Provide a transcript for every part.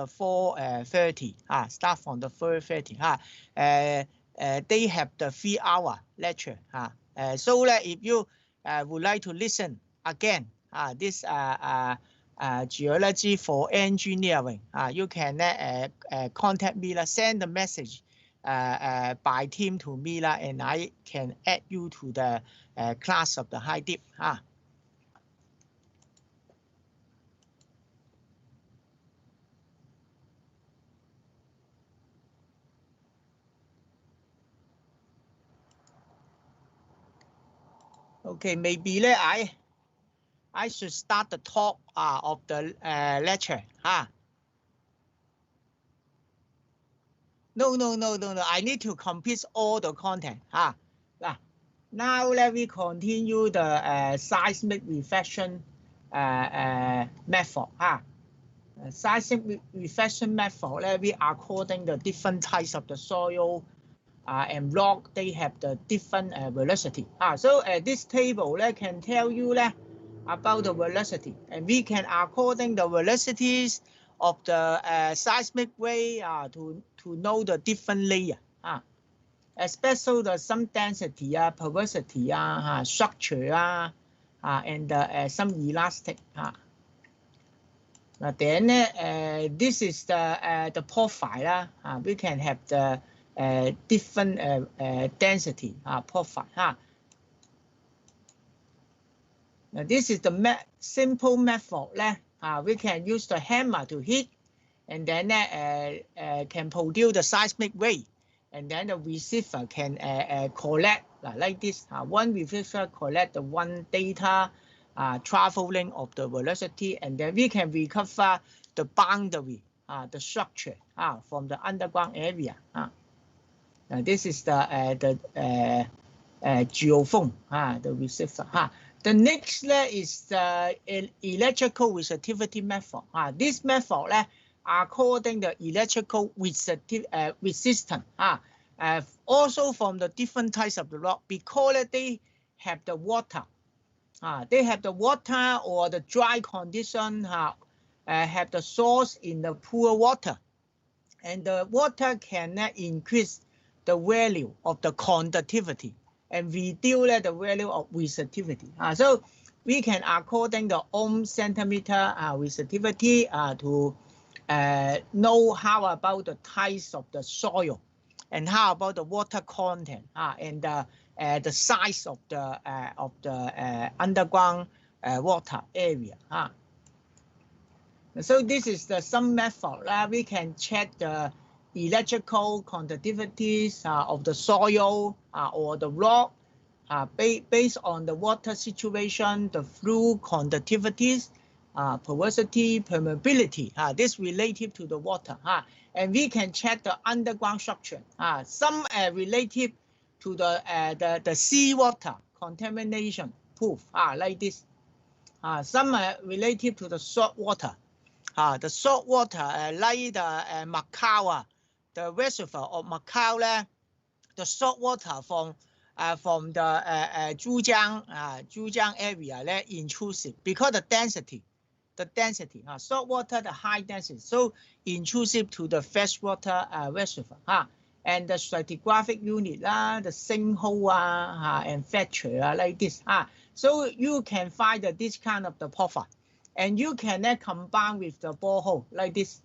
4:30. Start from the 4:30. They have the 3-hour lecture. So if you would like to listen again, this geology for engineering, you can contact me, send the message by team to me, and I can add you to the class of the high dip. Okay, maybe I should start the talk of the lecture. No. I need to complete all the content. Now let me continue the seismic reflection method. Seismic reflection method, we according the different types of the soil and rock, they have the different velocity. So this table can tell you about the velocity, and we can according the velocities of the seismic wave to know the different layer, especially the some density, porosity, structure, and some elastic. Then this is the profile. We can have the different density profile. Now this is the simple method. We can use the hammer to hit, and then can produce the seismic wave, and then the receiver can collect like this. One receiver collect the one data traveling of the velocity, and then we can recover the boundary, the structure from the underground area. Now this is the geophone, the receiver. The next is the electrical resistivity method. This method, according to the electrical resistance, also from the different types of the rock, because they have the water. They have the water or the dry condition, have the source in the poor water, and the water can increase the value of the conductivity and reduce the value of resistivity. So we can according the ohm centimeter resistivity to know how about the types of the soil, and how about the water content, and the size of the underground water area. So this is some method. We can check the electrical conductivities of the soil or the rock based on the water situation, the fluid conductivities, porosity, permeability. This relative to the water. And we can check the underground structure. Some relative to the seawater contamination proof, like this. Some relative to the salt water. The salt water, like the Macau, the reservoir of Macau, the salt water from the Zhujiang area, intrusive because the density, salt water, the high density, so intrusive to the freshwater reservoir. And the stratigraphic unit, the sinkhole and fracture like this. So you can find this kind of the profile, and you can combine with the borehole like this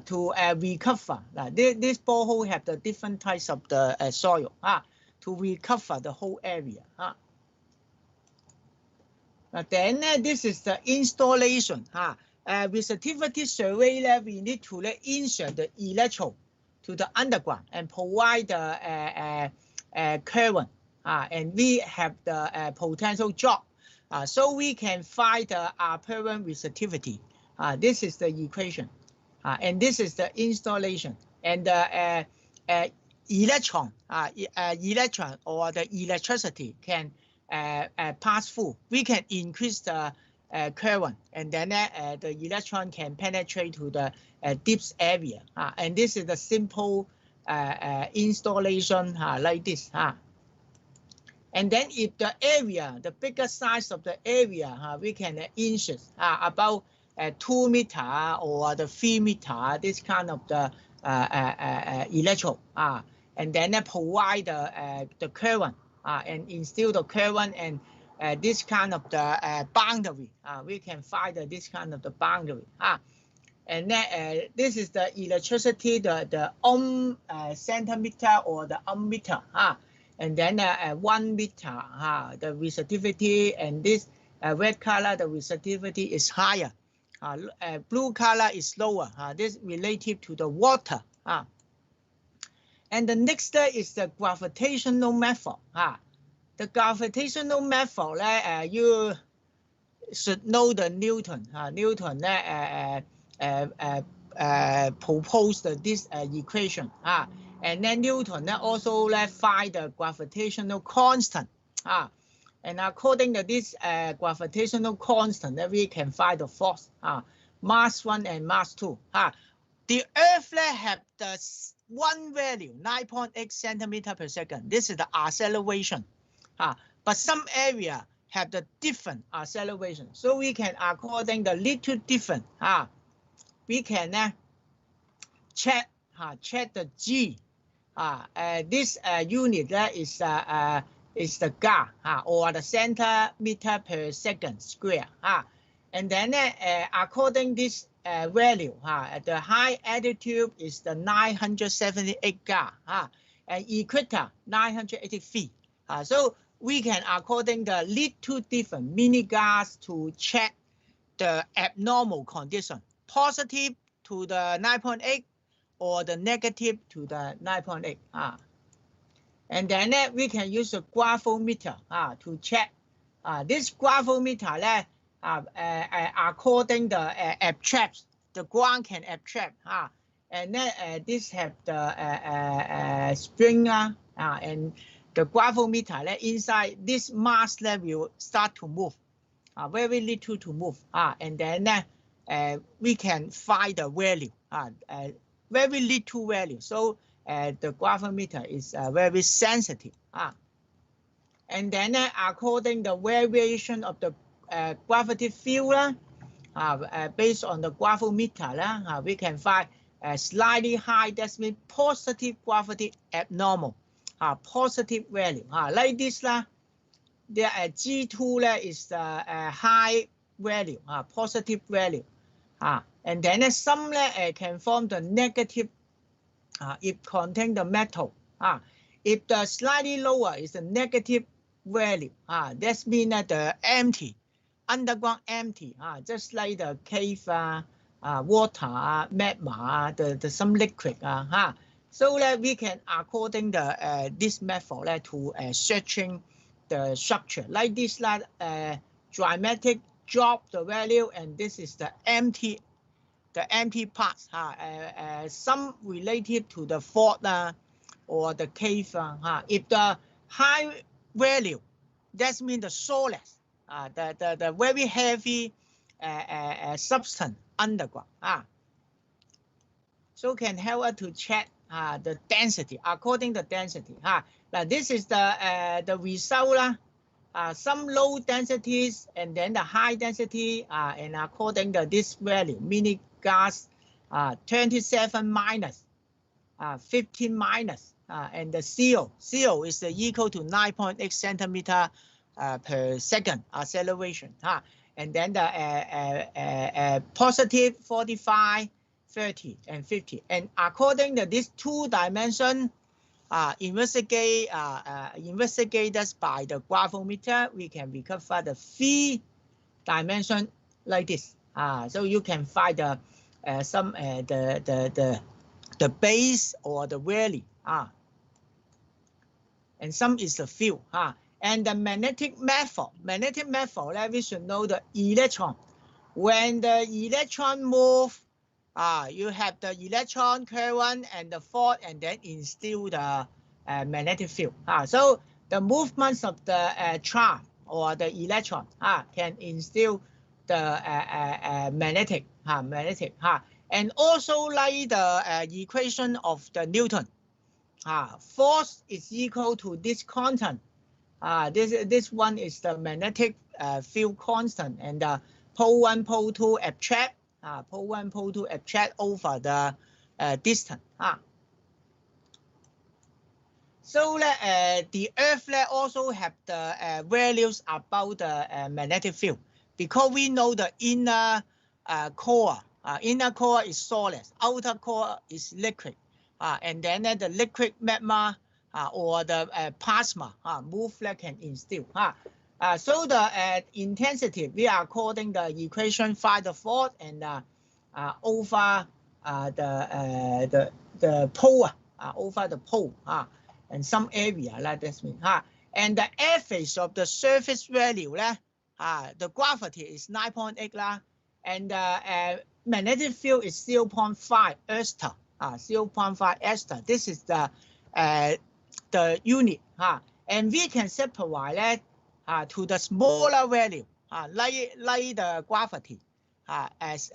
to recover. This borehole have the different types of the soil to recover the whole area. Then this is the installation. Resistivity survey, we need to insert the electrode to the underground and provide the current, and we have the potential drop, so we can find the apparent resistivity. This is the equation, and this is the installation, and the electron or the electricity can pass through. We can increase the current, and then the electron can penetrate to the deep area. And this is the simple installation like this. And then if the area, the bigger size of the area, we can insert about 2 meter or the 3 meter, this kind of the electrode, and then provide the current, and instill the current, and this kind of the boundary. We can find this kind of the boundary. And then this is the electricity, the ohm centimeter or the ohm meter. And then 1 meter, the resistivity, and this red color, the resistivity is higher. Blue color is lower. This related to the water. And the next is the gravitational method. The gravitational method, you should know the Newton. Newton proposed this equation. And then Newton also find the gravitational constant. And according to this gravitational constant, we can find the force, mass 1 and mass 2. The Earth have the one value, 9.8 centimeter per second. This is the acceleration. But some area have the different acceleration. So we can, according to little different, we can check the G. This unit is the GA, or the centimeter per second square. And then according this value, the high altitude is the 978 GA, and equator 980 feet. So we can, according to little different mini GAs, to check the abnormal condition, positive to the 9.8 or the negative to the 9.8. And then we can use a gravimeter to check. This gravimeter, according to abstract, the ground can abstract. And then this have the spring, and the gravimeter inside this mass will start to move, very little to move. And then we can find the value, very little value. So the gravimeter is very sensitive. And then according to the variation of the gravity field, based on the gravimeter, we can find slightly high, that means positive gravity abnormal, positive value. Like this, the G2 is the high value, positive value. And then some can form the negative if contain the metal. If the slightly lower is the negative value, that means that the empty, underground empty, just like the cave, water, magma, the some liquid. So that we can, according to this method, to searching the structure. Like this, dramatic drop the value, and this is the empty parts. Some related to the fault or the cave. If the high value, that means the solids, the very heavy substance underground. So can help us to check the density according to density. Now this is the result. Some low densities and then the high density, and according to this value, mini gas 27 minus, 15 minus, and the CO is equal to 9.8 centimeter per second acceleration. And then the positive 45, 30, and 50. And according to this two dimension, investigated by the gravimeter, we can recover the 3 dimension like this. So you can find the some the base or the valley. And some is the field. And the magnetic method, we should know the electron. When the electron move, you have the electron current and the force, and then instill the magnetic field. So the movements of the charge or the electron can instill the magnetic. And also like the equation of the Newton. Force is equal to this constant. This one is the magnetic field constant, and the pole 1, pole 2 abstract, pole 1, pole 2 abstract over the distance. So the Earth also have the values about the magnetic field, because we know the inner core. Inner core is solid, outer core is liquid, and then the liquid magma or the plasma move like an instill. So the intensity, we are according the equation, find the force and over the pole, over the pole, and some area like this mean. And the average of the surface value, the gravity is 9.8 lah, and the magnetic field is 0.5 Erster, 0.5 Erster. This is the unit, and we can separate that to the smaller value, like the gravity, as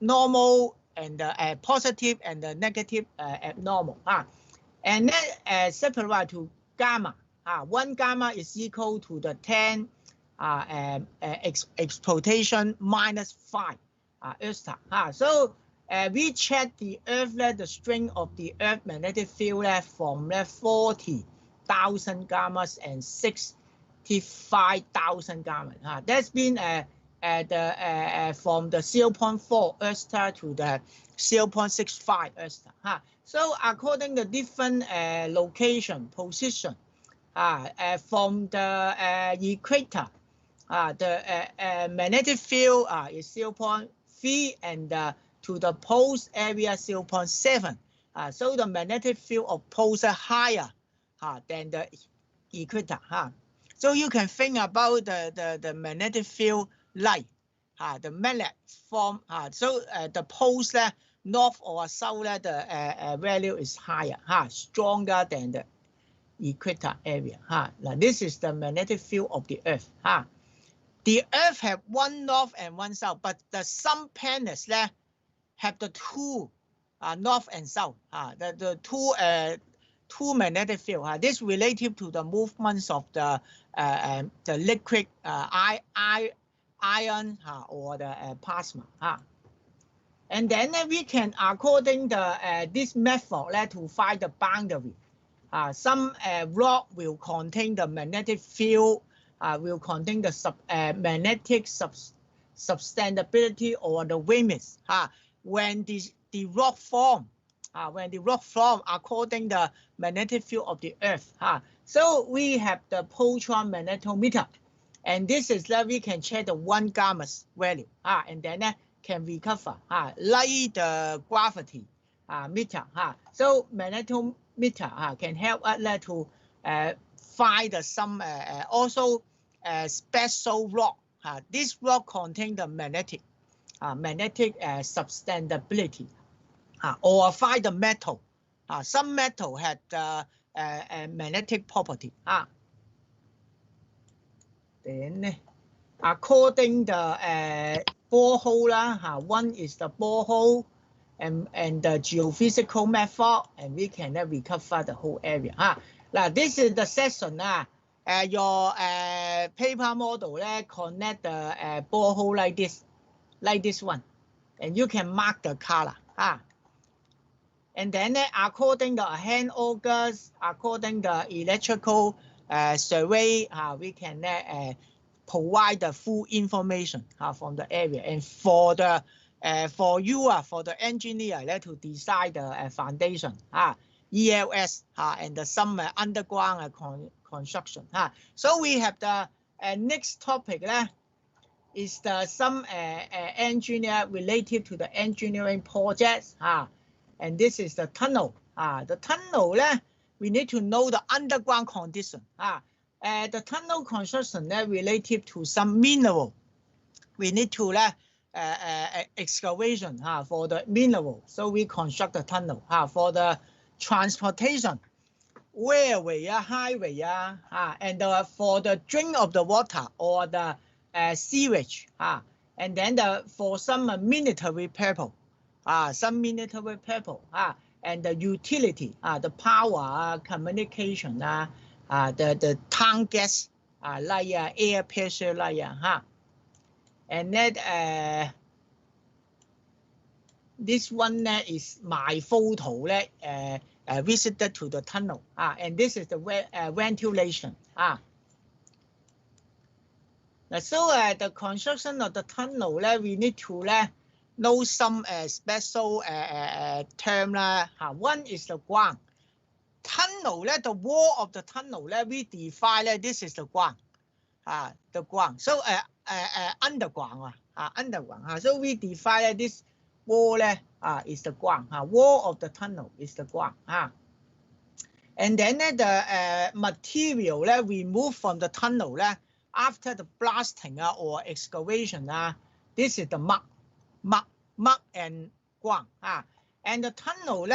normal and positive and the negative abnormal, and then separate to gamma. 1 gamma is equal to the 10 exploitation minus 5 Erster. So we check the Earth, the strength of the Earth magnetic field from 40,000 gammas and 65,000 gammas. That's been from the 0.4 Erster to the 0.65 Erster. So according to different location, position, from the equator, the magnetic field is 0.3, and to the poles area 0.7. So the magnetic field of poles are higher than the equator. So you can think about the magnetic field like the magnet form. So the poles north or south, the value is higher, stronger than the equator area. Now this is the magnetic field of the Earth. The Earth have 1 north and 1 south, but some planets have the 2 north and south. The two magnetic field. This relative to the movements of the liquid iron or the plasma. And then we can, according to this method, to find the boundary. Some rock will contain the magnetic field, will contain the magnetic substantiality or the limits. When the rock form, according to the magnetic field of the Earth. So we have the proton magnetometer, and this is that we can check the 1 gamma's value, and then can recover like the gravity meter. So magnetometer can help us to find some also special rock. This rock contains the magnetic substantiality, or find the metal. Some metal had magnetic property. Then according to borehole, one is the borehole and the geophysical method, and we can recover the whole area. Now this is the section. Your paper model connect the borehole like this one, and you can mark the color. And then according to hand augers, according to electrical survey, we can provide the full information from the area. And for the for the engineer to design the foundation, ELS, and some underground construction. So we have the next topic is some engineer related to the engineering projects. And this is the tunnel. The tunnel, we need to know the underground condition. The tunnel construction related to some mineral. We need to excavation for the mineral. So we construct the tunnel. For the transportation, railway, highway, and for the drain of the water or the sewage. And then for some military purpose. Some military purpose, and the utility, the power, communication, the tank gas, like air pressure, and then this one is my photo visited to the tunnel, and this is the ventilation. So the construction of the tunnel we need to know some special term one is the ground. Tunnel the wall of the tunnel we define this is the ground. The ground. So underground. Underground. So we define this wall is the ground. Wall of the tunnel is the ground. And then the material removed from the tunnel after the blasting or excavation. This is the mud and ground. And the tunnel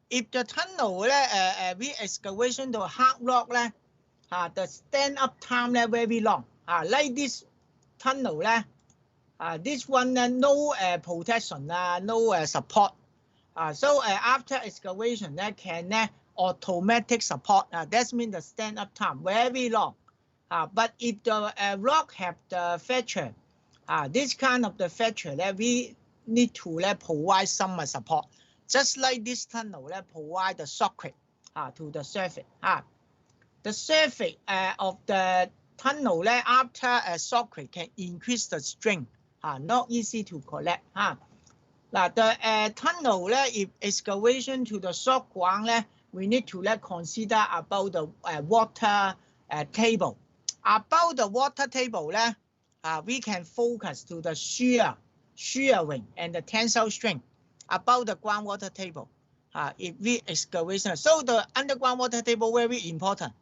if the tunnel we excavation the hard rock the stand up time very long. Like this tunnel this one no protection, no support. So after excavation can automatic support. That means the stand up time very long. But if the rock have the fracture, this kind of the fracture we need to provide some support. Just like this tunnel provide the socket to the surface. The surface of the tunnel after a socket can increase the strength. Not easy to collect. The tunnel if excavation to the soft ground we need to consider about the water table. About the water table we can focus to the shearing and the tensile strength about the groundwater table. If we excavation, so the underground water table very important.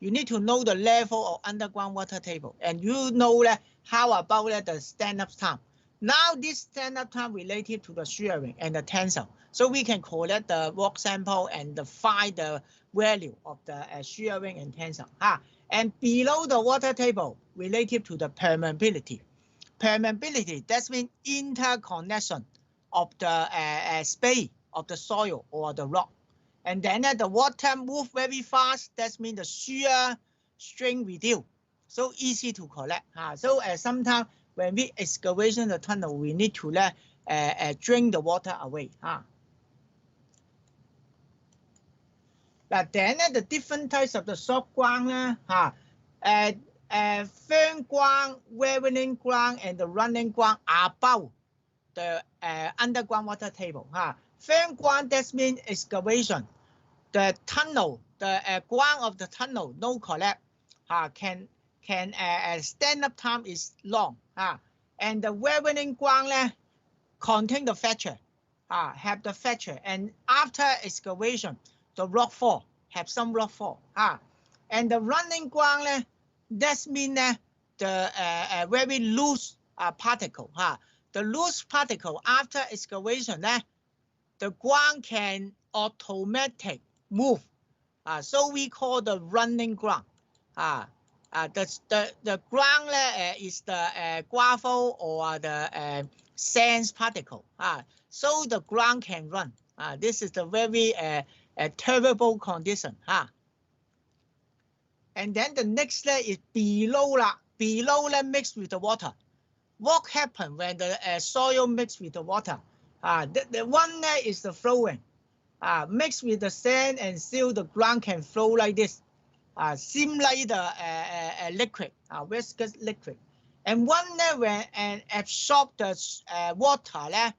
You need to know the level of underground water table, and you know how about the stand-up time. Now this stand-up time related to the shearing and the tensile, so we can collect the rock sample and find the value of the shearing and tensile. And below the water table related to the permeability. Permeability, that means interconnection of the space of the soil or the rock. And then the water move very fast. That means the shear strength reduce. So easy to collect. So sometimes when we excavation the tunnel, we need to drain the water away. But then the different types of the soft ground, firm ground, leveling ground, and the running ground are above the underground water table. Firm ground, that means excavation. The tunnel, the ground of the tunnel, no collapse. Can stand up time is long. And the leveling ground contain the fracture. Have the fracture. And after excavation, the rock fall, have some rock fall. And the running ground, that means the very loose particle. The loose particle after excavation, the ground can automatic move. So we call the running ground. The ground is the gravel or the sand particle. So the ground can run. This is the very terrible condition. And then the next is below. Below mixed with the water. What happens when the soil mixed with the water? The one is the flowing. Mixed with the sand and silt, the ground can flow like this. Seem like the liquid, viscous liquid. And one when absorb the water,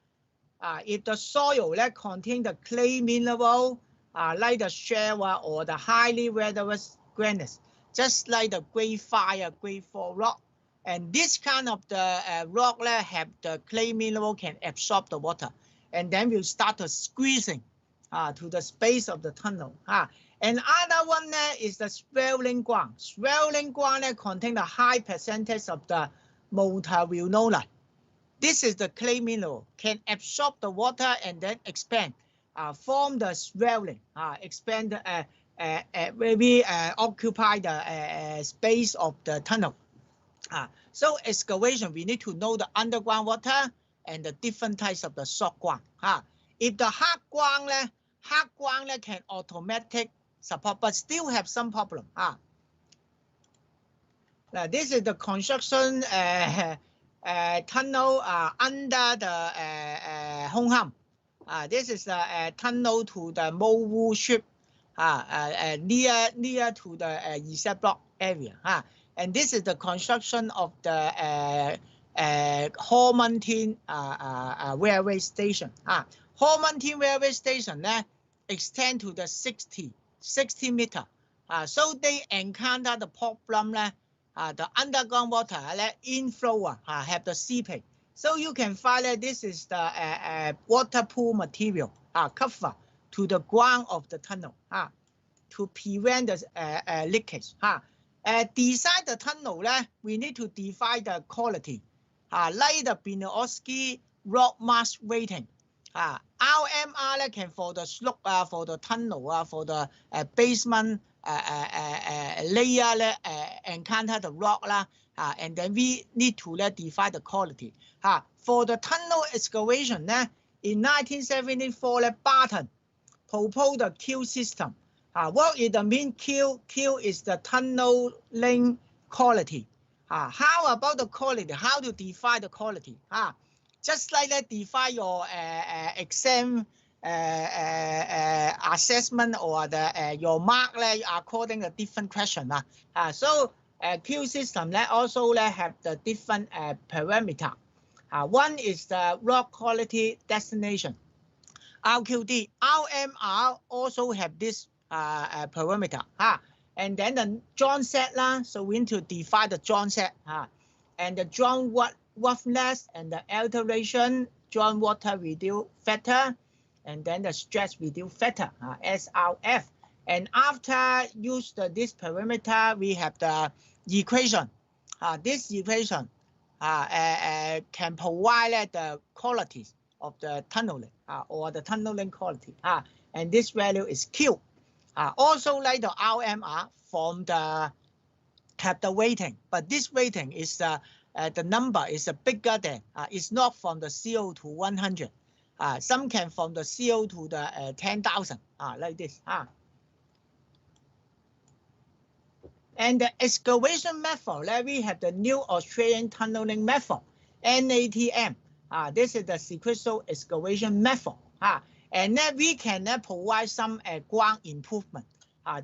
if the soil contain the clay mineral, like the shale or the highly resinous granite, just like the grade 5 or grade 4 rock. And this kind of the rock have the clay mineral can absorb the water. And then we'll start to squeezing to the space of the tunnel. And other one is the swelling ground. Swelling ground contain a high percentage of the multivillonolite. This is the clay mineral, can absorb the water and then expand, form the swelling, expand, maybe occupy the space of the tunnel. So excavation, we need to know the underground water and the different types of the soft ground. If the hard ground can automatic support, but still have some problem. Now this is the construction tunnel under the Hong Kong. This is the tunnel to the Mowu ship near to the East Block area. And this is the construction of the Ho Man Tin railway station. Ho Man Tin railway station extend to the 60 meter. So they encounter the problem the underground water inflow have the seepage. So you can find that this is the waterproof material cover to the ground of the tunnel to prevent the leakage. Design the tunnel we need to define the quality. Like the Binoski rock mass rating. RMR can for the slope for the tunnel for the basement layer encounter the rock and then we need to define the quality. For the tunnel excavation in 1974 Barton proposed the Q system. What is the mean Q? Q is the tunneling quality. How about the quality? How to define the quality? Just like that, define your exam assessment or the your mark according to different question. So Q system also have the different parameter. One is the rock quality destination. RQD, RMR also have this parameter. And then the joint set so we need to define the joint set. And the joint roughness and the alteration, joint water reduce factor, and then the stress reduce factor, SRF. And after use this parameter, we have the equation. This equation can provide the qualities of the tunneling or the tunneling quality. And this value is Q. Also like the RMR from the have the weighting, but this weighting is the number is bigger than it's not from the 0 to 100. Some can from the 0 to the 10,000 like this. And the excavation method, we have the new Australian tunneling method, NATM. This is the sequential excavation method. And then we can provide some ground improvement,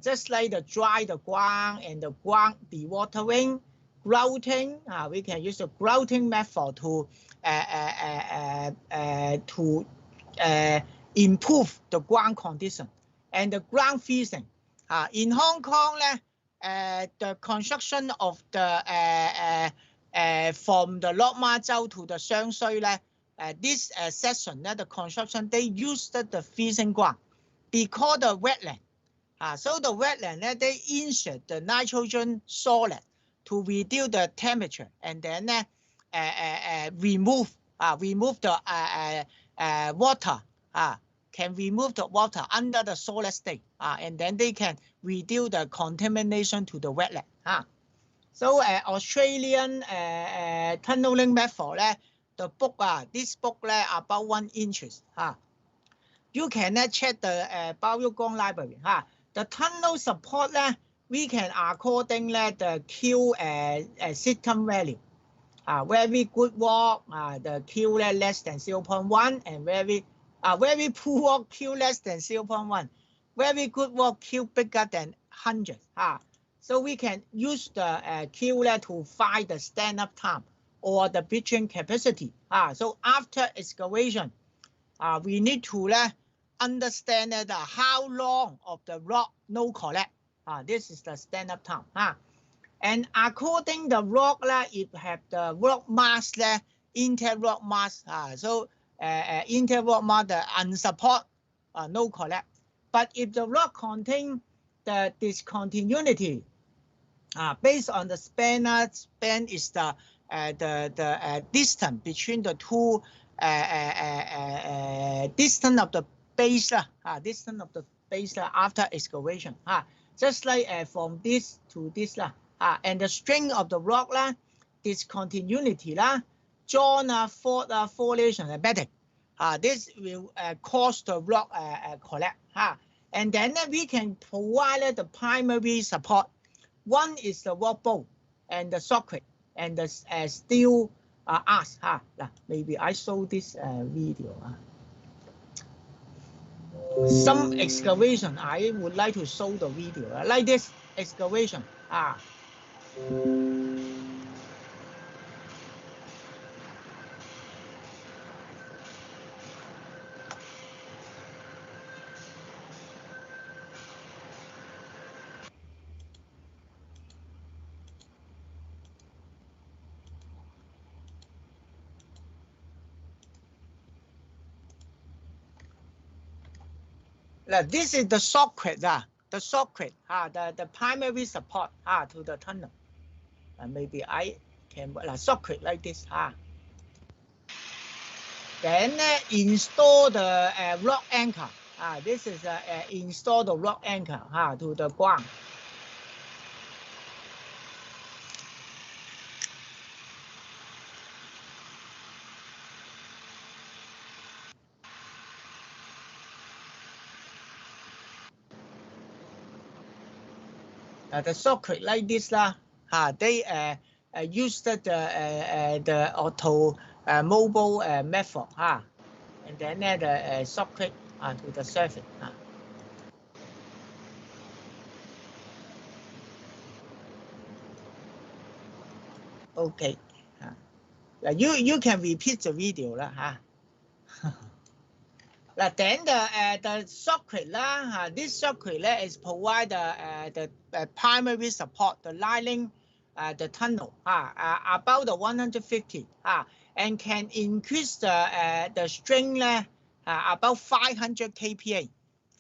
just like the dry the ground and the ground dewatering, grouting. We can use the grouting method to improve the ground condition and the ground freezing. In Hong Kong, the construction of the from the Lok Ma Chau to the Shang Shui, this section, the construction, they used the freezing ground because the wetland. So the wetland, they insert the nitrogen solid to reduce the temperature and then remove the water. Can remove the water under the solid state, and then they can reduce the contamination to the wetland. So Australian tunneling method, the book, this book about 1 inch. You can check the Bao Yu Gong library. The tunnel support, we can according the Q system value. Very good work, the Q less than 0.1, and very poor work, Q less than 0.1. Very good work, Q bigger than 100. So we can use the Q to find the stand-up time or the bridging capacity. So after excavation, we need to understand how long of the rock no collapse. This is the stand-up time. And according the rock, it have the rock mass, inter-rock mass. So inter-rock mass, the unsupport, no collapse. But if the rock contain the discontinuity, based on the span is the distance between the two distance of the base, distance of the base after excavation. Just like from this to this, and the strength of the rock, discontinuity, joint formation bedding. This will cause the rock collapse. And then we can provide the primary support. One is the rock bowl and the socket and the steel ask maybe I show this video. Some excavation I would like to show the video like this excavation. This is the socket, the socket, the primary support to the tunnel. Maybe I can socket like this. Then install the rock anchor. This is install the rock anchor to the ground. The socket like this they use the auto mobile method and then the socket to the surface. Okay, you can repeat the video Then the socket this socket is provide the primary support, the lining the tunnel about the 150 and can increase the string about 500 kPa,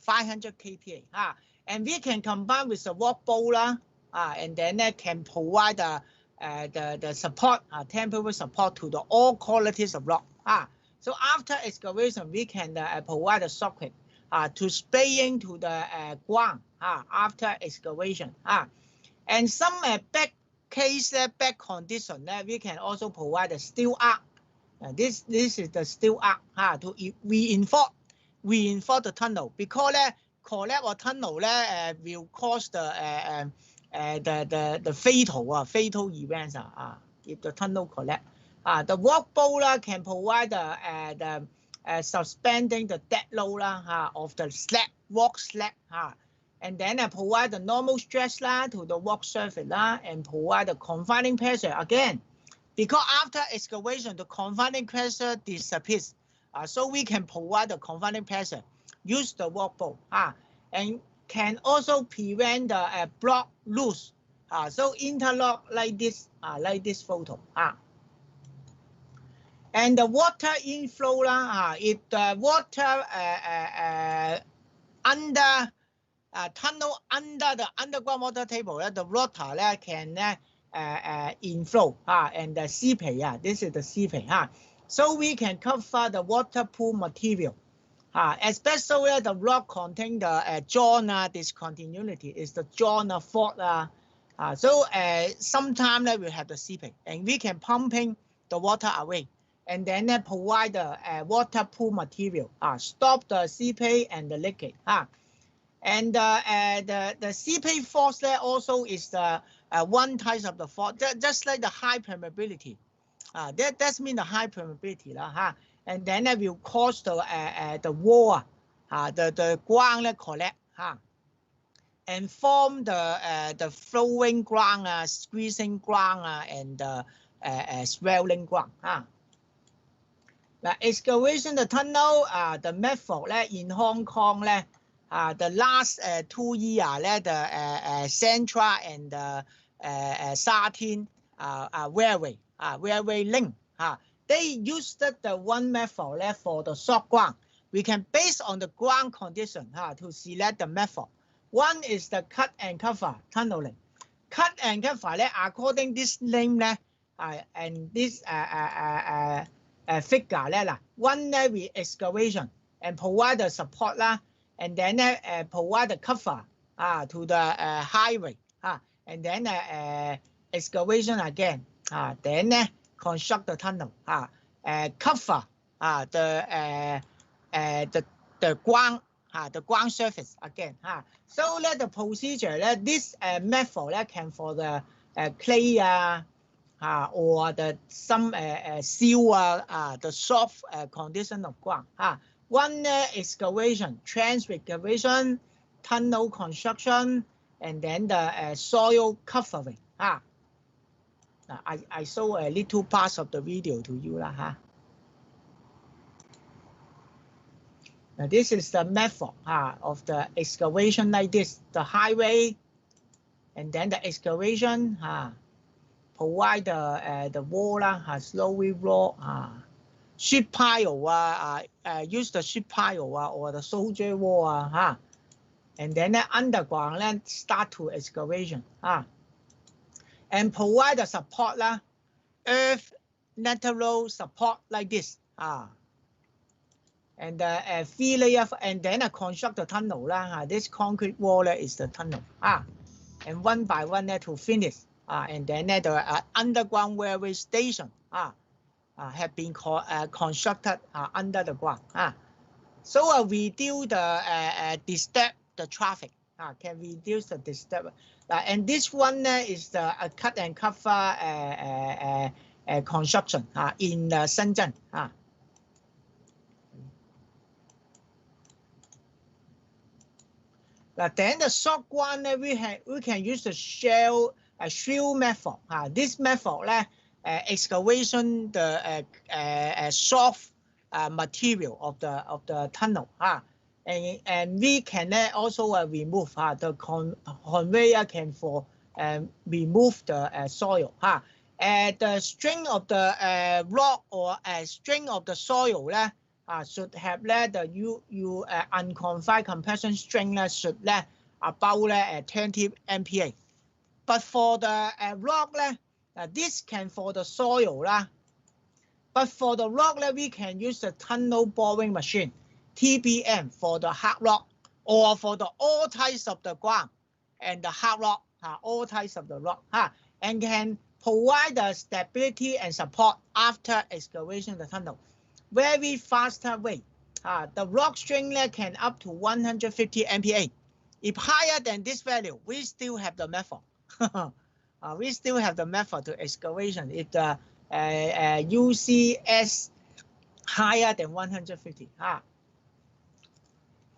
500 kPa and we can combine with the rock bowl and then can provide the support, temporary support to the all qualities of rock. So after excavation, we can provide a socket to spraying to the ground after excavation. And some back case, back condition, we can also provide a steel arc. This is the steel arc to reinforce the tunnel, because collapse or tunnel will cause the fatal events if the tunnel collapse. The rock bowl can provide the suspending the dead load of the slab, rock slab, and then provide the normal stress to the rock surface and provide the confining pressure again. Because after excavation, the confining pressure disappears, so we can provide the confining pressure. Use the rock bowl and can also prevent the block loose. So interlock like this photo. And the water inflow if the water under tunnel under the underground water table, the water can inflow and the seepage. This is the seepage. So we can cover the waterproof material. Especially the rock contain the joint discontinuity is the joint fault. So sometimes we have the seepage and we can pumping the water away. And then provide the waterproof material, stop the seepage and the leakage. And the seepage force also is the one type of the fault, just like the high permeability. That's mean the high permeability. And then it will cause the wall, the ground collapse, and form the flowing ground, squeezing ground, and swelling ground. Excavation the tunnel, the method in Hong Kong, the last 2 years, the Central and the Sa Tin railway link, they used the one method for the soft ground. We can base on the ground condition to select the method. One is the cut and cover tunneling. Cut and cover according this name and this figure one with excavation and provide the support and then provide the cover to the highway and then excavation again, then construct the tunnel, cover the ground, the ground surface again. So the procedure this method can for the clay or some seal the soft condition of ground. One excavation, trench excavation, tunnel construction, and then the soil covering. I show a little parts of the video to you. Now, this is the method of the excavation like this. The highway, and then the excavation provide the wall slowly roll. Sheet pile use the sheet pile or the soldier wall and then the underground start to excavation and provide the support earth lateral support like this and three layer and then construct the tunnel this concrete wall is the tunnel and one by one to finish and then the underground railway station have been constructed under the ground. So reduce the disturb the traffic. Can reduce the disturb. And this one is the cut and cover construction in Shenzhen. Then the short one we can use the shell method. This method excavation the soft material of the tunnel and we can also remove the conveyor can remove the soil the string of the rock or string of the soil should have the unconfined compression string should about 20 MPa. But for the rock this can for the soil but for the rock we can use the tunnel boring machine TBM for the hard rock or for the all types of the ground and the hard rock all types of the rock and can provide the stability and support after excavation of the tunnel very faster way. The rock string can up to 150 MPa. If higher than this value we still have the method. We still have the method to excavation if the UCS higher than 150.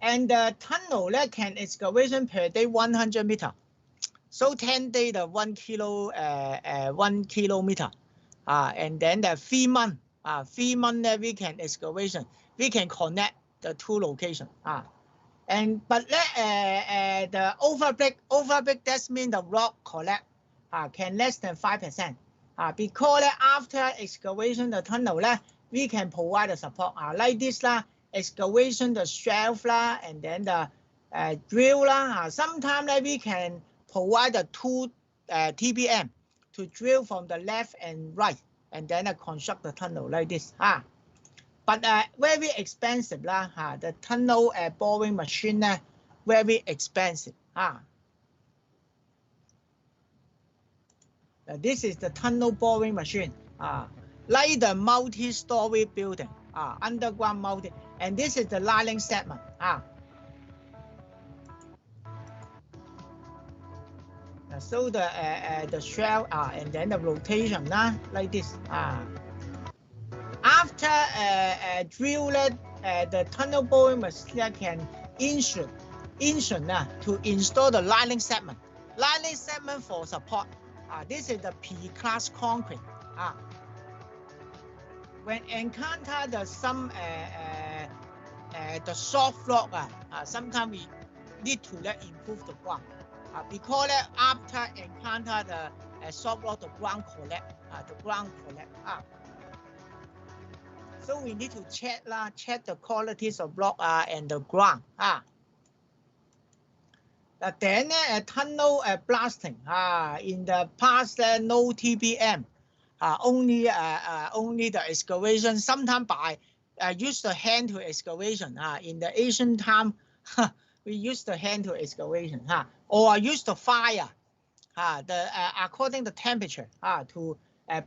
And the tunnel can excavation per day 100 meter. So 10 days the 1 kilometer. And then the 3 months. 3 months we can excavation. We can connect the two locations. But the overbreak that means the rock collapse can less than 5%. Because after excavation the tunnel we can provide the support like this excavation the shelf and then the drill sometimes we can provide the 2 TBM to drill from the left and right and then construct the tunnel like this but very expensive the tunnel boring machine very expensive this is the tunnel boring machine like the multi-story building underground multi and this is the lining segment so the shell and then the rotation like this after drill the tunnel boring machine can insert to install the lining segment for support. This is the P-class concrete. When encounter some the soft rock, sometimes we need to improve the ground because after encounter the soft rock, the ground collapse. So we need to check the qualities of rock and the ground. Then tunnel blasting. In the past, no TBM. Only the excavation. Sometimes by use the hand to excavation. In the ancient time, we use the hand to excavation. Or use the fire. According to temperature. To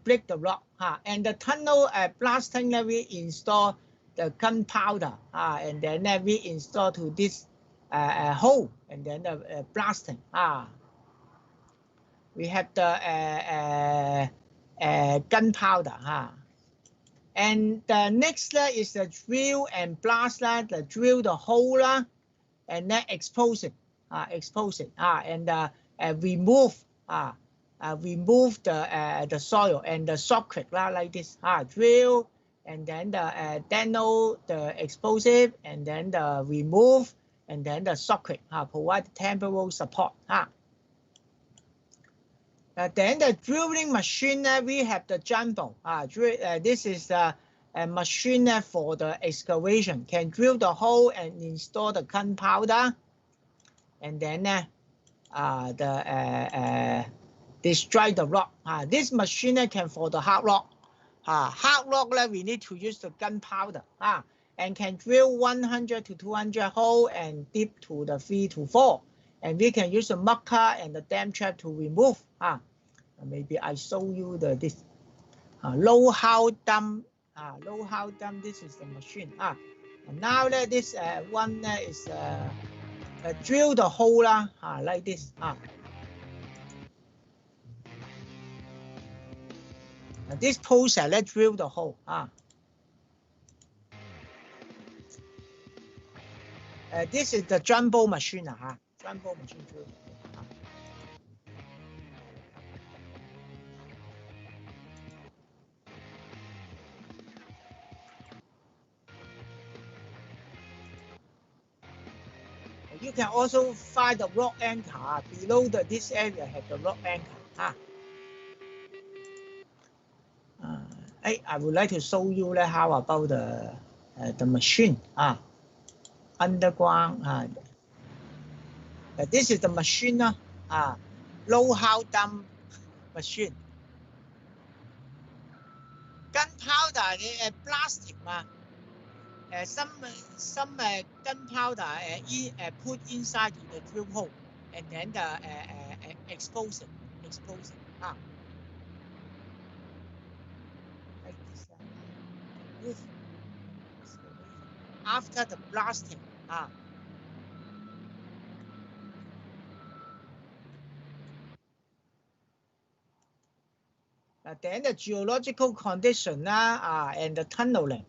break the rock. And the tunnel blasting, we install the gunpowder. And then we install to this hole and then the blasting. We have the gunpowder. And the next is the drill and blast. The drill the hole and then expose it. And remove the soil and the socket like this. Drill and then the deno the explosive and then the remove and then the socket. Provide temporal support. Then the drilling machine, we have the jumbo. This is a machine for the excavation. Can drill the hole and install the gunpowder, and then destroy the rock. This machine can for the hard rock. Hard rock we need to use the gunpowder. And can drill 100 to 200 hole and deep to the 3 to 4. And we can use the mucker and the dam trap to remove. Maybe I show you this low how dump. Low how dump. This is the machine. And now this one is drill the hole like this. This process let's drill the hole. This is the jumbo machine. Jumbo machine drill. You can also find the rock anchor. Below this area have the rock anchor. I would like to show you how about the machine. Underground. This is the machine. Low how dump machine. Gunpowder plastic. Some gunpowder put inside the drill hole and then expose it. Like this. After the blasting. Then the geological condition and the tunneling.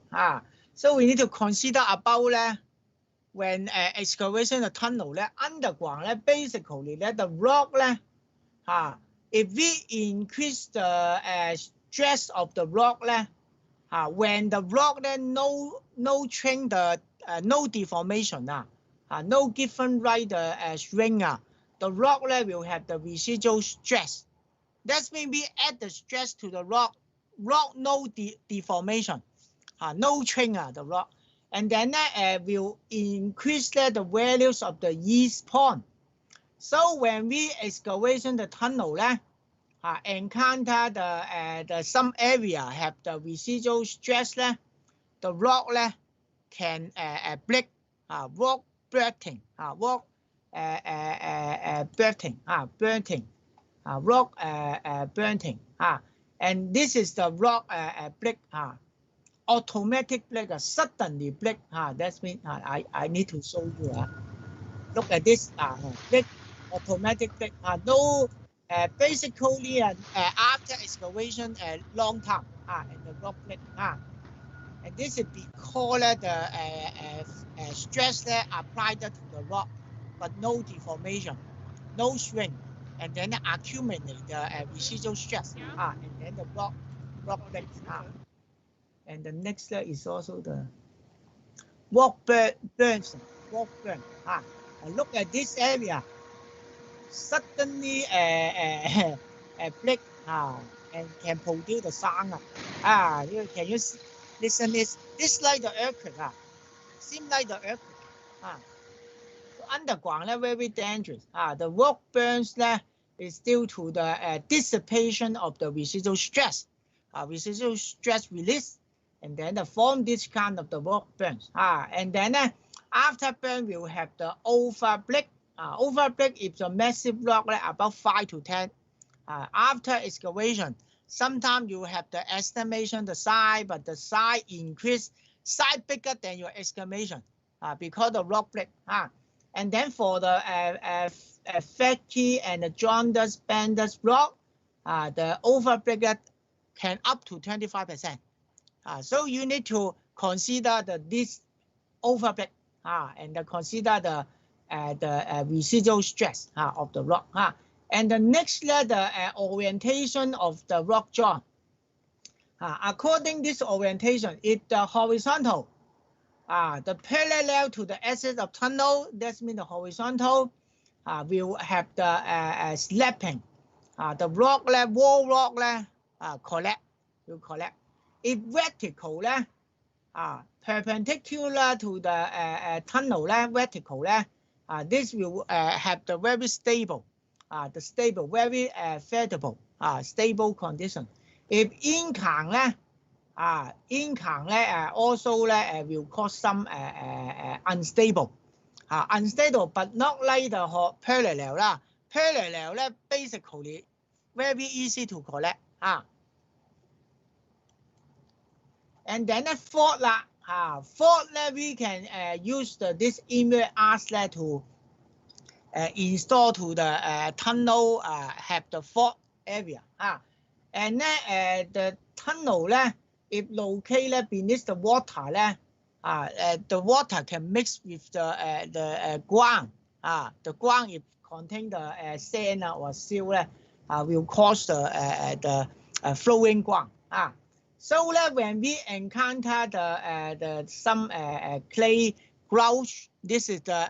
So we need to consider about when excavation the tunnel underground basically the rock if we increase the stress of the rock when the rock no change the no deformation no given right the string the rock will have the residual stress. That's mean we add the stress to the rock no deformation. No change the rock, and then will increase the values of the east point. So when we excavation the tunnel encounter the some area have the residual stress the rock can break. Rock breaking. Rock burning. And this is the rock break. Automatic break, suddenly break. That means I need to show you. Look at this. Break, automatic break. No, basically after excavation a long time. And the rock break. And this is because the stress applied to the rock, but no deformation, no swing, and then accumulate the residual stress. And then the rock breaks. And the next is also the rock burns. Look at this area. Suddenly break and can produce the sound. Can you listen this like the earthquake? Seem like the earthquake. So underground very dangerous. The rock burns is due to the dissipation of the residual stress. Residual stress release. And then form this kind of the rock burns. And then after burn, we'll have the overbreak. Overbreak is a massive rock about 5 to 10. After excavation, sometimes you have the estimation the size, but the size increase, size bigger than your excavation because the rock break. And then for the fatty and the jaundiced, banded rock, the overbreak can up to 25%. So you need to consider this overbreak and consider the residual stress of the rock. And the next the orientation of the rock joint. According this orientation, if the horizontal, the parallel to the axis of tunnel, that means the horizontal will have the slapping. The rock wall rock collapse, will collapse. If vertical perpendicular to the tunnel vertical this will have the very stable, very favorable, stable condition. If incline also will cause some unstable, but not like the parallel. Parallel basically very easy to collect. And then the fault we can use this image arch to install to the tunnel have the fault area. And the tunnel if located beneath the water the water can mix with the ground. The ground if contain the sand or silt will cause the flowing ground. So when we encounter the some clay clouds, this is the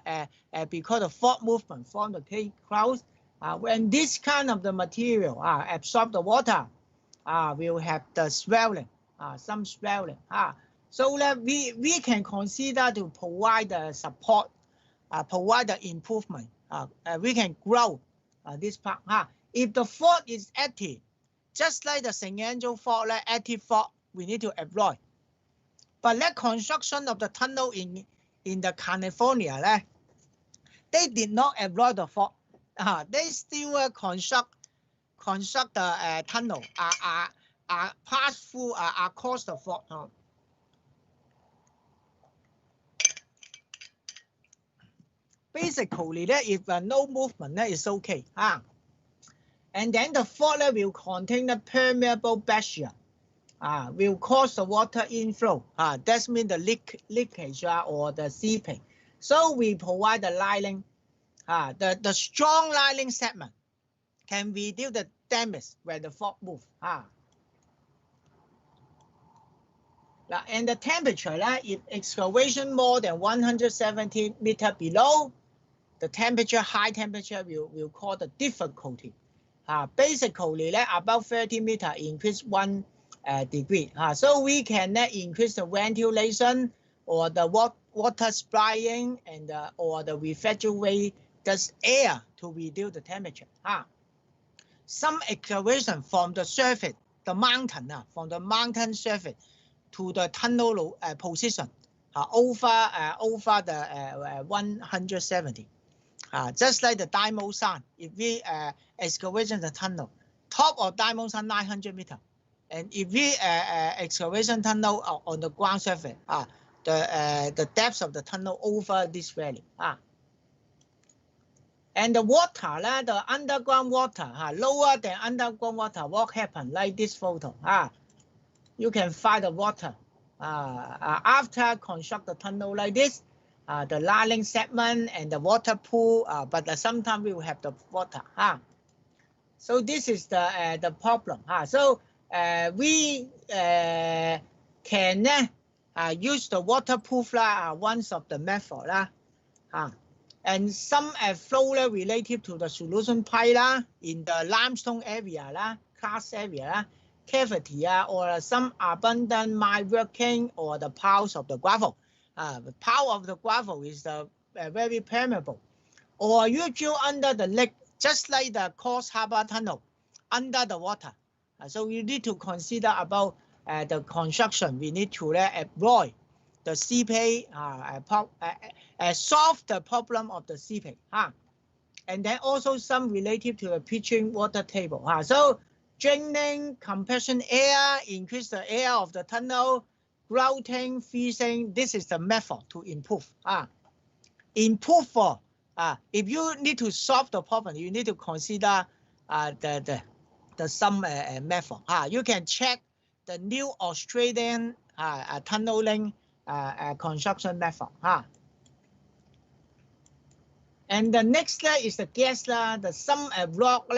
because of fault movement from the clay clouds. When this kind of the material absorb the water, will have the swelling, some swelling. So we can consider to provide the support, provide the improvement. We can grow this part. If the fault is active, just like the St. Andrew fault, active fault, we need to avoid. But that construction of the tunnel in the California, they did not avoid the fault. They still construct the tunnel, pass through, across the fault. Basically, if no movement, it's okay. And then the fault will contain the permeable breccia, will cause the water inflow. That means the leakage or the seeping. So we provide the lining. The strong lining segment can reduce the damage when the fault moves. And the temperature, if excavation more than 170 meters below, the temperature, high temperature will cause the difficulty. Basically, above 30 meters increase 1 degree. So we can increase the ventilation or the water spraying and or the refrigerate the air to reduce the temperature. Some excavation from the surface, the mountain, from the mountain surface to the tunnel position over the 170. Just like the Diamond Sun, if we excavation the tunnel, top of Diamond Sun 900 meters, and if we excavation tunnel on the ground surface, the depth of the tunnel over this valley. And the water, the underground water, lower than underground water, what happened? Like this photo. You can find the water after construct the tunnel like this. The lining segment and the water pool, but sometimes we will have the water. So this is the problem. So we can use the waterproof one of the method. And some flow related to the solution pipe in the limestone area, karst area, cavity, or some abundant mine working or the piles of the gravel. The power of the gravel is very permeable. Or you drill under the lake, just like the Coast Harbor Tunnel, under the water. So you need to consider about the construction. We need to avoid the seepage, solve the problem of the seepage. And then also some related to the pitching water table. So draining, compression air, increase the air of the tunnel, grouting, freezing. This is the method to improve. Improve for if you need to solve the problem, you need to consider some method. You can check the new Australian tunneling construction method. And the next is the gas. The some rock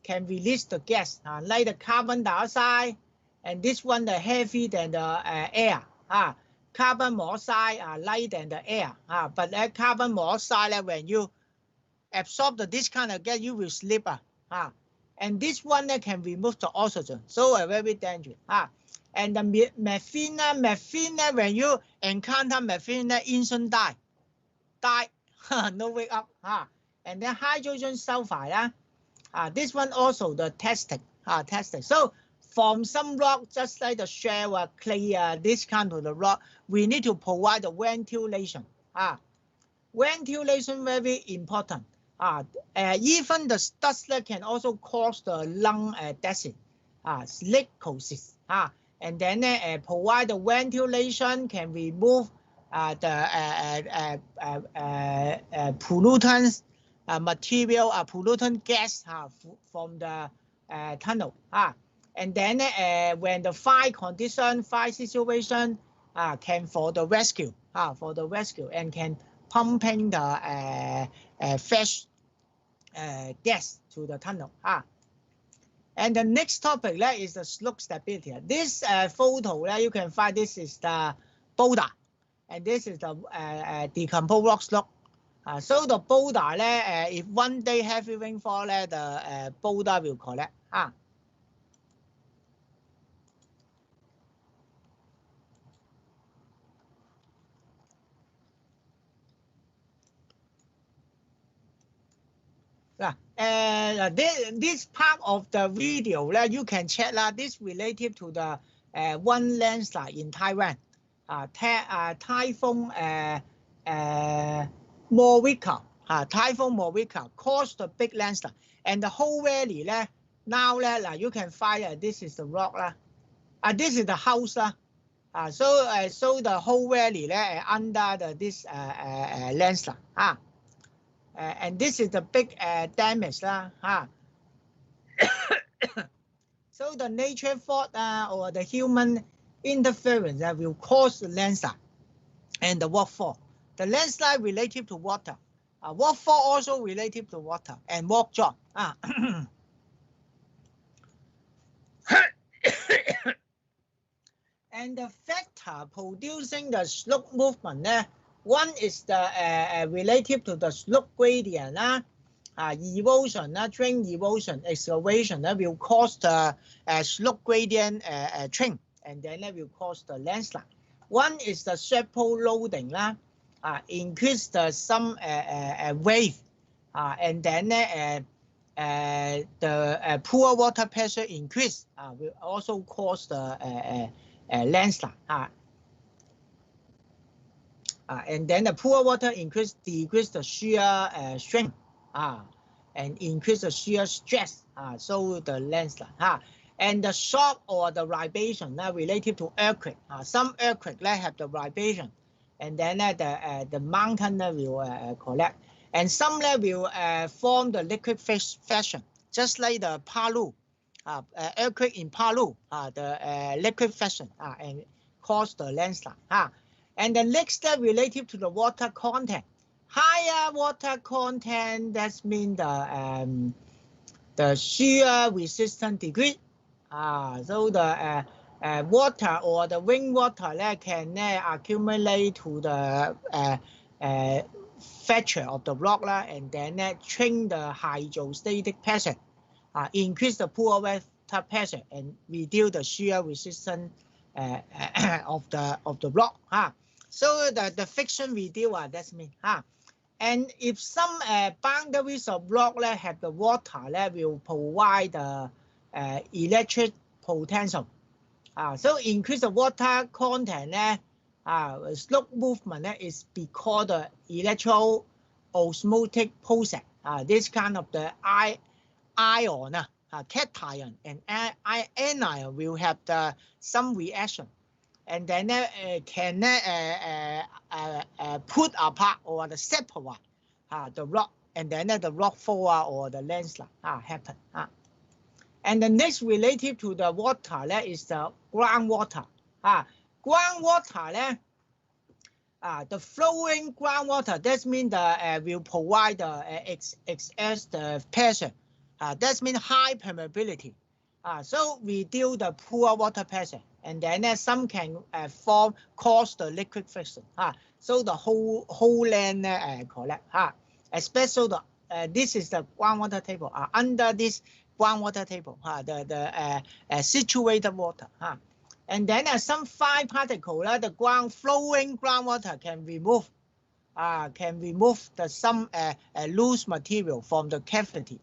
can release the gas, like the carbon dioxide, and this one the heavy than the air. Carbon monoxide light than the air. But carbon monoxide when you absorb this kind of gas, you will sleep. And this one can remove the oxygen, so very dangerous. And the methane, when you encounter methane, instant die, no wake up. And then hydrogen sulfide, this one also the testing, So from some rock, just like the shale or clay, this kind of the rock, we need to provide the ventilation. Ventilation very important. Even the dust can also cause the lung disease, silicosis. And then provide the ventilation can remove the pollutants material, pollutant gas from the tunnel. And then when the fire condition, fire situation can for the rescue, and can pumping the fresh gas to the tunnel. And the next topic is the slope stability. This photo you can find, this is the boulder, and this is the decomposed rock slope. So the boulder if one day heavy rainfall the boulder will collapse. This part of the video you can check this related to the one landslide in Taiwan. Typhoon Morika. Typhoon Morika caused the big landslide, and the whole valley now you can find this is the rock this is the house so the whole valley under this landslide. And this is the big damage. So the nature fault or the human interference will cause the landslide and the waterfall. The landslide related to water. Waterfall also related to water and rock drop. And the factor producing the slope movement, one is the related to the slope gradient, erosion, drain erosion, excavation will cause the slope gradient change, and then will cause the landslide. One is the shallow loading, increase the some wave, and then the poor water pressure increase will also cause the landslide. And then the poor water increase, decrease the shear strength, and increase the shear stress, so the landslide. And the shock or the vibration related to earthquake. Some earthquake have the vibration, and then the mountain will collapse, and some will form the liquid fashion, just like the Palu earthquake in Palu, the liquid fashion, and cause the landslide. And the next step related to the water content. Higher water content, that means the shear resistance degree. So the water or the rainwater can accumulate to the fracture of the rock, and then change the hydrostatic pressure, increase the poor water pressure, and reduce the shear resistance of the rock. So the friction reduce, that's mean. And if some boundaries of rock have the water will provide the electric potential. So increase the water content, slope movement is because the electro-osmotic process. This kind of the ion, cation, and anion will have some reaction, and then can put apart or the separate the rock, and then the rock fall or the landslide happen. And the next relative to the water is the groundwater. Groundwater the flowing groundwater, that means the will provide the excess the pressure. That means high permeability. So reduce the poor water pressure, and then some can cause the liquid friction. So the whole land collapse. Especially this is the groundwater table. Under this groundwater table, the situated water. And then some fine particle, the flowing groundwater can remove the some loose material from the cavity.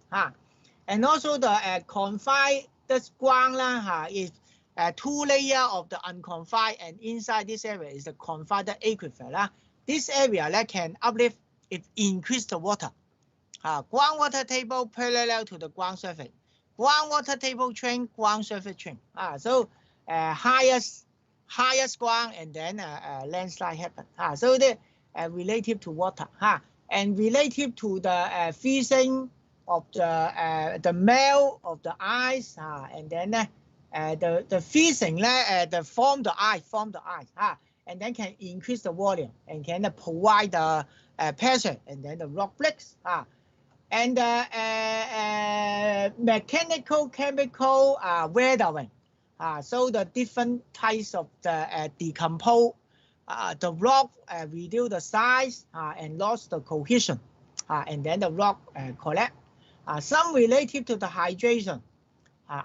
And also the confined ground is 2 layers of the unconfined, and inside this area is the confined aquifer. This area can uplift if increase the water. Groundwater table parallel to the ground surface. Groundwater table trend, ground surface trend. So highest ground, and then landslide happen. So the relative to water. And relative to the freezing of the melt of the ice. And then the freezing form the ice. And then can increase the volume and can provide the pressure, and then the rock breaks. And mechanical, chemical weathering. So the different types of the decompose the rock, reduce the size and lost the cohesion, and then the rock collapse. Some related to the hydration,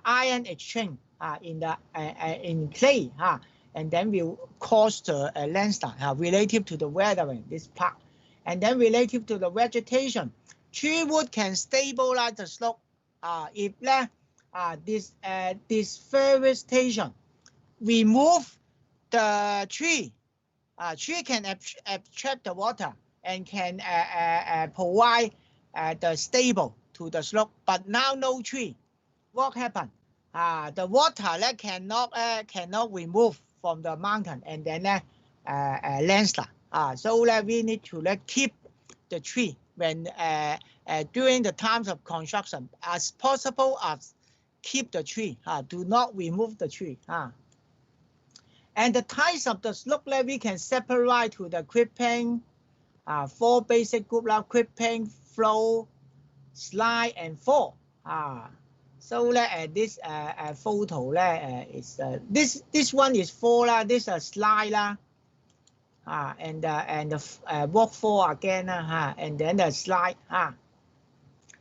ion exchange in clay, and then will cause the landslide. Related to the weathering, this part, and then related to the vegetation, tree wood can stabilize the slope. If this deforestation remove the tree, tree can absorb the water and can provide the stable to the slope. But now no tree, what happened? The water cannot remove from the mountain, and then landslide. So we need to keep the tree when during the times of construction as possible as keep the tree. Do not remove the tree. And the types of the slope we can separate to the creeping, 4 basic group: creeping, flow, slide, and fall. So this photo is this one is fall, this is slide and the walk fall again and then the slide.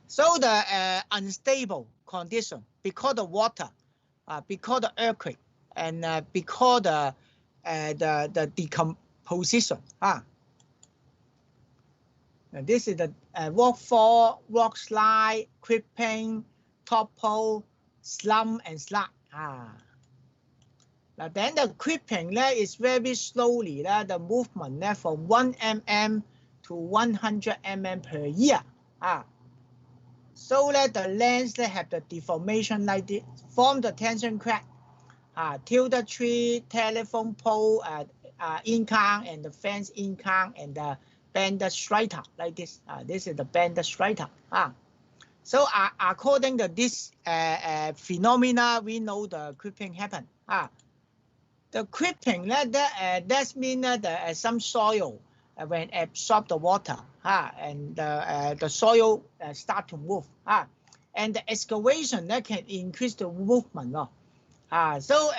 So the unstable condition because of water, because of earthquake, and because the decomposition. This is the walk fall, walk slide, creeping, topple, slump, and slide. Now then the creeping is very slowly the movement from 1 mm to 100 mm per year. So the lands have the deformation like this, form the tension crack, till the tree, telephone pole incline, and the fence incline, and the band strata like this. This is the band strata. So according to this phenomena, we know the creeping happen. The creeping that means that some soil when absorb the water, and the soil start to move, and the excavation can increase the movement. So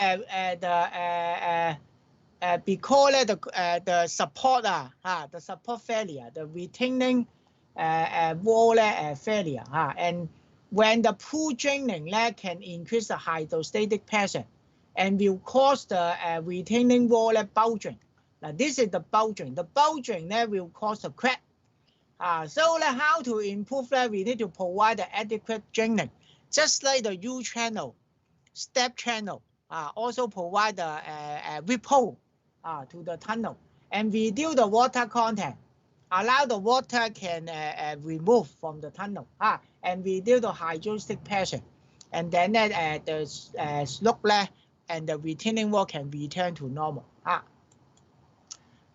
because the support the support failure, the retaining wall failure, and when the pool draining can increase the hydrostatic pressure and will cause the retaining wall bulging. Now this is the bulging. The bulging will cause a crack. So how to improve we need to provide the adequate draining, just like the U channel, step channel. Also provide the ripple to the tunnel and reduce the water content. Allow the water can remove from the tunnel and reduce the hydrostatic pressure, and then the slope and the retaining wall can return to normal.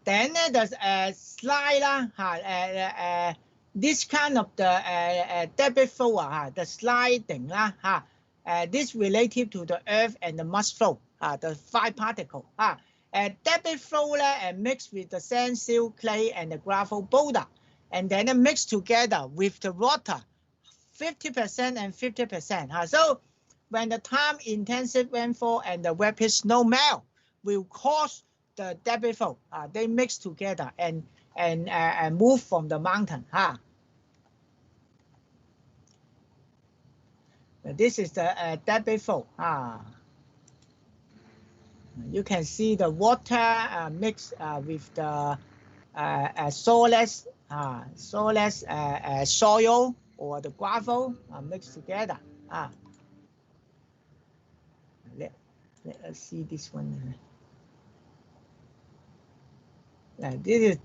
Then the slide, this kind of the debit flow, the sliding, this related to the earth and the mass flow, the 5 particle. Debit flow mixed with the sand, silt, clay, and the gravel boulder, and then mixed together with the water, 50% and 50%. So when the time-intensive rainfall and the rapid snow melt will cause the debit flow, they mix together and move from the mountain. This is the debit flow. You can see the water mixed with the soilless soil or the gravel mixed together. Let us see this one. This is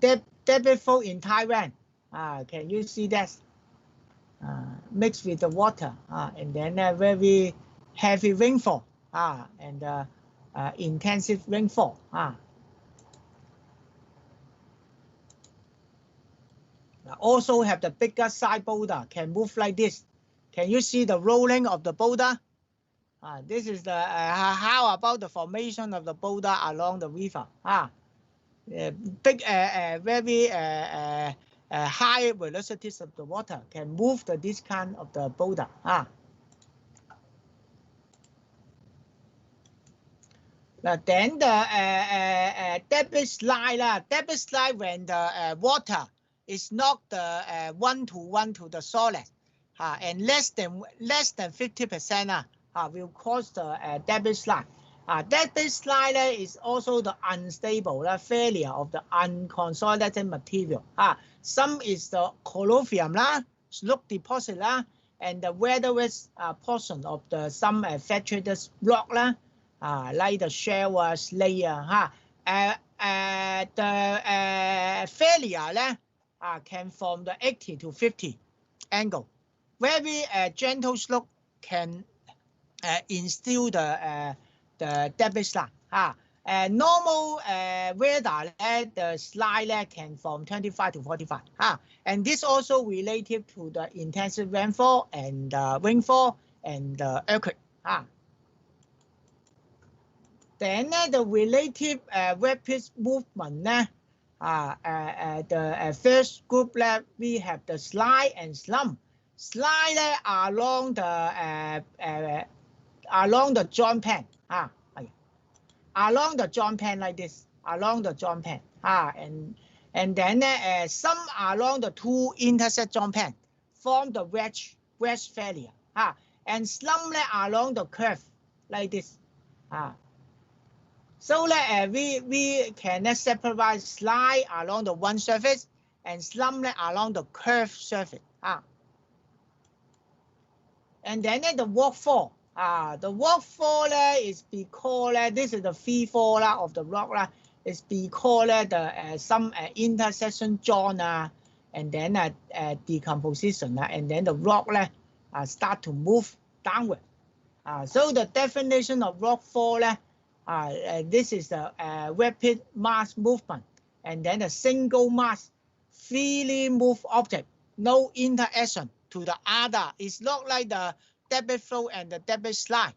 debit flow in Taiwan. Can you see that? Mixed with the water, and then very heavy rainfall, and intensive rainfall. Also have the bigger side boulder, can move like this. Can you see the rolling of the boulder? This is the how about the formation of the boulder along the river? Big, very high velocities of the water can move this kind of the boulder. Then the debit slide. Debit slide when the water is not the 1-to-1 to the solid, and less than 50% will cause the debit slide. Debit slide is also the unstable failure of the unconsolidated material. Some is the colloquium, slope deposit, and the weatherless portion of the some fabricated rock, like the shale layer. The failure can form the 80 to 50 angle. Very gentle slope can instill the debit slide. Normal weather, the slide can form 25 to 45. And this also related to the intensive rainfall and rainfall and earthquake. Then the relative rapid movement. The first group we have the slide and slump. Slide along the joint pan. Along the joint pan like this, along the joint pan. And then some along the 2 intersect joint pan form the wedge failure. And slump along the curve like this. So we can separate slide along the one surface and slump along the curved surface. And then the waterfall. The waterfall is because this is the free fall of the rock. It's because the some intersection joint and then decomposition and then the rock start to move downward. So the definition of rock fall, this is the rapid mass movement, and then a single mass freely move object, no interaction to the other. It's not like the debit flow and the debit slide.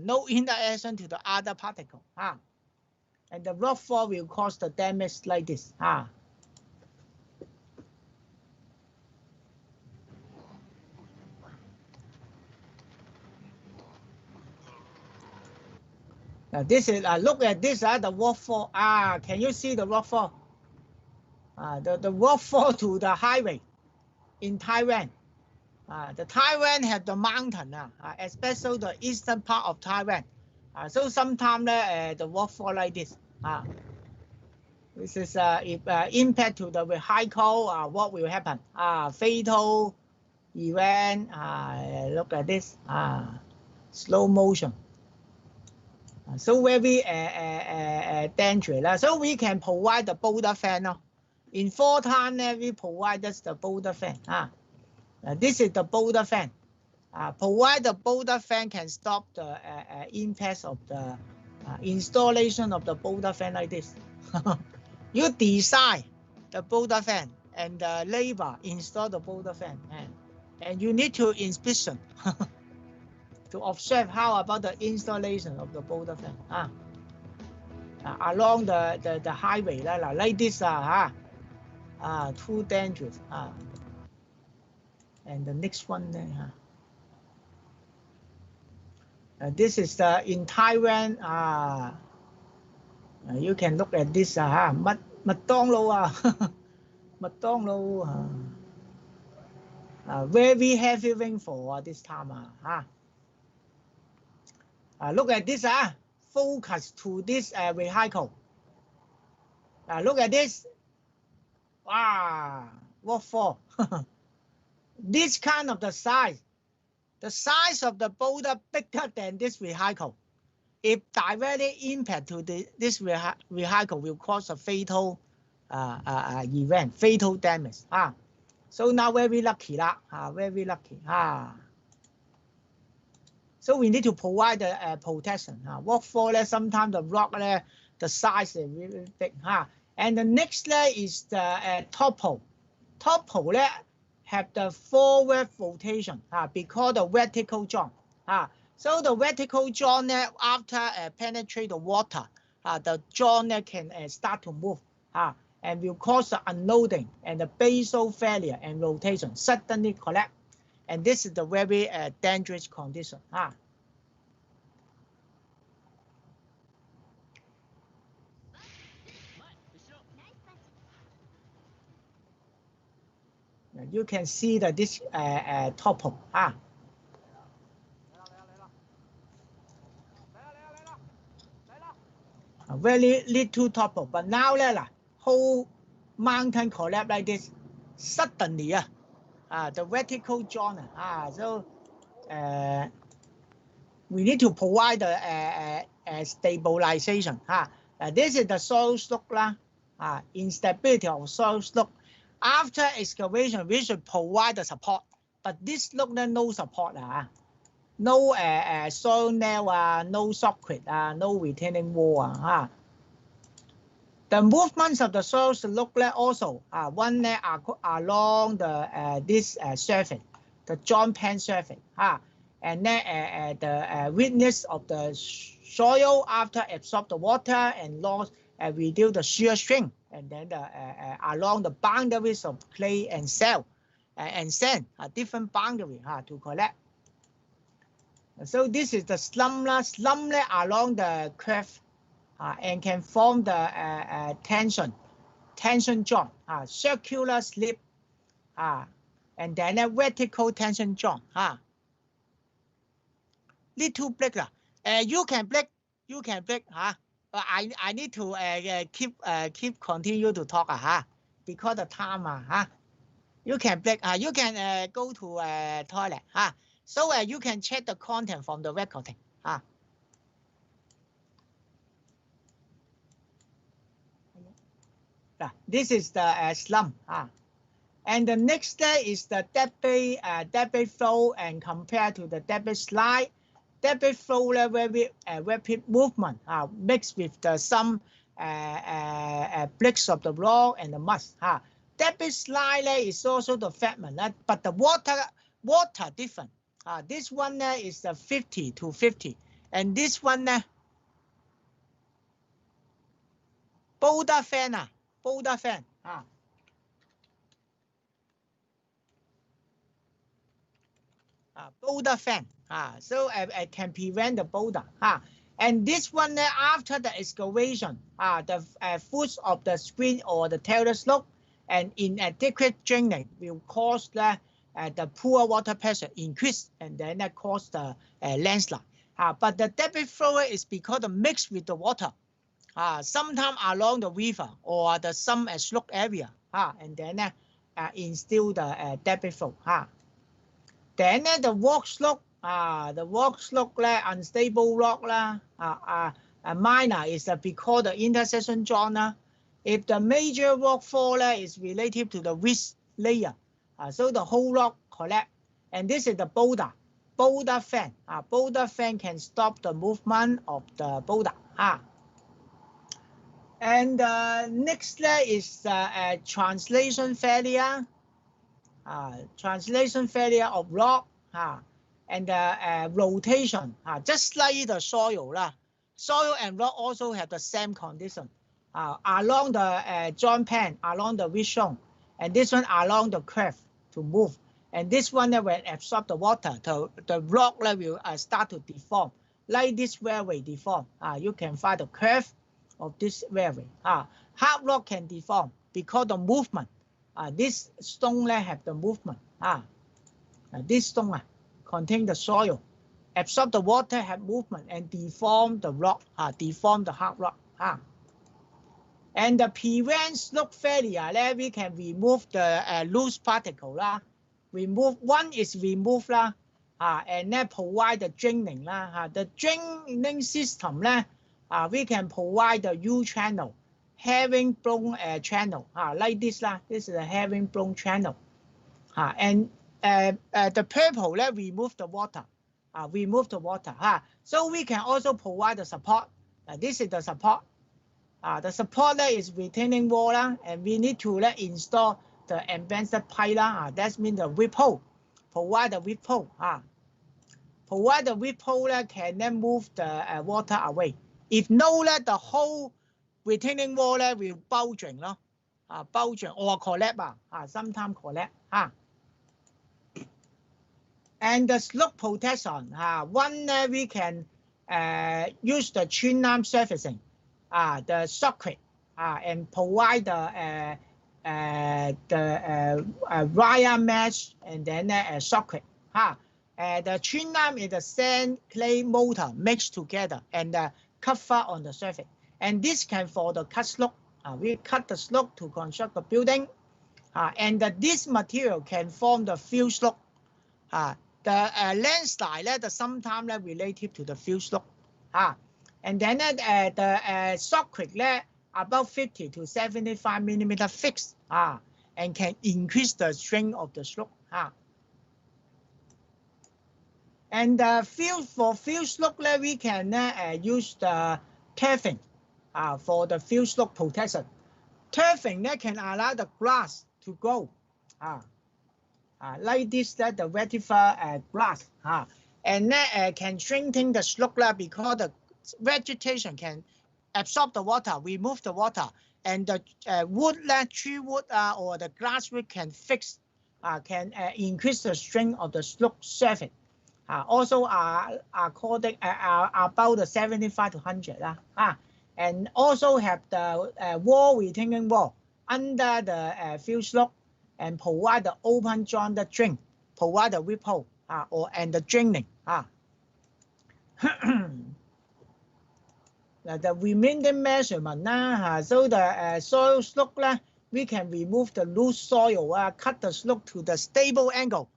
No interaction to the other particle. And the rock fall will cause the damage like this. Now this is look at this. The waterfall. Can you see the waterfall? The waterfall to the highway in Taiwan. The Taiwan have the mountain, especially the eastern part of Taiwan. So sometimes the waterfall like this. This is if impact to the vehicle, what will happen? Fatal event. Look at this. Slow motion. So very dangerous. So we can provide the boulder fan. In 4 times, we provide us the boulder fan. This is the boulder fan. Provide the boulder fan can stop the impact of the installation of the boulder fan like this. You design the boulder fan and the labor install the boulder fan, and you need to inspection. to observe how about the installation of the boulder fan along the highway like this too dangerous and the next one this is in Taiwan you can look at this McDonald McDonald very heavy rainfall this time look at this focus to this vehicle look at this what for this kind of the size of the boulder bigger than this vehicle. If directly impact to this vehicle will cause a fatal event, fatal damage so now very lucky very lucky so we need to provide the protection what for sometimes the rock the size is really big and the next is the topple have the forward rotation because the vertical joint so the vertical joint after penetrate the water the joint can start to move and will cause the unloading and the basal failure and rotation suddenly collapse and this is the very dangerous condition you can see that this topple very little topple but now whole mountain collapse like this suddenly the vertical joint so we need to provide the stabilization this is the soil slope instability of soil slope. After excavation, we should provide the support, but this slope no support no soil nail no socket no retaining wall The movements of the soil slope also one along the this surface, the joint pan surface and then the weakness of the soil after absorb the water and loss reduce the shear strength and then along the boundaries of clay and sand a different boundary to collect. So this is the slump along the curve and can form the tension joint, circular slip, and then a vertical tension joint. Little break you can break. I need to keep continue to talk because the time you can break you can go to toilet so you can check the content from the recording this is the slump and the next is the debris flow and compared to the debris slide. Debris flow very rapid movement mixed with some bricks of the rock and the mud. Debris slide is also the fragment, but the water different. This one is 50 to 50, and this one boulder fan. Boulder fan. Boulder fan. So I can prevent the boulder. And this one after the excavation, the foot of the screen or the tailor slope and inadequate drainage will cause the poor water pressure increase and then that cause the landslide. But the debris flow is because the mix with the water. Sometimes along the river or the some slope area, and then instill the debris flow. Then the walk slope, unstable rock minor is because the intersection joint. If the major rock fall is related to the ridge layer, so the whole rock collapse. And this is the boulder fan. Boulder fan can stop the movement of the boulder. And next is translation failure. Translation failure of rock. and the rotation, just like the soil. Soil and rock also have the same condition. Along the joint pan, along the weak zone, and this one along the curve to move. And this one will absorb the water. The rock will start to deform. Like this railway deform. You can find the curve of this railway. Hard rock can deform because the movement. This stone have the movement. This stone contain the soil, absorb the water, have movement, and deform the rock. Deform the hard rock. And the prevent slope failure, we can remove the loose particle. Remove one is remove and then provide the draining. The draining system we can provide the U channel, herringbone channel like this. This is a herringbone channel. And the purple remove the water. Remove the water. So we can also provide the support. This is the support. The support is retaining wall, and we need to install the advanced pipe. That means the whip hole. Provide the whip hole. Provide the whip hole can then move the water away. If no, the whole retaining wall will bulging, bulging or collapse. Sometimes collapse. And the slope protection. One we can use the chin line surfacing, the socket, and provide the wire mesh and then a socket. The chin line is the sand clay mortar mixed together and cover on the surface. And this can for the cut slope. We cut the slope to construct the building. And this material can form the field slope. The landslide sometimes related to the field slope. And then the socket about 50 to 75 millimeter fixed, and can increase the strength of the slope. And for field slope we can use the turfing for the field slope protection. Turfing can allow the grass to grow. Like this, the vetiver grass, and can strengthen the slope because the vegetation can absorb the water, remove the water, and the wood, tree wood or the grass wood can fix, can increase the strength of the slope surface. Also according about the 75 to 100. And also have the wall retaining wall under the field slope, and provide the open joint the drain, provide the whip hole and the draining. The remaining measurement, so the soil slope we can remove the loose soil, cut the slope to the stable angle,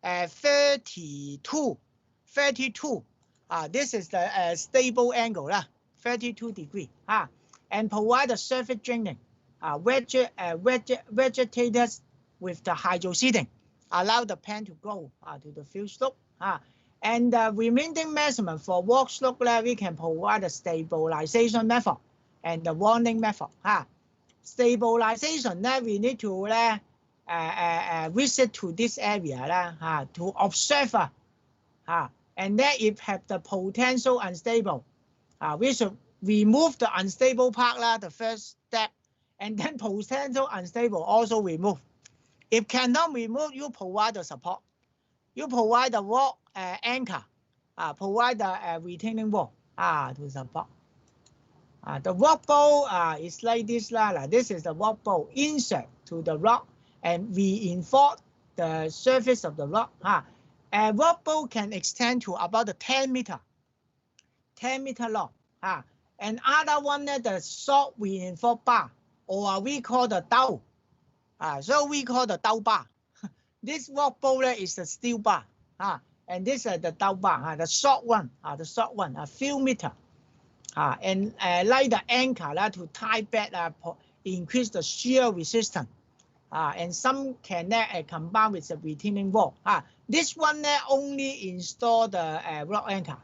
32. This is the stable angle, 32 degrees. And provide the surface draining, vegetated with the hydroseeding, allow the pan to go to the field slope. And the remaining measurement for walk slope we can provide the stabilization method and the warning method. Stabilization we need to visit to this area to observe. And then if have the potential unstable, we should remove the unstable part, the first step, and then potential unstable also remove. If cannot remove, you provide the support. You provide the wall anchor, provide the retaining wall to support. The rock bowl is like this. This is the rock bowl insert to the rock and reinforce the surface of the rock. A rock bowl can extend to about 10 meter long. And other one the short reinforced bar, or we call the dao. So we call the dao bar. This rock bowl is the steel bar. And this is the dao bar, the short one, a few meter. And like the anchor to tie back, increase the shear resistance. And some can combine with the retaining wall. This one only install the rock anchor.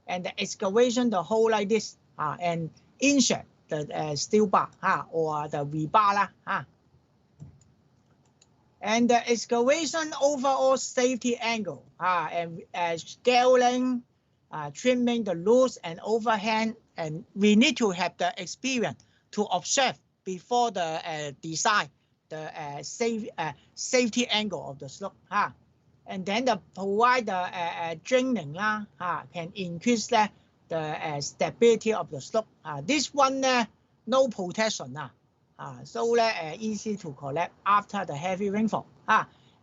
And the excavation the hole like this. And insert the steel bar or the rebar. And the excavation overall safety angle, and scaling, trimming the roots and overhang, and we need to have the experience to observe before the design the safety angle of the slope. And then provide the draining can increase the stability of the slope. This one no protection so easy to collect after the heavy rainfall.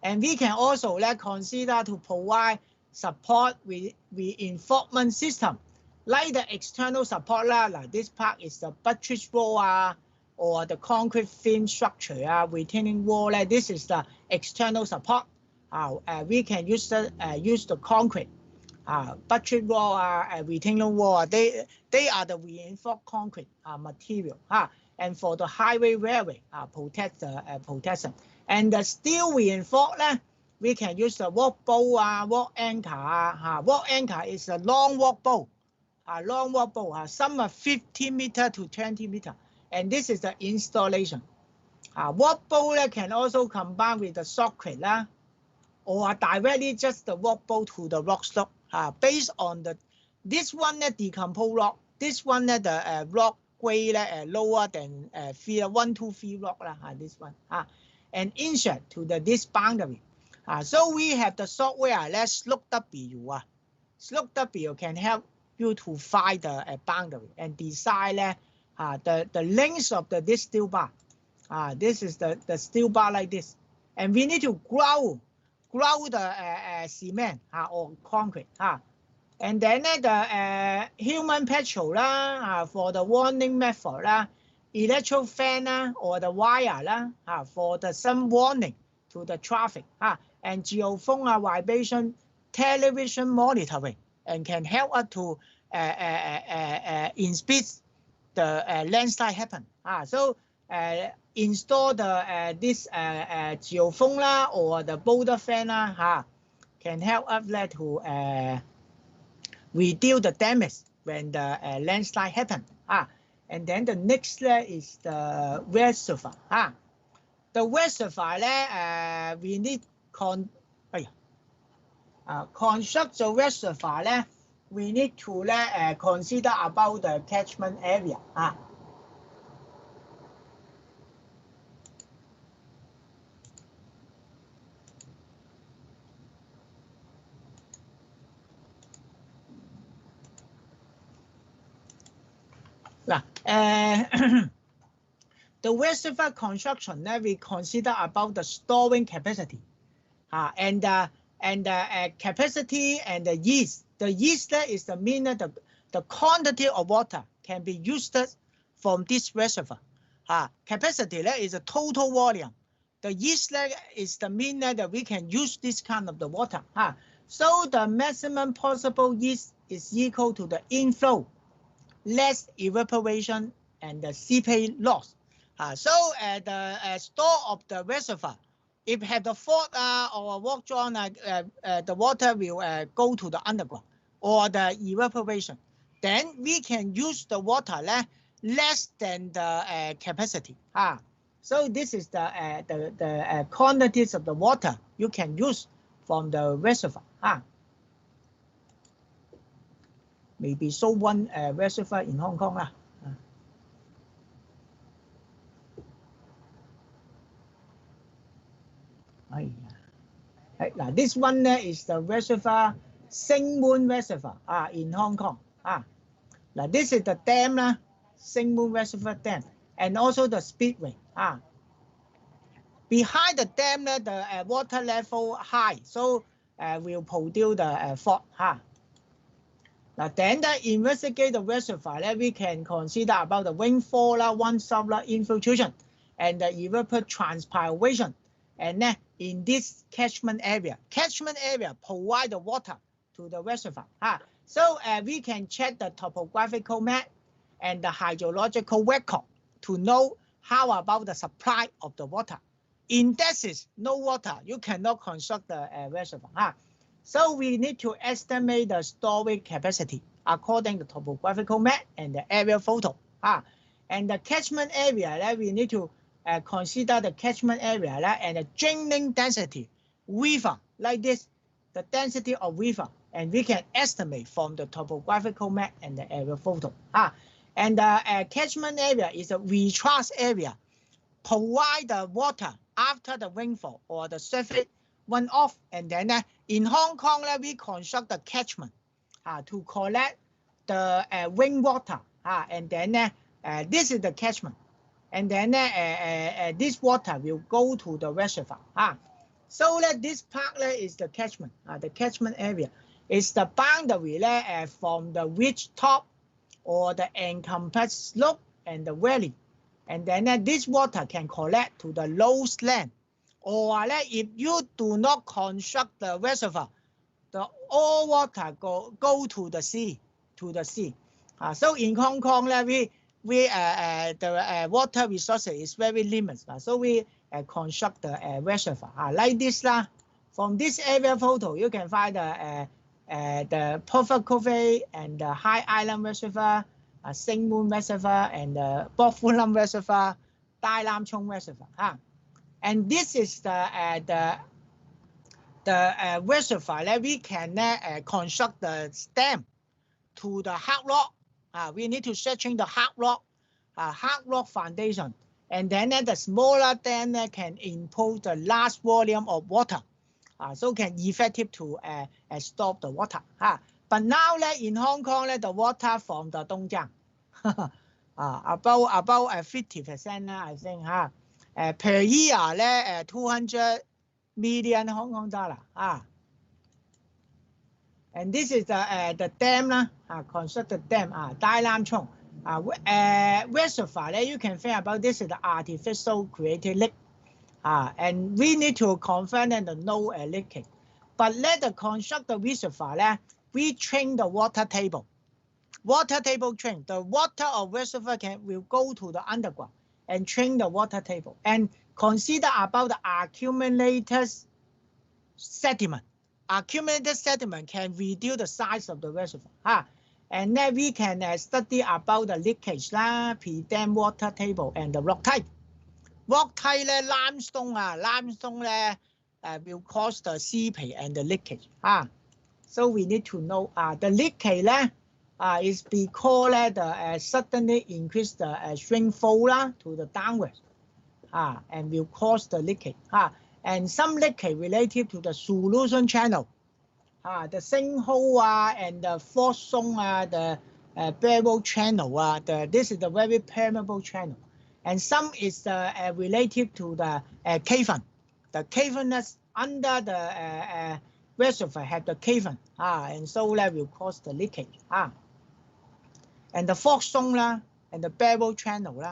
And we can also consider to provide support with reinforcement system, like the external support like this part is the buttress wall or the concrete frame structure retaining wall. This is the external support. We can use the concrete, buttress wall, retaining wall. They are the reinforced concrete material. And for the highway railway, protect the protection. And the steel reinforced, we can use the walk bow, walk anchor. Walk anchor is a long walk bow. Long walk bow. Some are 15 meter to 20 meter. And this is the installation. Walk bow can also combine with the socket or directly just the walk bow to the rock slope. Based on this one decomposed rock. This one the rock grade lower than 1 to 3 rock this one. And insert to this boundary. So we have the software Slope W. Slope W can help you to find the boundary and decide the length of this steel bar. This is the steel bar like this. And we need to grout the cement or concrete. And then the human petrol for the warning method, electro fan or the wire for the some warning to the traffic, and geophone vibration television monitoring, and can help us to inspect the landslide happen. So install the this geophone or the boulder fan can help us to reduce the damage when the landslide happen. And then the next is the reservoir. The reservoir we need construct the reservoir. We need to consider about the catchment area. The reservoir construction, we consider about the storing capacity, and capacity and the yeast. The yeast is the mean the quantity of water can be used from this reservoir. Capacity is the total volume. The yeast is the mean that we can use this kind of the water. So the maximum possible yeast is equal to the inflow less evaporation and the seepage loss. So the store of the reservoir, if have the fault or walk drawn, the water will go to the underground or the evaporation. Then we can use the water less than the capacity. So this is the quantities of the water you can use from the reservoir. Maybe so one reservoir in Hong Kong Now this one is the reservoir, Sing Moon Reservoir in Hong Kong. Now this is the dam Sing Moon Reservoir Dam, and also the speedway. Behind the dam the water level high, so will produce the fault. Now then investigate the reservoir, we can consider about the rainfall, one-shot infiltration, and the evapotranspiration. And in this catchment area provide the water to the reservoir. So we can check the topographical map and the hydrological record to know how about the supply of the water. In deserts, no water, you cannot construct the reservoir. So we need to estimate the storage capacity according to topographical map and the aerial photo. And the catchment area, we need to consider the catchment area and the draining density river like this, the density of river, and we can estimate from the topographical map and the aerial photo. And the catchment area is a recharge area, provide the water after the rainfall or the surface run off, and then in Hong Kong we construct the catchment to collect the rainwater, and then this is the catchment, and then this water will go to the reservoir. So this part is the catchment. The catchment area is the boundary from the ridge top or the encompassed slope and the valley, and then this water can collect to the lowest land, or if you do not construct the reservoir, the all water go to the sea, so in Hong Kong the water resources is very limited, so we construct the reservoir like this From this area photo, you can find the Perfect Cove and the High Island Reservoir, Sing Moon Reservoir, and the Bok Phu Lam Reservoir, Dai Lam Chung Reservoir. And this is the reservoir that we can construct the stem to the hard rock. We need to searching the hard rock foundation, and then the smaller dam can impose the large volume of water, so can effective to stop the water. But now in Hong Kong the water from the Dongjiang, about 50% I think per year 200 million Hong Kong dollar. And this is the dam constructed dam, Dai Lam Chung. Reservoir you can think about this is the artificial created lake, and we need to confirm that no leakage. But let the construct the reservoir we train the water table. Water table train. The water of reservoir will go to the underground and train the water table, and consider about the accumulated sediment. Accumulated sediment can reduce the size of the reservoir. And then we can study about the leakage, pre-dam water table, and the rock type. Rock type limestone will cause the seepage and the leakage. So we need to know the leakage is because suddenly increase the rainfall to the downward, and will cause the leakage. And some leakage related to the solution channel, the sinkhole and the fault zone, the barrel channel. This is the very permeable channel, and some is related to the cavern. The cavern that's under the reservoir have the cavern, and so that will cause the leakage. And the fault zone and the barrel channel.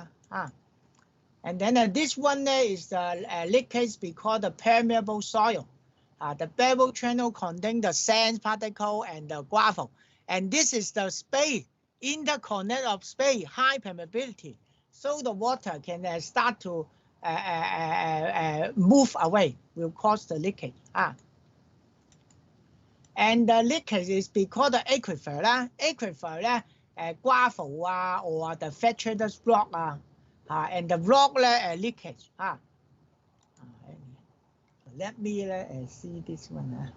And then this one is the leakage because the permeable soil. The barrel channel contains the sand particle and the gravel. And this is the space, interconnect of space, high permeability. So the water can start to move away, will cause the leakage. And the leakage is because the aquifer, gravel or the fractured rock, and the rock leakage. Let me see this one.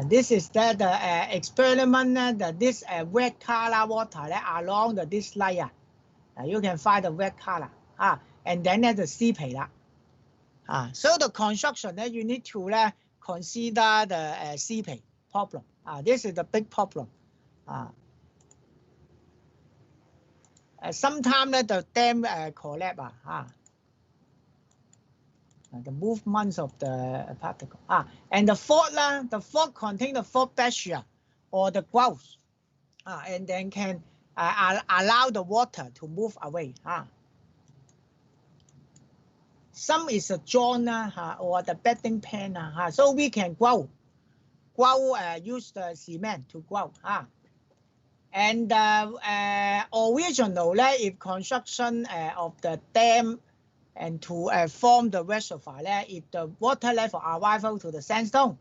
This is the experiment. This red color water along this layer. You can find the red color. And then the seepage. So the construction you need to consider the seepage problem. This is the big problem. Sometimes the dam collapse. The movements of the particle. And the fault contains the fault bacteria or the growth, and then can allow the water to move away. Some is a joint or the bedding pan, so we can grow use the cement to grow. And originally, if construction of the dam and to form the reservoir, if the water level arrival to the sandstone,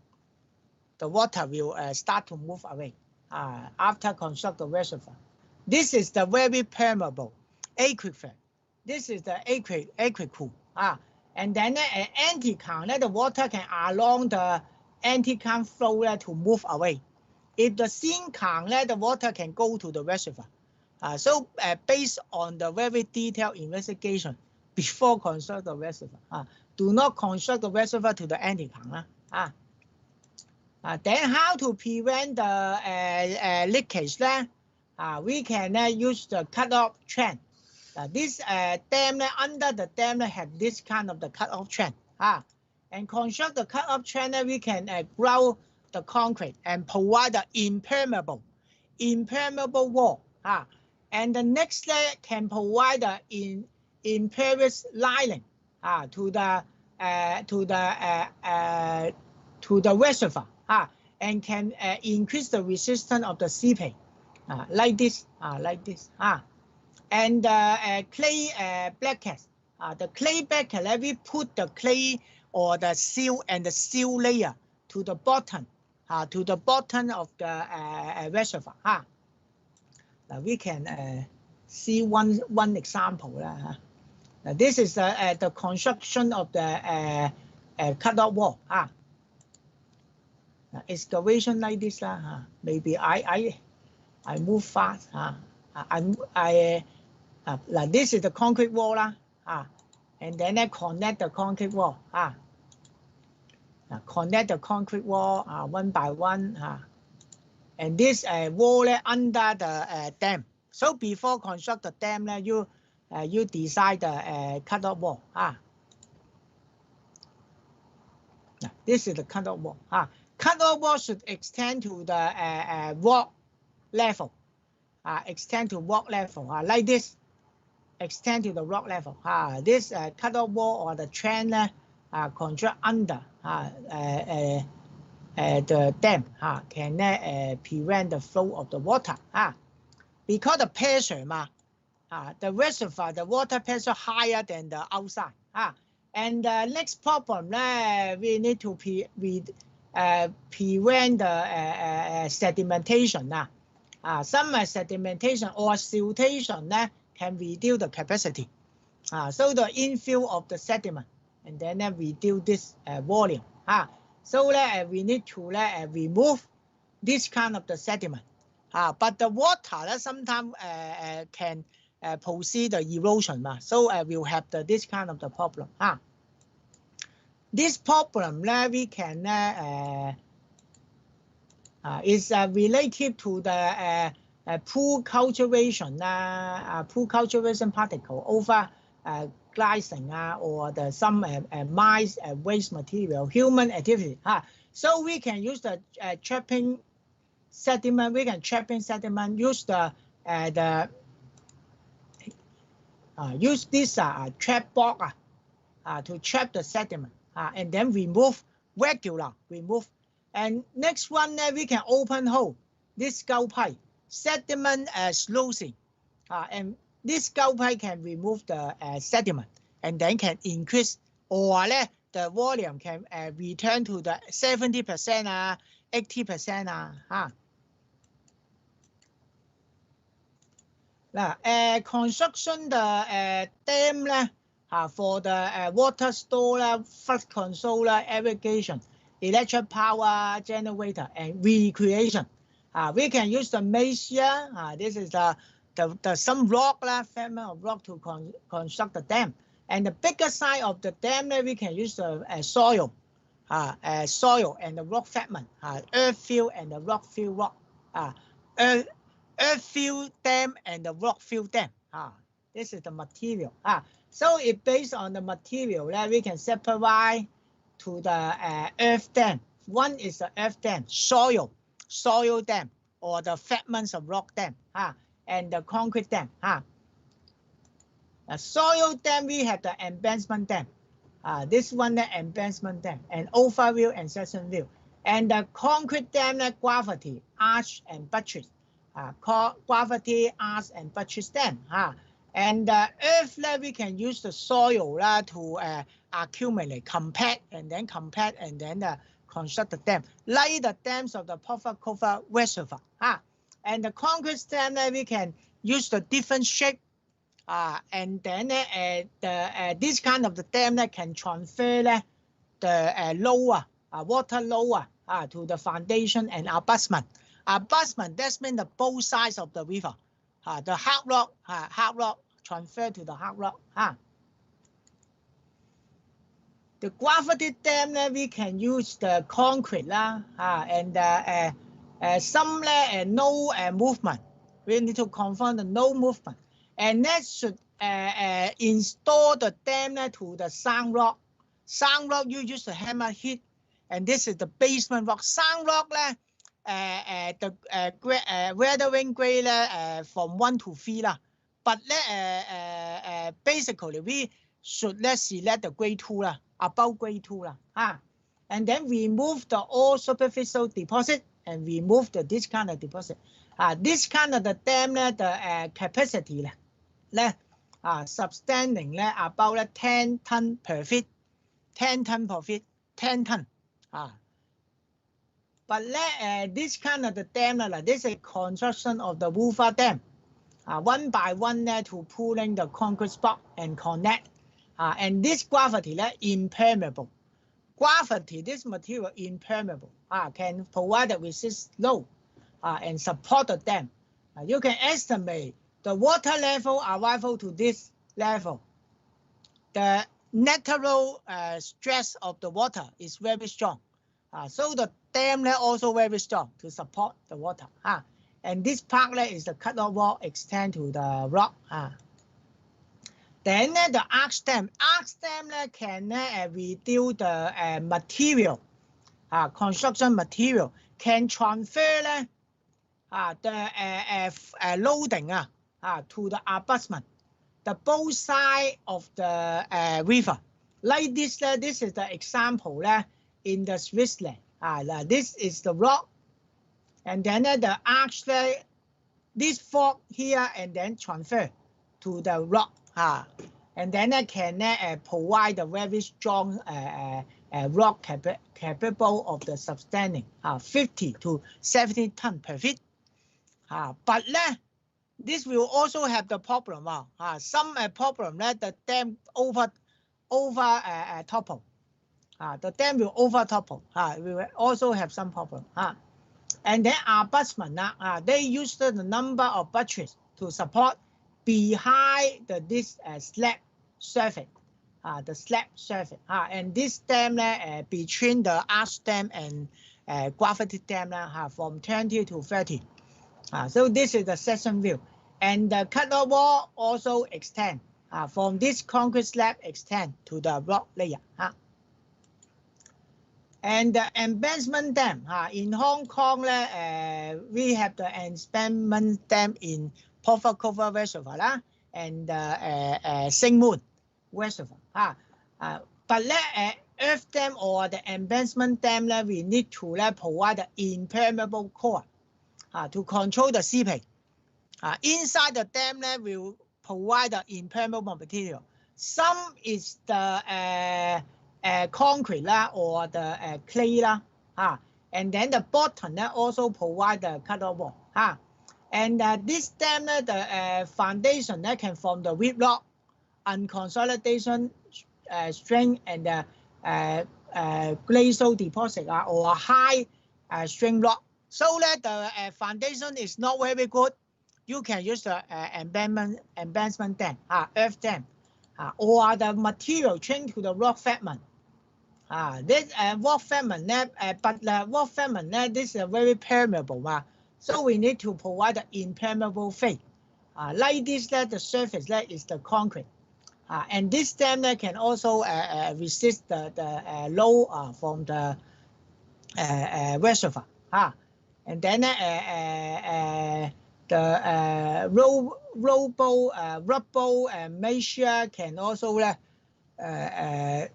the water will start to move away after construct the reservoir. This is the very permeable aquifer. This is the aquicle. And then anti-current, the water can along the anti-current flow to move away. If the syn current, the water can go to the reservoir. So based on the very detailed investigation before construct the reservoir, do not construct the reservoir to the anti-current. Then how to prevent the leakage? We can use the cut-off trend. This dam under the dam have this kind of the cut-off trend. And construct the cut-off trend, we can grout the concrete and provide the impermeable wall. And the next layer can provide the impervious lining to the reservoir, and can increase the resistance of the seepage, like this. And clay brackets. The clay bracket, we put the clay or the seal and the seal layer to the bottom of the reservoir. Now we can see one example. Now this is the construction of the cut-off wall. Excavation like this. Maybe I move fast. Like this is the concrete wall. And then I connect the concrete wall. Connect the concrete wall one by one. And this wall under the dam. So before construct the dam, you design the cut-off wall. This is the cut-off wall. Cut-off wall should extend to the rock level. Extend to rock level, like this. Extend to the rock level. This cut-off wall or the trend construct under the dam can prevent the flow of the water. Because the pressure, the reservoir, the water pressure higher than the outside. And the next problem, we need to prevent the sedimentation. Some sedimentation or siltation can reduce the capacity. So the infill of the sediment, and then reduce this volume. So we need to remove this kind of the sediment. But the water sometimes can proceed the erosion. So we'll have this kind of the problem. This problem we can is related to the pool cultivation particle over glycine or some mines waste material, human activity. So we can use the trapping sediment. We can trapping sediment. Use the use this trap box to trap the sediment, and then remove regular remove. And next one, we can open hole this skull pipe, sediment sluicing, and this skull pipe can remove the sediment, and then can increase, or the volume can return to the 70%, 80%. Now, construction the dam for the water store, flood control, irrigation, electric power generator, and recreation. We can use the maze here. This is some rock, fragment of rock to construct the dam. And the bigger side of the dam, we can use the soil and the rock fragment, earth fill and the rock fill rock, earth fill dam and the rock fill dam. This is the material. So it based on the material that we can separate to the earth dam. One is the earth dam, soil dam, or the fragments of rock dam, and the concrete dam. A soil dam, we have the embankment dam. This one, the embankment dam, and overview and section view. And the concrete dam, gravity, arch, and buttress. Gravity, arch, and buttress dam. And the earth, we can use the soil to accumulate, compact, and then construct the dam, like the dams of the Puffer Cover Reservoir. And the concrete dam, we can use the different shape And then this kind of the dam can transfer the lower water lower to the foundation and abutment. Abutment, that means the both sides of the river. The hard rock transfer to the hard rock. The gravity dam we can use the concrete and some no movement. We need to confirm the no movement, and that should install the dam to the sound rock. Sound rock you use the hammer hit, and this is the basement rock. Sound rock the weathering grade from 1 to 3 but basically we should select the grade 2 above grade 2 and then remove the all superficial deposit and remove this kind of deposit. This kind of the dam the capacity substanding about 10 ton per feet, 10 ton per feet, 10 ton. But this kind of the dam this is construction of the Wolfer Dam, one by one to pulling the concrete block and connect. And this gravity impermeable. Gravity, this material impermeable, can provide the resist load and support the dam. You can estimate the water level arrival to this level. The natural stress of the water is very strong. So the dam also very strong to support the water. And this part is the cut-off wall extend to the rock. Then the arch dam. Arch dam can reduce the material, construction material, can transfer the loading to the abutment, the both sides of the river. Like this, this is the example in the Switzerland. This is the rock, and then the arch this fork here, and then transfer to the rock. And then can provide a very strong rock capable of the sustaining 50 to 70 ton per feet. But this will also have the problem. Some problem the dam over topple. The dam will over topple. We will also have some problem. And then abutment, they use the number of buttresses to support behind this slab surface, the slab surface. And this dam between the arch dam and gravity dam from 20 to 30. So this is the section view. And the cut-off wall also extend from this concrete slab extend to the rock layer. And the embankment dam in Hong Kong, we have the embankment dam in Port Reservoir and Sing Moon Reservoir. But earth dam or the embankment dam, we need to provide the impermeable core to control the seepage. Inside the dam, will provide the impermeable material. Some is the concrete or the clay and then the bottom also provide the cut-off wall. And this dam the foundation can form the weak rock, unconsolidation string, and glacial deposit or high string rock. So that the foundation is not very good, you can use the embankment dam, earth dam, or the material chained to the rock fragment. This rock fragment, but the rock fragment this is very permeable. So we need to provide the impermeable face. Like this, the surface is the concrete. And this dam can also resist the load from the reservoir. And then the rubble measure can also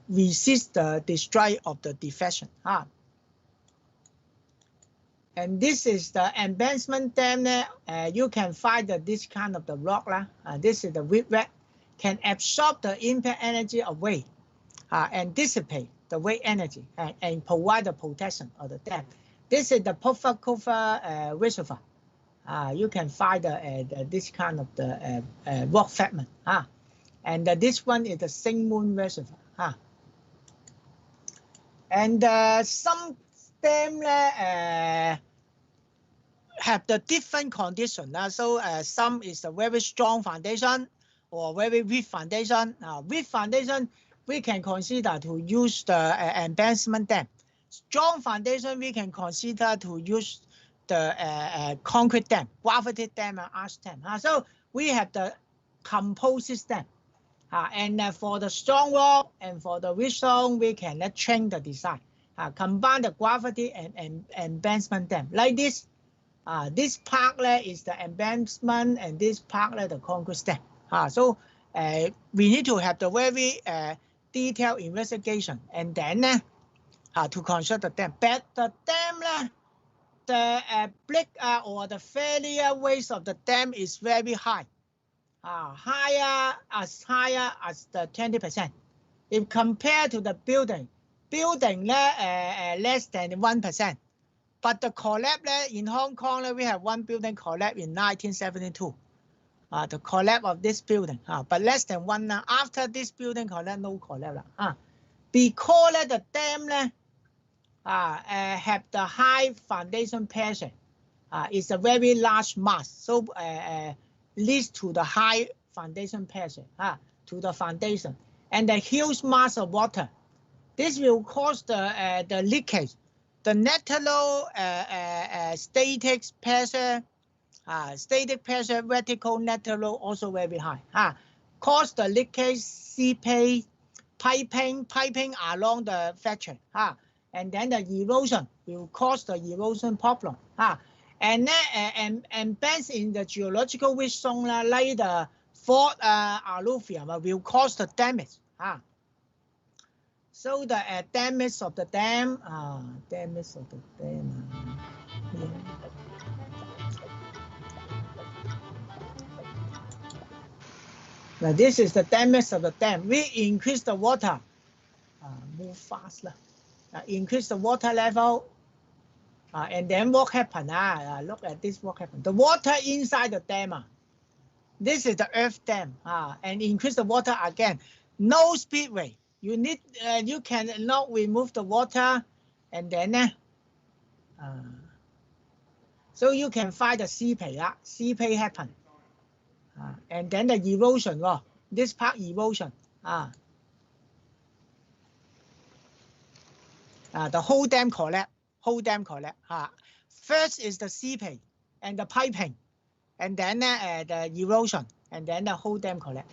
resist the destroy of the deflection. And this is the embankment dam. You can find this kind of the rock. This is the weak rock, can absorb the impact energy of weight and dissipate the weight energy and provide the protection of the dam. This is the Port Reservoir. You can find this kind of the rock fragment. And this one is the Sing Moon Reservoir. And some dam have the different condition. So some is a very strong foundation or very weak foundation. Weak foundation, we can consider to use the embankment dam. Strong foundation, we can consider to use the concrete dam, gravity dam, and arch dam. So we have the composite dam. And for the strong rock and for the weak stone, we can change the design. Combine the gravity and embankment dam. Like this. This part is the embankment and this part the concrete dam. So we need to have the very detailed investigation and then to construct the dam. But the dam, the break or the failure rate of the dam is very high. Higher as the 20%. If compared to the building less than 1%. But the collapse in Hong Kong, we have one building collapse in 1972. The collapse of this building, but less than 1 after this building collapse, no collapse. Because the dam have the high foundation pressure. It's a very large mass, so leads to the high foundation pressure to the foundation and the huge mass of water. This will cause the leakage. The natural static pressure, vertical natural also very high. Cause the leakage, seepage, piping along the fracture. And then the erosion will cause the erosion problem. And bands in the geological weak zone like the fault alluvium will cause the damage. So the damage of the dam, Now this is the damage of the dam. We increase the water, move fast. Increase the water level, and then what happened? Look at this, what happened. The water inside the dam, this is the earth dam, and increase the water again. No speedway. You need, you cannot remove the water, and then, so you can find the seepage. Seepage happen, and then the erosion. This part erosion. The whole dam collapse. First is the seepage and the piping, and then the erosion, and then the whole dam collapse.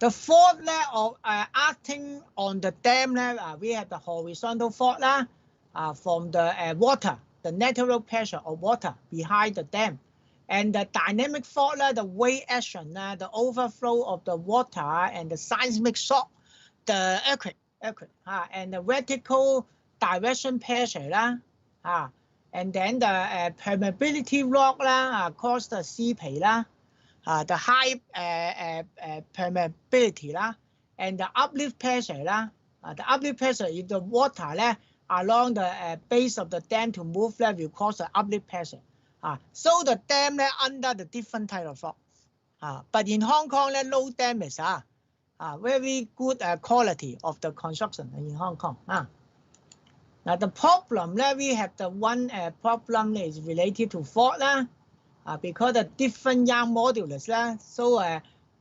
The fault of acting on the dam, we have the horizontal fault from the water, the natural pressure of water behind the dam. And the dynamic fault, the wave action, the overflow of the water and the seismic shock, the earthquake, and the vertical direction pressure, and then the permeability rock cause the seepage, the high permeability, and the uplift pressure, the uplift pressure is the water along the base of the dam to move will cause the uplift pressure. So the dam under the different type of fault. But in Hong Kong, low damage, very good quality of the construction in Hong Kong. Now the problem we have the one problem is related to fault because the different young modulus. So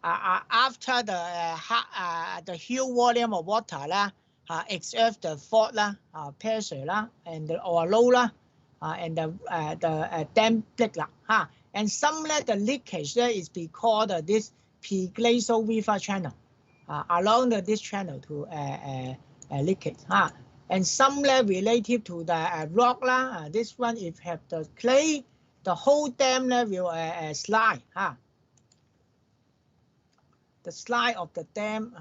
after the huge volume of water exert the fault pressure and or low and the dam break. And some the leakage is because of this pre-glacial river channel along this channel to leakage. And some related to the rock. This one if have the clay, the whole dam will slide. The slide of the dam.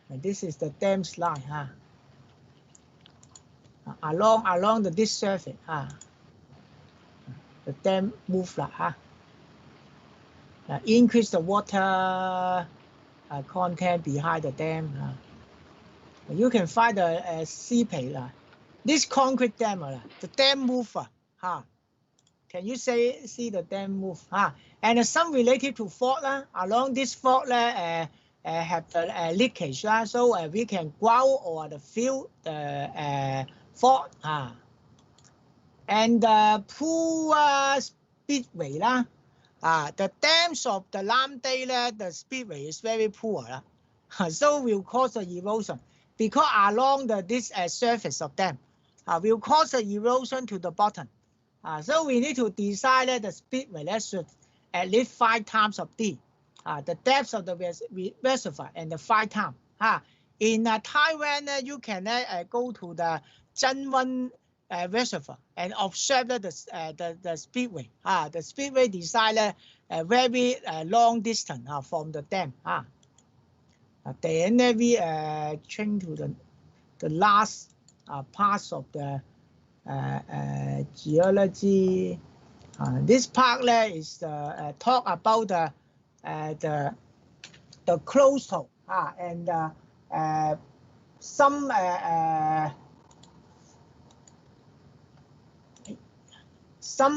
And this is the dam slide. Along this surface, the dam move increase the water content behind the dam. You can find the seepage. This concrete dam, the dam move. Can you see the dam move? And some related to fault along this fault have the leakage. So we can grout or the fill the fault. And the poor speedway. The dams of the Lam Day, the speedway is very poor. So will cause the erosion. Because along this surface of them will cause the erosion to the bottom. So we need to decide that the speedway should at least 5 times of D, the depth of the reservoir, and the 5 times. In Taiwan, you can go to the Zhenwen reservoir and observe the speedway. The speedway design a very long distance from the dam. Then we change to the last parts of the geology. This part is talk about the closed hole and some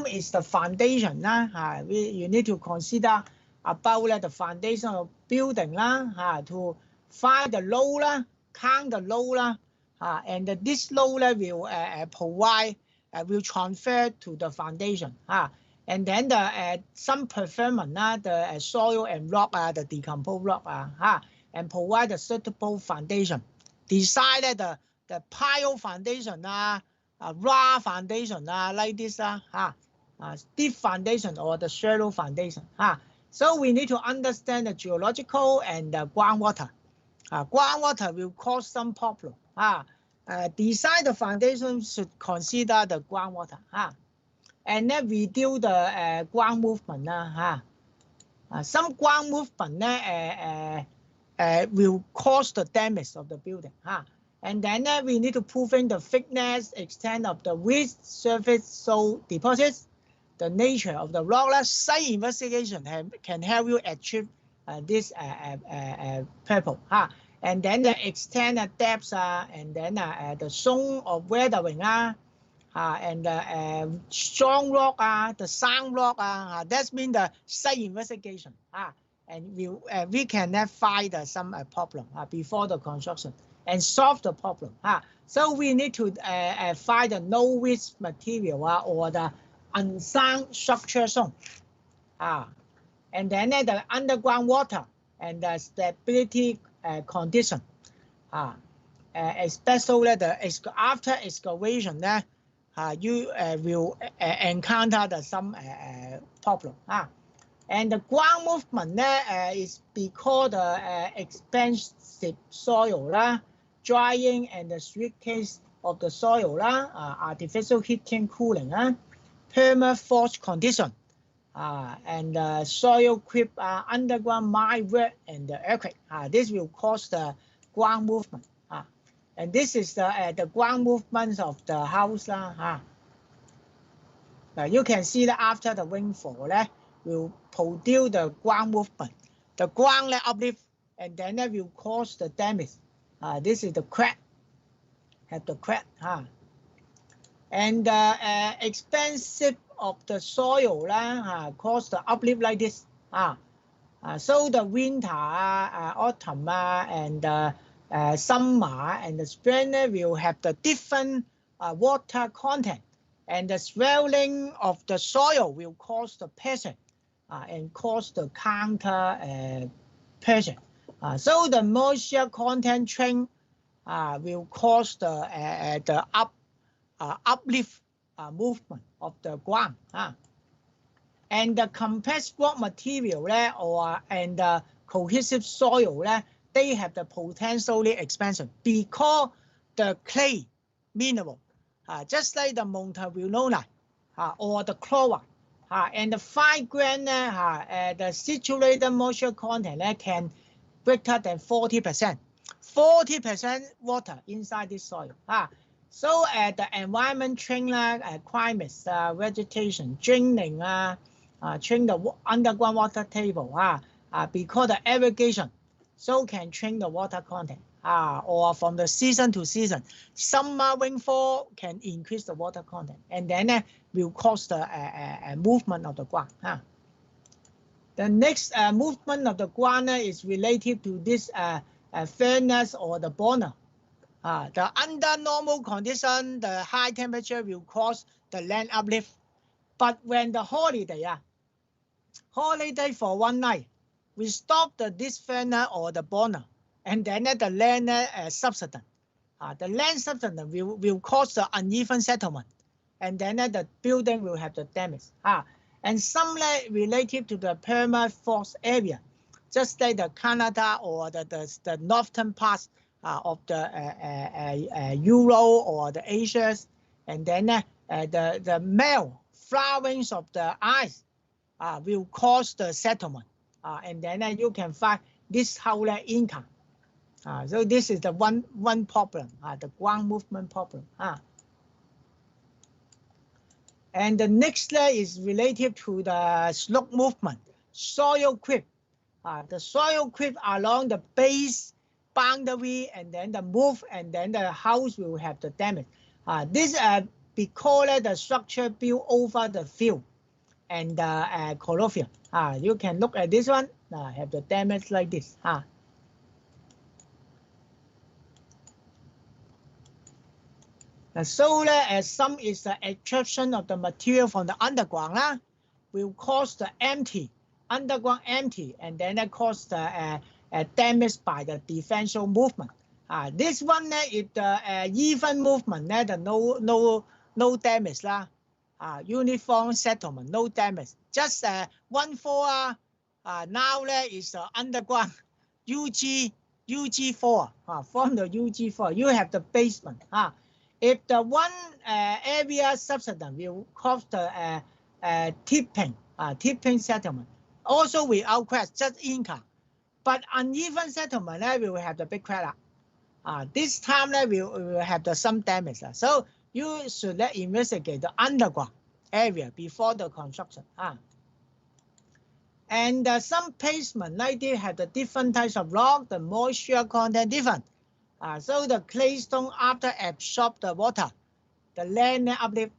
is the foundation. You need to consider about the foundation of building to find the load, count the load, and this load will provide will transfer to the foundation. And then some performance, the soil and rock, the decomposed rock, and provide the suitable foundation. Decide the pile foundation, raw foundation, like this, deep foundation or the shallow foundation. So we need to understand the geological and the groundwater. Groundwater will cause some problem. Design the foundation should consider the groundwater. And then reduce the ground movement. Some ground movement will cause the damage of the building. And then we need to prove in the thickness, extent of the width, surface soil deposits, the nature of the rock. Site investigation can help you achieve this purpose. And then the extent of depth, and then the zone of weathering, and the strong rock, the sound rock. That means the site investigation. And we can find some problem before the construction and solve the problem. So we need to find the no-risk material or the unsound structure zone. And then the underground water and the stability condition. Especially after excavation, you will encounter some problem. And the ground movement is because the expensive soil, drying and the shrinkage of the soil, artificial heating, cooling, permafrost condition, and soil creep, underground mine work, and the earthquake. This will cause the ground movement. And this is the ground movements of the house. You can see that after the rainfall, will produce the ground movement. The ground uplift, and then that will cause the damage. This is the crack. Have the crack. And the expansive of the soil cause the uplift like this. So the winter, autumn, and summer and the spring will have the different water content, and the swelling of the soil will cause the pressure and cause the counter pressure. So the moisture content change will cause the uplift movement of the ground. And the complex rock material and the cohesive soil, they have the potentially expansion because the clay mineral, just like the Montevillona or the chloride, and the 5 gram, the saturated moisture content can greater than 40%. 40% water inside this soil. So the environment change, climate, vegetation, draining, change the underground water table, because the irrigation so can change the water content. Or from the season to season, summer rainfall can increase the water content, and then will cause the movement of the ground. The next movement of the ground is related to this fairness or the border. The under normal condition, the high temperature will cause the land uplift. But when the holiday for one night, we stop this fairness or the border, and then the land subsidence. The land subsidence will cause the uneven settlement, and then the building will have the damage. And some related to the permafrost area, just like the Canada or the northern parts of the Euro or the Asia, and then the melt flowerings of the ice will cause the settlement, and then you can find this whole income. So this is the one problem, the ground movement problem. And the next is related to the slope movement, soil creep. The soil creep along the base boundary, and then the move, and then the house will have the damage. This because the structure built over the field and the colloquium. You can look at this one, have the damage like this. So some is the extraction of the material from the underground will cause the underground empty, and then cause the damage by the differential movement. This one is the even movement, no damage uniform settlement, no damage. Just 1-4 now is underground UG4 from the UG4. You have the basement. If the one area subsidence will cause the tipping settlement, also without crash, just income. But uneven settlement will have the big crash. This time we will have some damage. So you should investigate the underground area before the construction. And some basement like they have the different types of rock, the moisture content different. So the clay stone after absorb the water, the land uplift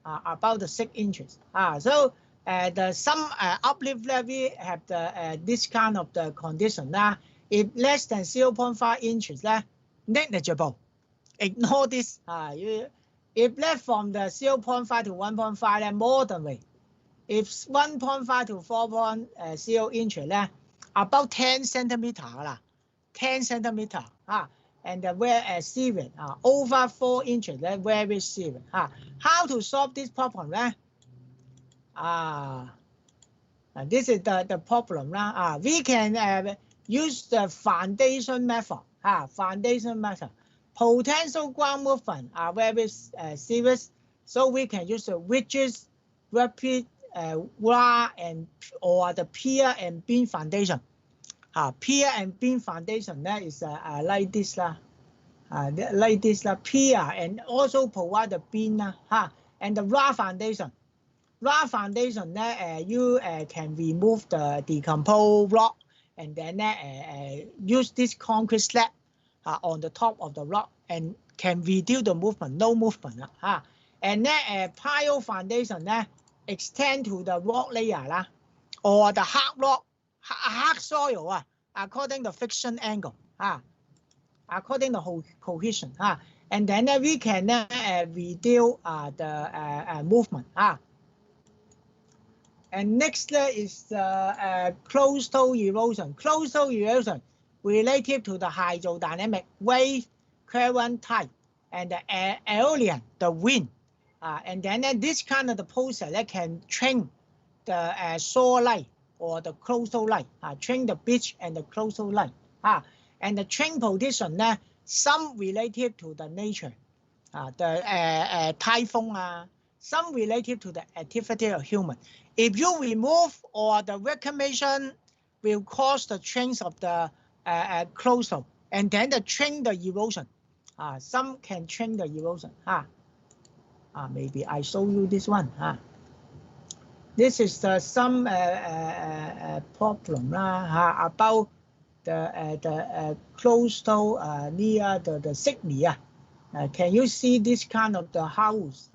about the 6 inches. So some uplift levy have this kind of the condition. If less than 0.5 inches, negligible. Ignore this. If left from the 0.5 to 1.5, moderate. If 1.5 to 4.0 inches, about 10 centimeter, 10 centimeter. And where serious, over 4 inches, very serious. How to solve this problem? This is the problem. We can use the foundation method. Foundation method. Potential ground movement are very serious, so we can use the ridges, rapid, wire, or the pier and beam foundation. Pier and beam foundation is like this pier, and also provide the beam and the raw foundation. Raw foundation you can remove the decomposed rock, and then use this concrete slab on the top of the rock, and can reduce the movement, no movement. And then pile foundation extend to the rock layer or the hard rock, hard soil according to friction angle, according to cohesion. And then we can reduce the movement. And next is coastal erosion. Coastal erosion related to the hydrodynamic wave, current type, and the aeolian, the wind. And then this kind of the process can change the shoreline or the coastal line, change the beach and the coastal line. And the change position, some related to the nature, the typhoon, some related to the activity of human. If you remove or the reclamation will cause the change of the coastal, and then the change the erosion. Some can change the erosion. Maybe I show you this one. This is some problem about close to near the Sydney. Can you see this kind of the house?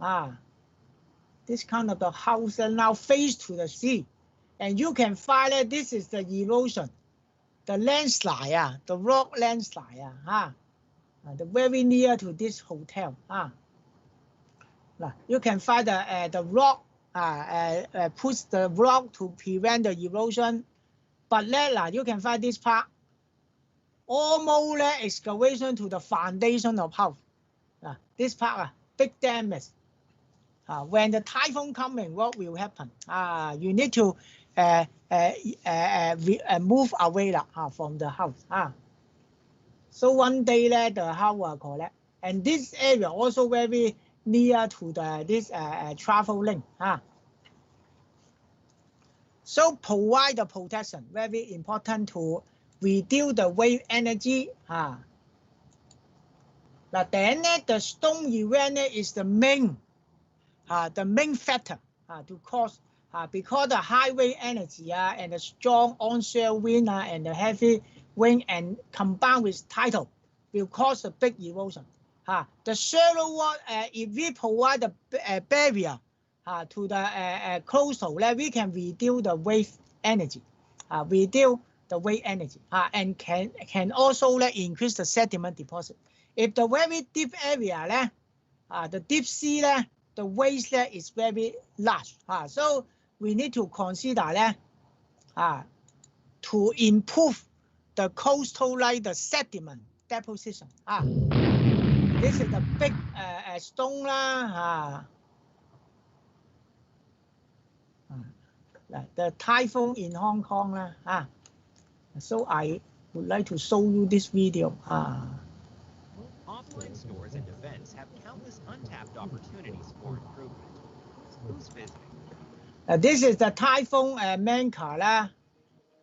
This kind of the house that now face to the sea, and you can find that this is the erosion, the landslide, the rock landslide. The very near to this hotel. You can find the rock, push the rock to prevent the erosion. But you can find this part, almost excavation to the foundation of house. This part, big damage. When the typhoon coming, what will happen? You need to move away from the house. So one day the house will collapse. And this area also very near to this travel link. So provide the protection, very important to reduce the wave energy. Then the storm event is the main factor to cause, because the high wave energy and the strong onshore wind and the heavy wind and combined with tidal will cause a big erosion. The shallow water, if we provide a barrier to the coastal, we can reduce the wave energy, and can also increase the sediment deposit. If the very deep area, the deep sea, the waves is very large. So we need to consider to improve the coastal the sediment deposition. This is a big stone the typhoon in Hong Kong. So I would like to show you this video. Offline stores and events have countless untapped opportunities for improvement. Who's visiting? This is the typhoon Manka.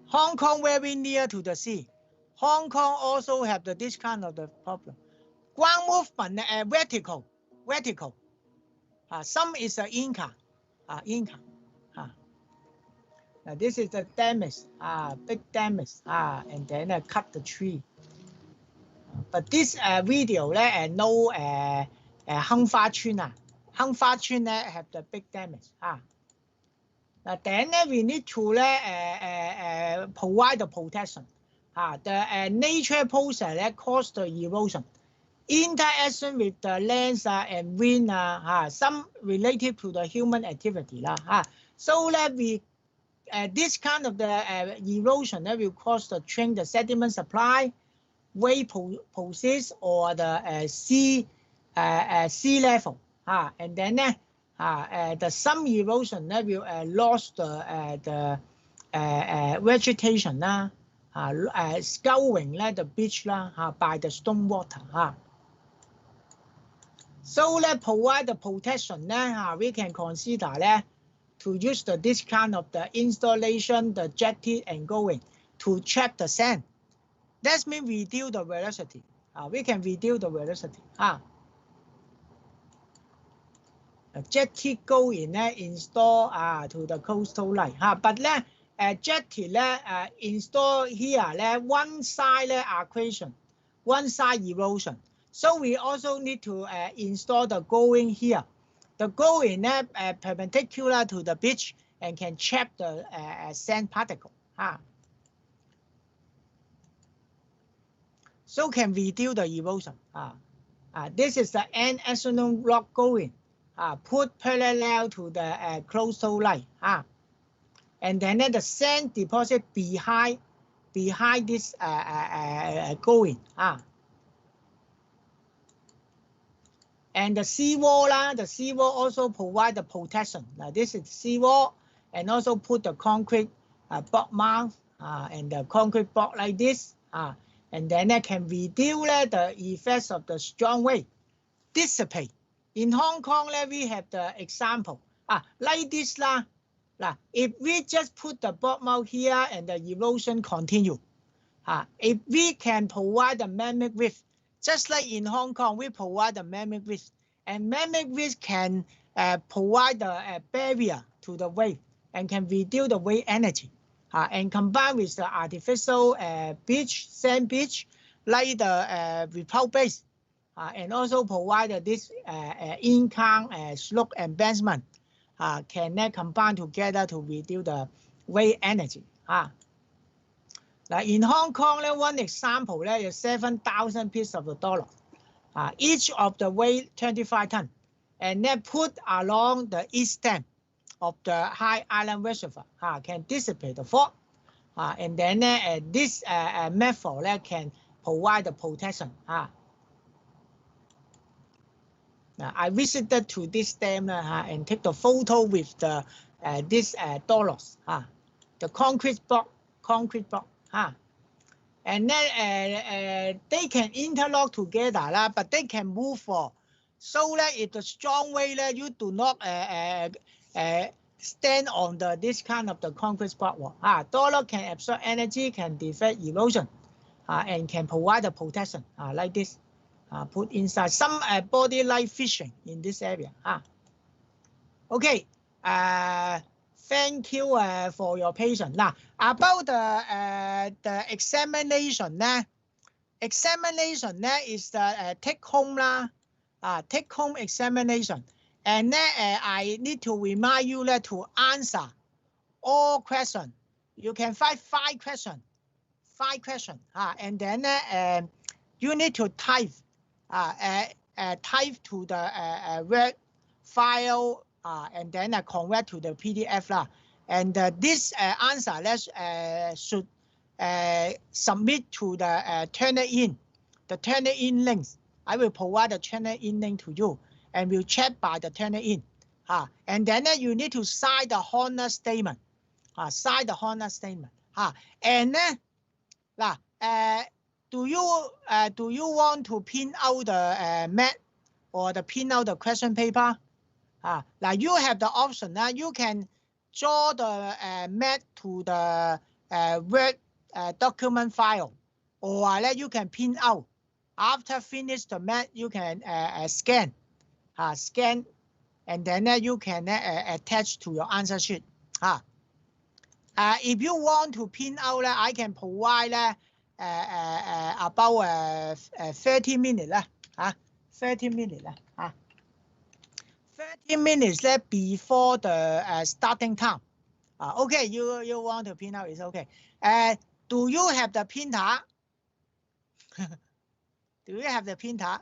Hong Kong very near to the sea. Hong Kong also have this kind of the problem. Ground movement vertical. Some is Inca. This is the damage, big damage, and then cut the tree. But this video no Hung Fa Chun. Hung Fa Chun have the big damage. Then we need to provide the protection. The nature process cause the erosion. Interaction with the lands and wind, some related to the human activity. So we this kind of the erosion will cause the change the sediment supply, wave process, or the sea level. And then the some erosion will lost the vegetation, scouring the beach by the storm water. So provide the protection, we can consider to use this kind of the installation, the jetty and going to trap the sand. That means reduce the velocity. We can reduce the velocity. A jetty going install to the coastal line. But jetty install here one side accretion, one side erosion. So we also need to install the going here. The going perpendicular to the beach and can trap the sand particle. So can reduce the erosion. This is the axial rock going, put parallel to the coastal line. And then the sand deposit behind this going. And the seawall, also provide the protection. This is seawall, and also put the concrete block mount and the concrete block like this. And then it can reduce the effects of the strong wave, dissipate. In Hong Kong, we have the example like this. If we just put the block mount here and the erosion continue, if we can provide the man-made reef, just like in Hong Kong, we provide the man-made reef, and man-made reef can provide the barrier to the wave and can reduce the wave energy. and combined with the artificial beach, sand beach, like the repel base, and also provide this in-kind slope embankment, can then combine together to reduce the wave energy. Now in Hong Kong, one example is 7,000 pieces of the dollar. Each of the weight 25 tons, and then put along the east stem of the High Island Reservoir can dissipate the fog. And then this method can provide the protection. Now, I visited to this dam and take the photo with the this dollars, the concrete block. And then they can interlock together, but they can move for. So that if the strong wave, you do not stand on this kind of the concrete block. Dollar can absorb energy, can deflect erosion, and can provide the protection like this. Put inside some body like fishing in this area. Okay. Thank you for your patience. Now about the examination. Examination is the take home take home examination, and then I need to remind you to answer all questions. You can find 5 questions, and then you need to type to the Word file, and then convert to the PDF. And this answer should submit to the Turnitin, the Turnitin links. I will provide the Turnitin link to you, and we'll check by the Turnitin. And then you need to sign the honor statement. Sign the honor statement. And then do you want to print out the map or the print out the question paper? Now you have the option. You can draw the map to the Word document file, or you can print out. After finish the map, you can scan, and then you can attach to your answer sheet. If you want to print out, I can provide about 30 minutes. 30 minutes. 30 minutes before the starting time. Okay, you want to print out, it's okay. Do you have the printer? Do you have the printer?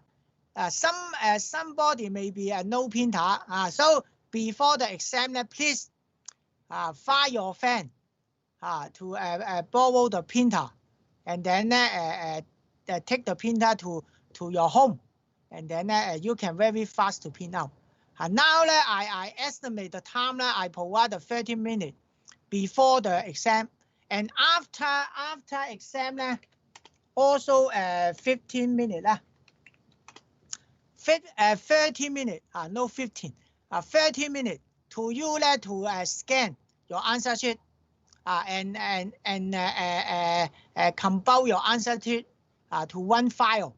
Somebody may be no printer. So before the exam, please find your friend to borrow the printer, and then take the printer to your home, and then you can very fast to print out. Now I estimate the time I provide the 30 minutes before the exam, and after exam also 15 minutes. 30 minutes, no 15. 30 minutes to you to scan your answer sheet and compile your answer sheet to one file,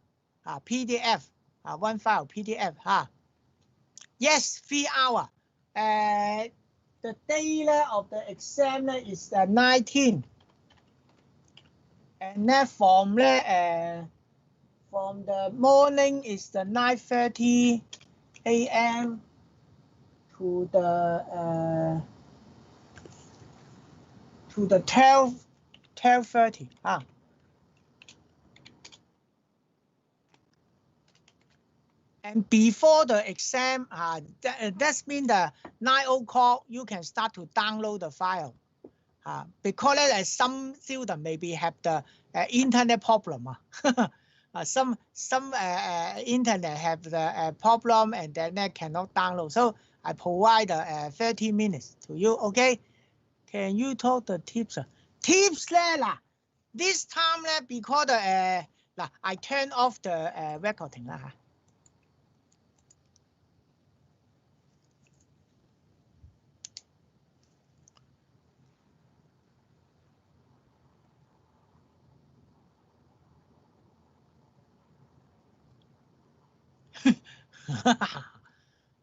PDF, one file PDF. Yes, 3 hours. The day of the exam is the 19th, and then from the morning is the 9:30 a.m. to the 12:30. And before the exam, that means the 9 o'clock you can start to download the file. Because some students maybe have the internet problem. Some internet have the problem, and then they cannot download. So I provide 30 minutes to you. Okay? Can you talk the tips? Tips this time because I turn off the recording.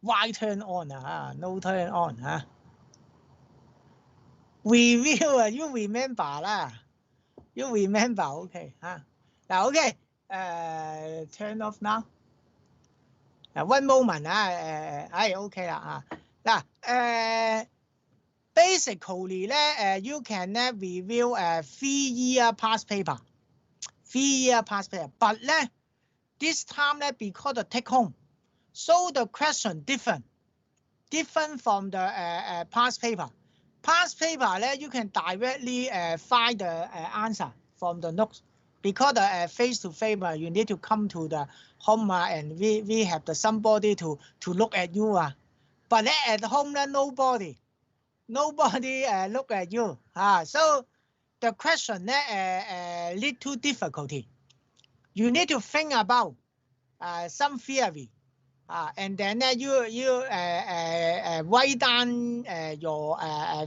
Why turn on? No turn on. review you remember 啦，you remember OK 嚇。嗱 OK turn off now。one moment OK 啦嗱basically 咧you can review three-year past paper， 3-year past paper， but 咧 this time 咧 because the take home， so the question different from the past paper。 Past paper 咧 you can directly find the answer from the notes because the face to face you need to come to the home and we have the somebody to look at you but at home nobody look at you so the question lead to difficulty. You need to think about some theory and then you write down your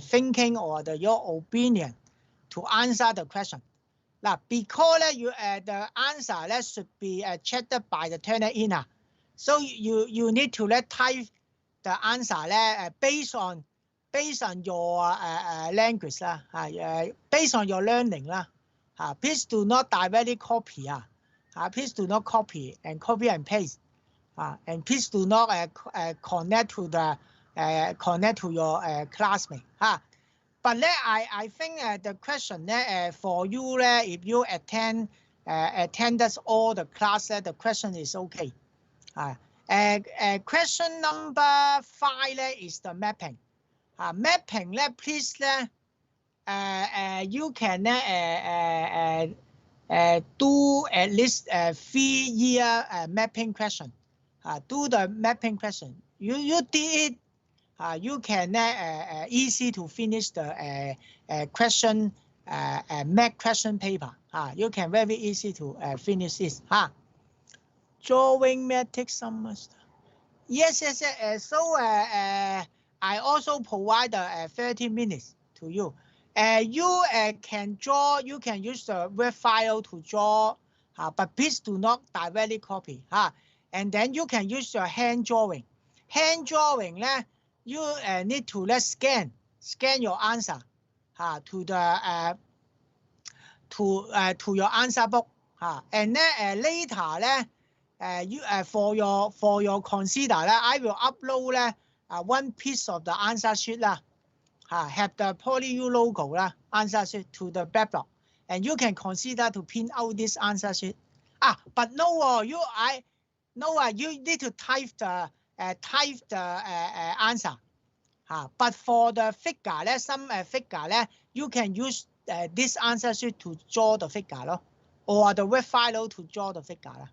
thinking or your opinion to answer the question. Now, because the answer should be checked by the turner in, so you need to type the answer based on your language based on your learning please do not directly copy please do not copy and paste and please do not connect to your classmate but I think the question for you if you attended all the class the question is okay. Question number 5 is the mapping. Mapping please you can do at least 3-year mapping question. Do the mapping question. You did it. You can easy to finish the question math question paper. You can very easy to finish it. Drawing may take some time. Yes. So I also provide 30 minutes to you. You can draw. You can use the web file to draw, but please do not directly copy. And then you can use your hand drawing. Hand drawing you need to scan your answer to the to your answer book and then later you for your consider I will upload one piece of the answer sheet have the PolyU logo answer sheet to the background and you can consider to print out this answer sheet but you need to type the answer. But for the figure some figure you can use this answer sheet to draw the figure or the web file to draw the figure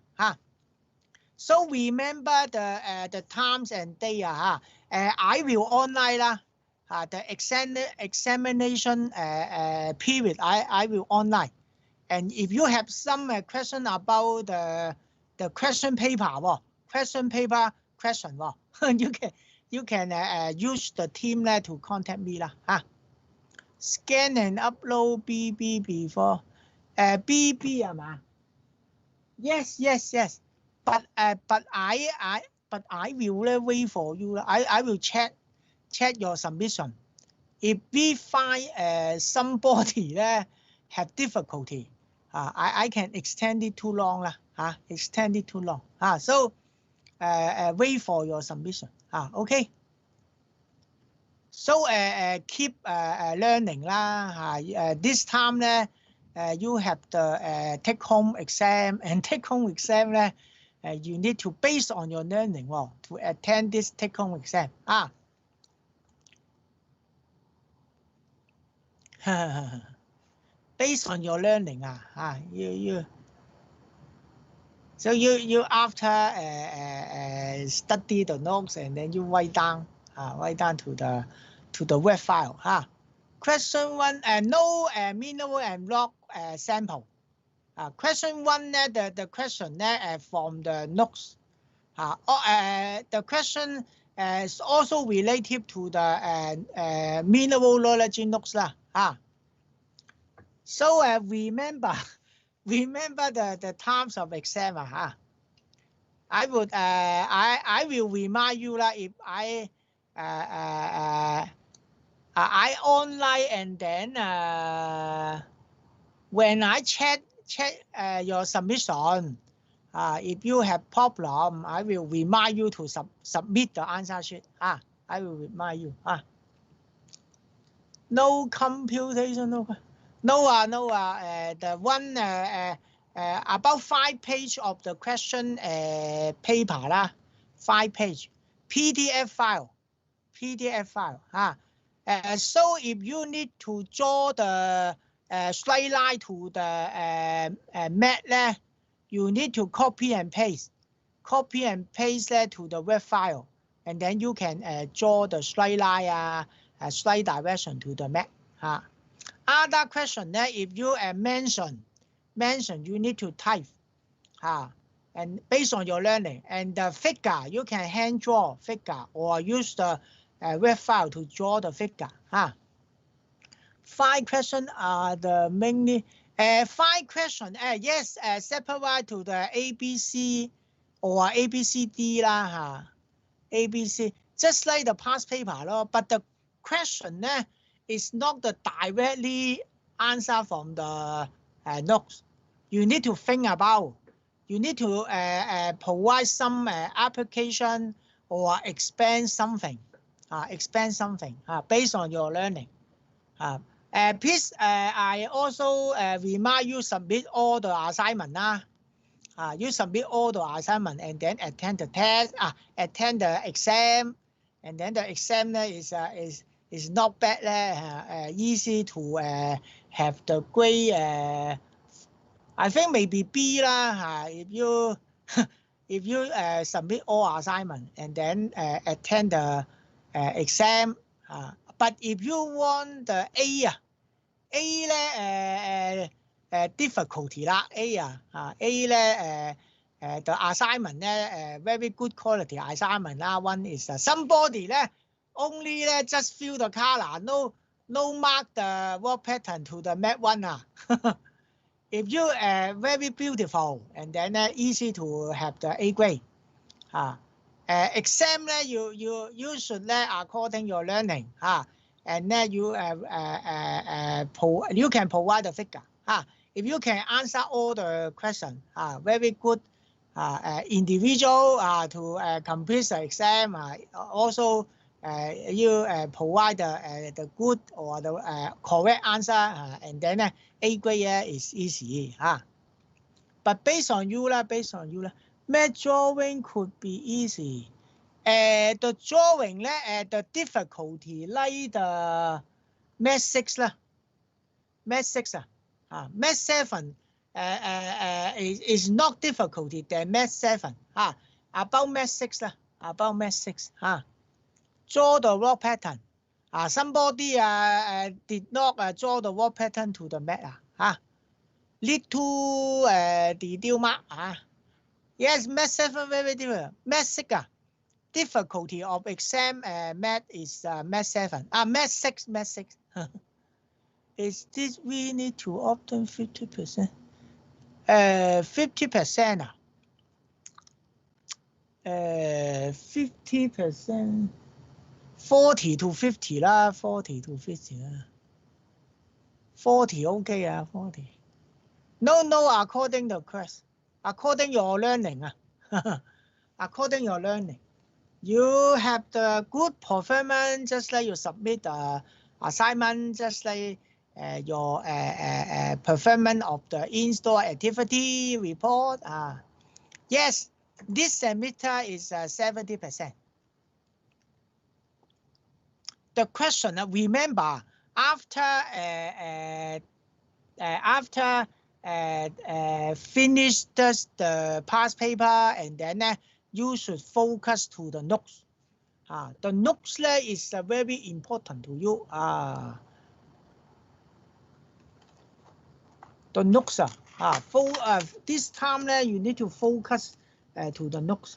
So remember the times and day I will online the examination period I will online. And if you have some question about the question paper question you can use the team to contact me Scan and upload BB before BB Yes. But I will wait for you. I will check your submission. If we find somebody have difficulty, I can extend it too long So wait for your submission. Okay. So keep learning this time you have the take home exam and take home exam you need to based on your learning to attend this take home exam based on your learning so you after study the notes and then you write down to the web file Question 1 no minimal and log sample. Question 1 the question from the notes. The question is also related to the mineralogy notes So remember the times of exam I will remind you if I online and then when I check your submission, if you have problem, I will remind you to submit the answer sheet. I will remind you. No computation, no. The one about 5 page of the question paper lah, 5 page PDF file. So if you need to draw the straight line to the map, you need to copy and paste that to the web file, and then you can draw the straight line, straight direction to the map. Other question that if you mention, you need to type, and based on your learning, and the figure you can hand draw figure or use the web file to draw the figure. 5 questions are the mainly 5 questions. Yes, separate to the ABC or ABCD lah, ABC, just like the past paper lor. But the question is not the directly answer from the notes. You need to think about. You need to provide some application or expand something. Based on your learning. Please, I also remind you submit all the assignment. You submit all the assignment and then attend the test, attend the exam, and then the exam is not bad, easy to have the grade. I think maybe B lah. If you submit all assignment and then attend the exam. But if you want the A difficulty啦A the assignment very good quality assignment啦. One is somebody only just fill the color, no mark the work pattern to the map one. If you very beautiful and then easy to have the A grade. Exam you should according your learning. And then you can provide the figure. If you can answer all the questions, very good individual to complete the exam. Also, you provide the good or the correct answer, and then A grade is easy. But based on you, map drawing could be easy. The drawing, the difficulty like the Math 6 Math 6 Math 7 is not difficulty than Math 7. About Math 6 about Math 6. Draw the work pattern. Somebody did not draw the work pattern to the map. Little detail mark. Yes, Math 7 very difficult. Math 6 difficulty of exam math is Math 7. Math 6. Is this we need to obtain 50%? 50%. 50%. 40 to 50 lah. 40 to 50 lah. 40 okay 40. No, according the course. According your learning. According your learning. You have the good performance, just like you submit the assignment, just like your performance of the in-store activity report. Yes, this semester is 70%. The question, remember, after finish the past paper, and then you should focus to the notes. The notes is very important to you. The notes, this time you need to focus to the notes.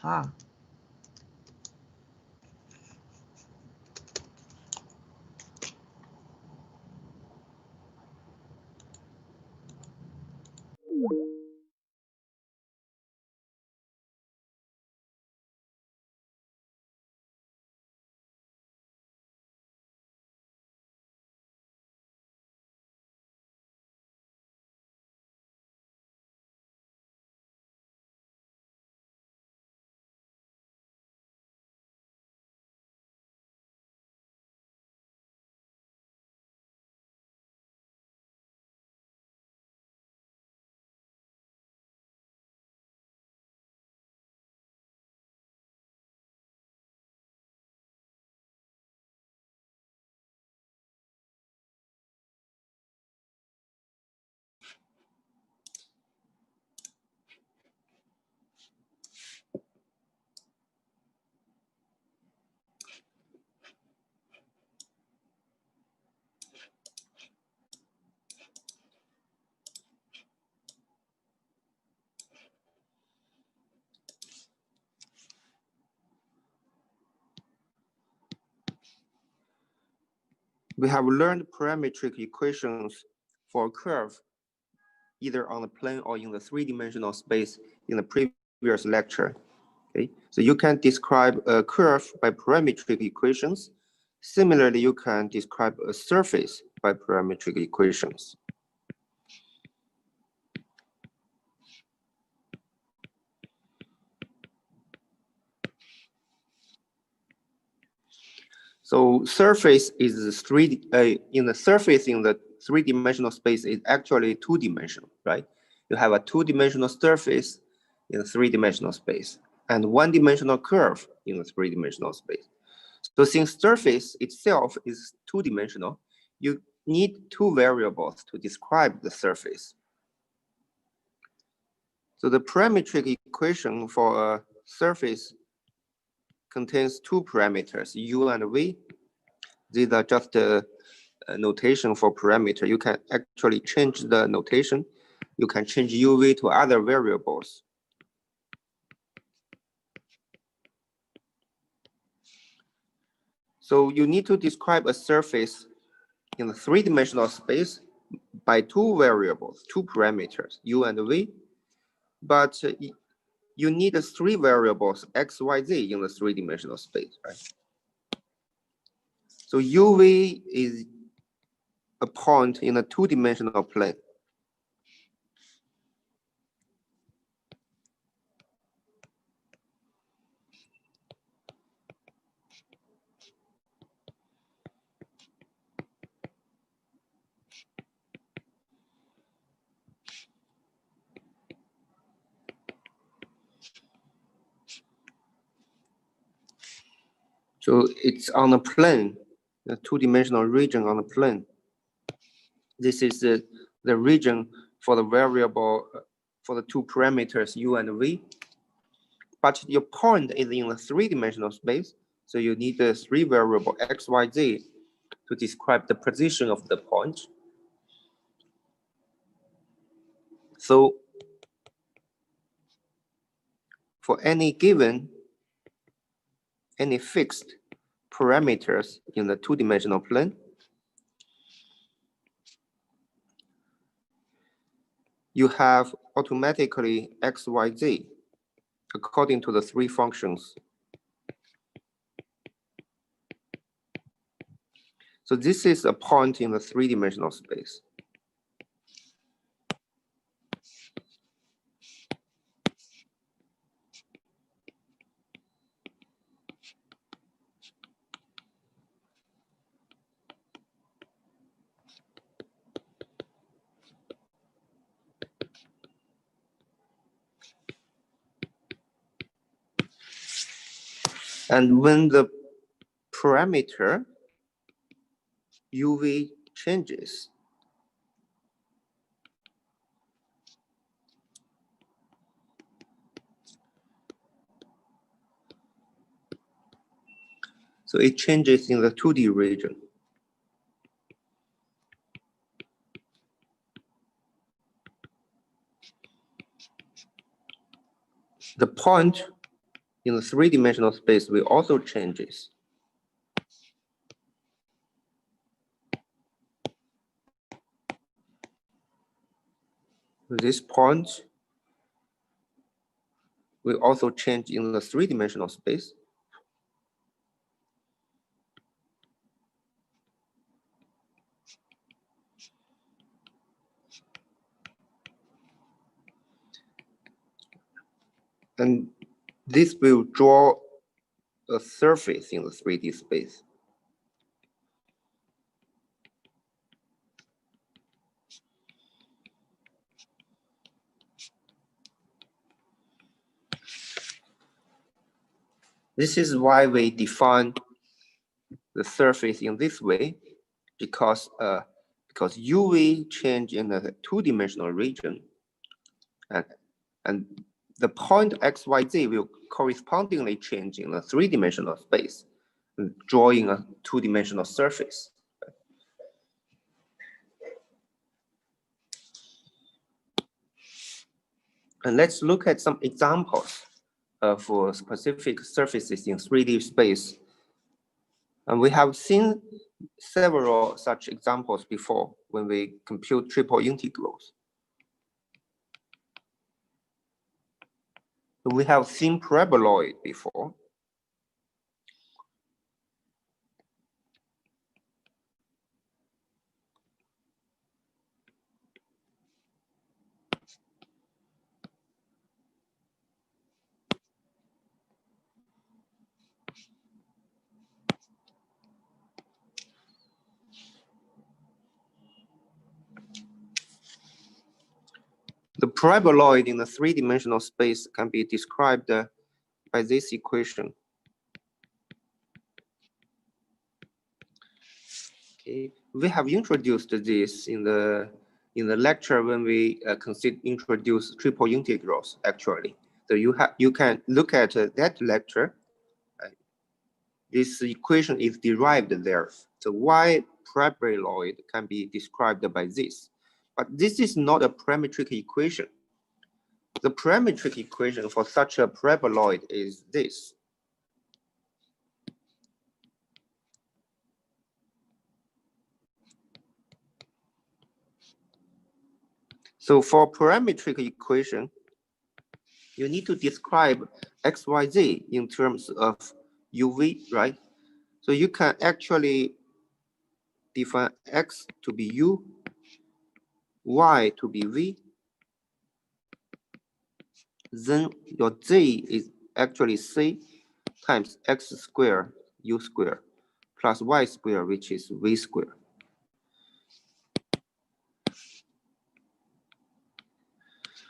We have learned parametric equations for a curve, either on the plane or in the three-dimensional space in the previous lecture. Okay, so you can describe a curve by parametric equations. Similarly, you can describe a surface by parametric equations. So surface is in the surface in the three-dimensional space is actually two-dimensional, right? You have a two-dimensional surface in the three-dimensional space and one-dimensional curve in the three-dimensional space. So since surface itself is two-dimensional, you need two variables to describe the surface. So the parametric equation for a surface contains two parameters, u and v. These are just a notation for parameter. You can actually change the notation. You can change uv to other variables. So you need to describe a surface in the three-dimensional space by two variables, two parameters, u and v. But you need three variables, x, y, z in the three-dimensional space, right? So uv is a point in a two-dimensional plane. So it's on a plane, a two-dimensional region on the plane. This is the region for the variable, for the two parameters u and v. But your point is in the three-dimensional space, so you need the three variable x, y, z to describe the position of the point. So for any fixed parameters in the two-dimensional plane, you have automatically x, y, z according to the three functions. So this is a point in the three-dimensional space. And when the parameter uv changes, so it changes in the 2D region. The point in the three-dimensional space will also changes. This point will also change in the three-dimensional space. And this will draw a surface in the 3D space. This is why we define the surface in this way, because UV change in the two-dimensional region, and the point XYZ will correspondingly change in the three-dimensional space, drawing a two-dimensional surface. And let's look at some examples for specific surfaces in 3D space. And we have seen several such examples before when we compute triple integrals. We have seen paraboloid before. The paraboloid in the three-dimensional space can be described by this equation. Okay, we have introduced this in the lecture when we introduce triple integrals. Actually, so you can look at that lecture. This equation is derived there. So why paraboloid can be described by this, but this is not a parametric equation. The parametric equation for such a paraboloid is this. So for parametric equation, you need to describe x, y, z in terms of uv, right? So you can actually define x to be u, y to be v. Then your z is actually c times x squared u squared plus y squared, which is v squared.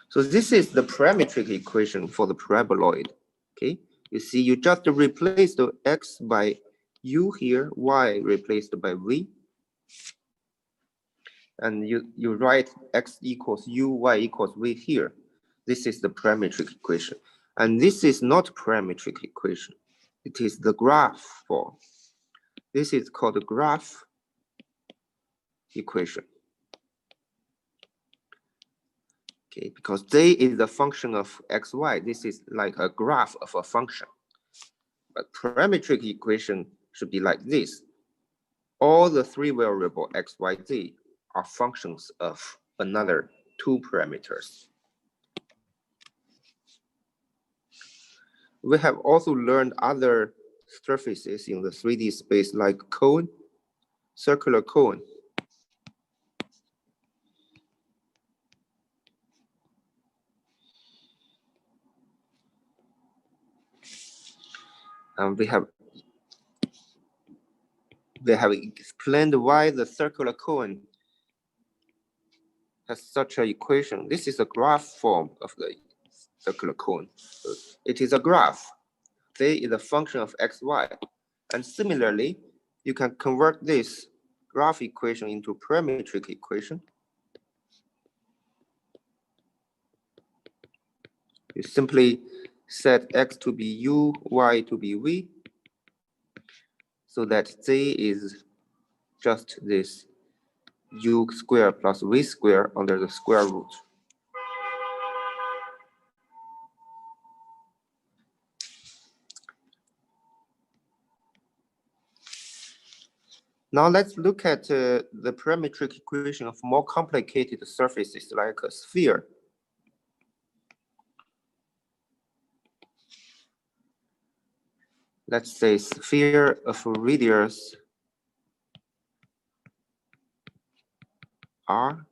So this is the parametric equation for the paraboloid. Okay, you see, you just replace the x by u here, y replaced by v, and you write x equals u, y equals v here. This is the parametric equation, and this is not parametric equation. It is the graph form. This is called the graph equation. Okay, because z is the function of x, y. This is like a graph of a function. But parametric equation should be like this. All the three variable x, y, z are functions of another two parameters. We have also learned other surfaces in the 3D space like cone, circular cone. And we have explained why the circular cone has such an equation. This is a graph form of the circular cone. It is a graph. Z is a function of x, y. And similarly, you can convert this graph equation into parametric equation. You simply set x to be u, y to be v, so that z is just this u squared plus v squared under the square root. Now let's look at the parametric equation of more complicated surfaces like a sphere. Let's say sphere of radius r.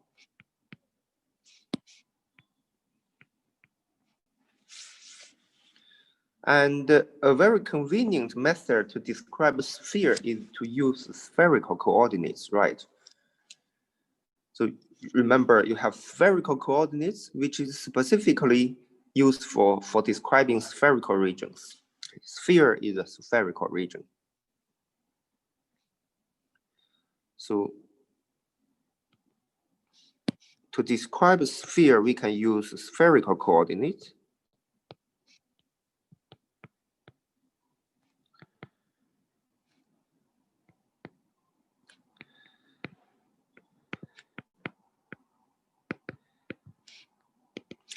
And a very convenient method to describe a sphere is to use spherical coordinates, right? So remember, you have spherical coordinates, which is specifically used for describing spherical regions. Sphere is a spherical region. So to describe a sphere, we can use spherical coordinates.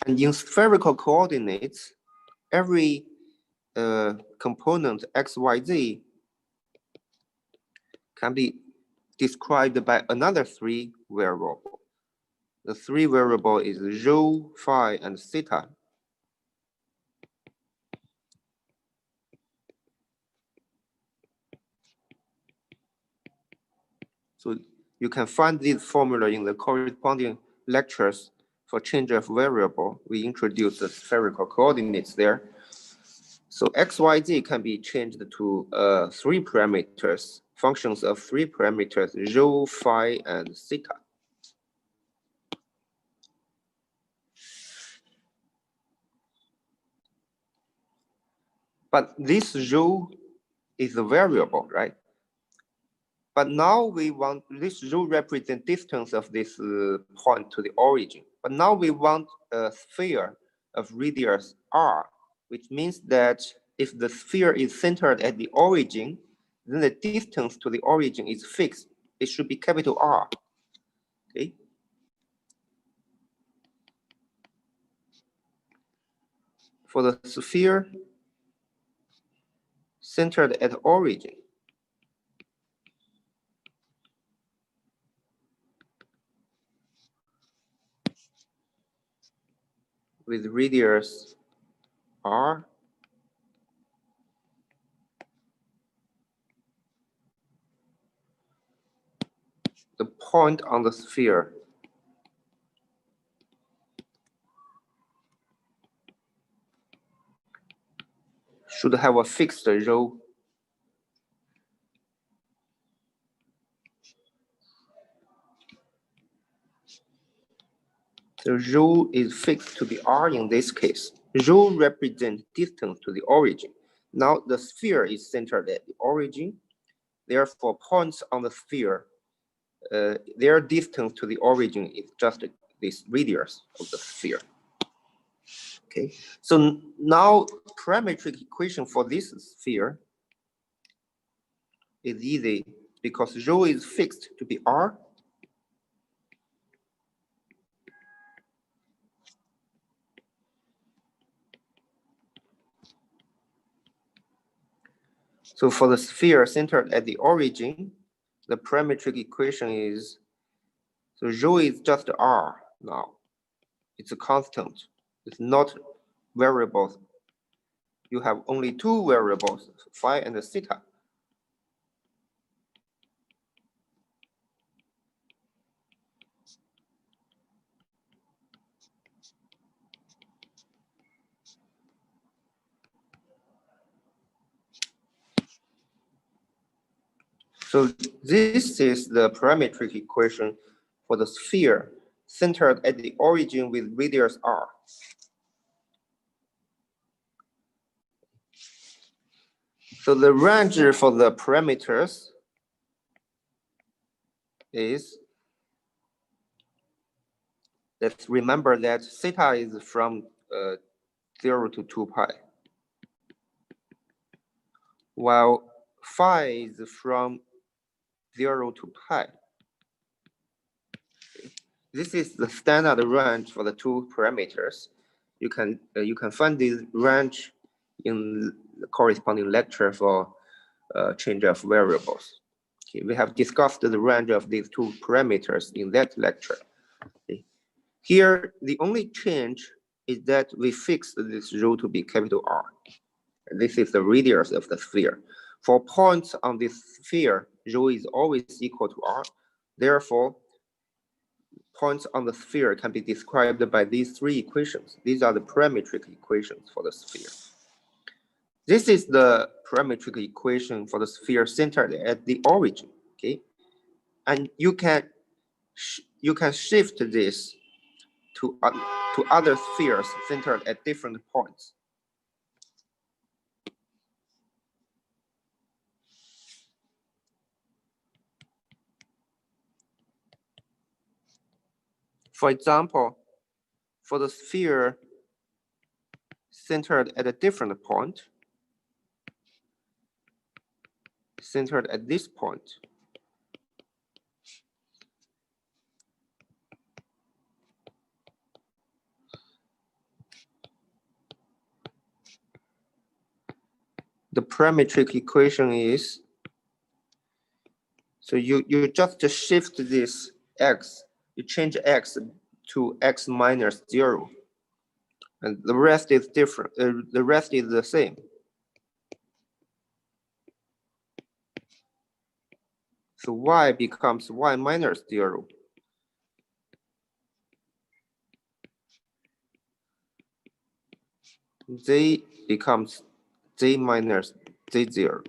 And in spherical coordinates, every component x, y, z can be described by another three variable. The three variable is rho, phi, and theta. So you can find this formula in the corresponding lectures for change of variable. We introduced the spherical coordinates there. So x, y, z can be changed to three parameters, functions of three parameters, rho, phi, and theta. But this rho is a variable, right? But now we want this rho represent distance of this point to the origin. But now we want a sphere of radius r, which means that if the sphere is centered at the origin, then the distance to the origin is fixed. It should be capital R. Okay. For the sphere centered at origin, with radius r, the point on the sphere should have a fixed rho. The rho is fixed to be r in this case. Rho represents distance to the origin. Now the sphere is centered at the origin. Therefore, points on the sphere, their distance to the origin is just this radius of the sphere. Okay, so now parametric equation for this sphere is easy because rho is fixed to be r. So for the sphere centered at the origin, the parametric equation is, so rho is just r now. It's a constant. It's not variables. You have only two variables, phi and theta. So this is the parametric equation for the sphere centered at the origin with radius r. So the range for the parameters is, let's remember that theta is from 0 to 2 pi, while phi is from 0 to pi. This is the standard range for the two parameters. You can find this range in the corresponding lecture for change of variables. Okay, we have discussed the range of these two parameters in that lecture. Okay. Here, the only change is that we fix this rho to be capital R. This is the radius of the sphere. For points on this sphere, rho is always equal to R. Therefore, points on the sphere can be described by these three equations. These are the parametric equations for the sphere. This is the parametric equation for the sphere centered at the origin, okay? And you can shift this to other spheres centered at different points. For example, for the sphere centered at a different point, centered at this point, the parametric equation is So you just shift this x, you change x to x minus 0, and the rest is different. The rest is the same. So y becomes y minus 0. Z becomes z minus z0.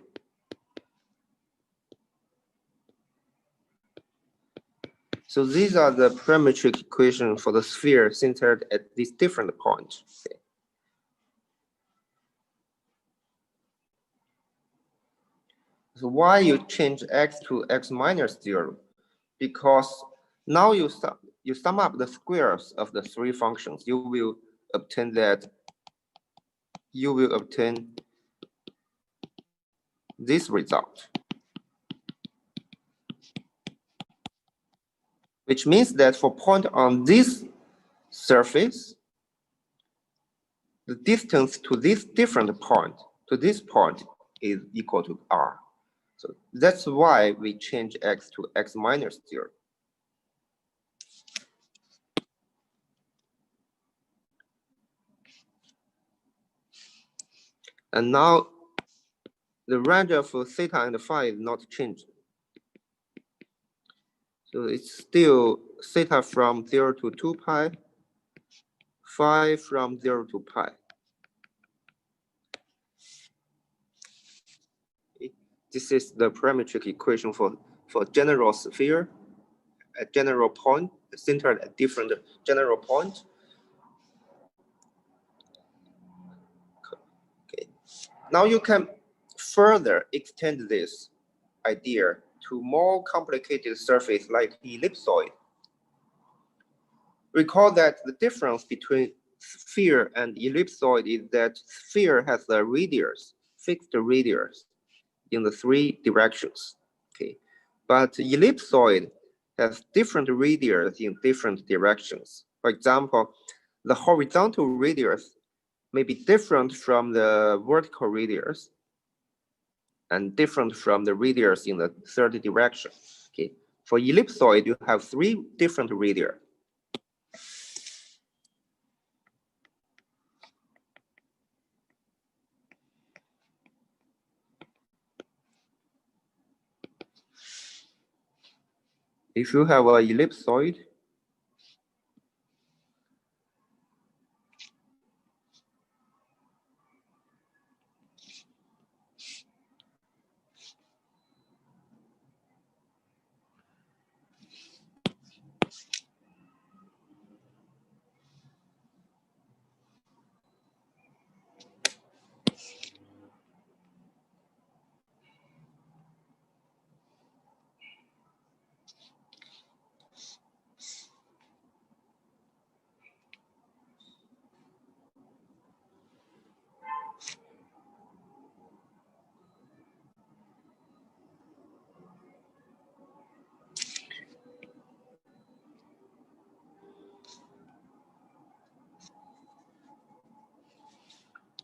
So these are the parametric equations for the sphere centered at this different point. Okay. So why you change x to x minus 0? Because now you sum up the squares of the three functions. You will obtain this result, which means that for point on this surface, the distance to this different point, to this point, is equal to r. So that's why we change x to x minus 0. And now the range of theta and phi is not changed. So it's still theta from 0 to 2 pi, phi from 0 to pi. This is the parametric equation for general sphere, a general point, centered at different general point. Okay. Now you can further extend this idea to more complicated surface like ellipsoid. Recall that the difference between sphere and ellipsoid is that sphere has a radius, fixed radius in the three directions. Okay, but ellipsoid has different radius in different directions. For example, the horizontal radius may be different from the vertical radius and different from the radius in the third direction. Okay, for ellipsoid, you have three different radii. If you have an ellipsoid,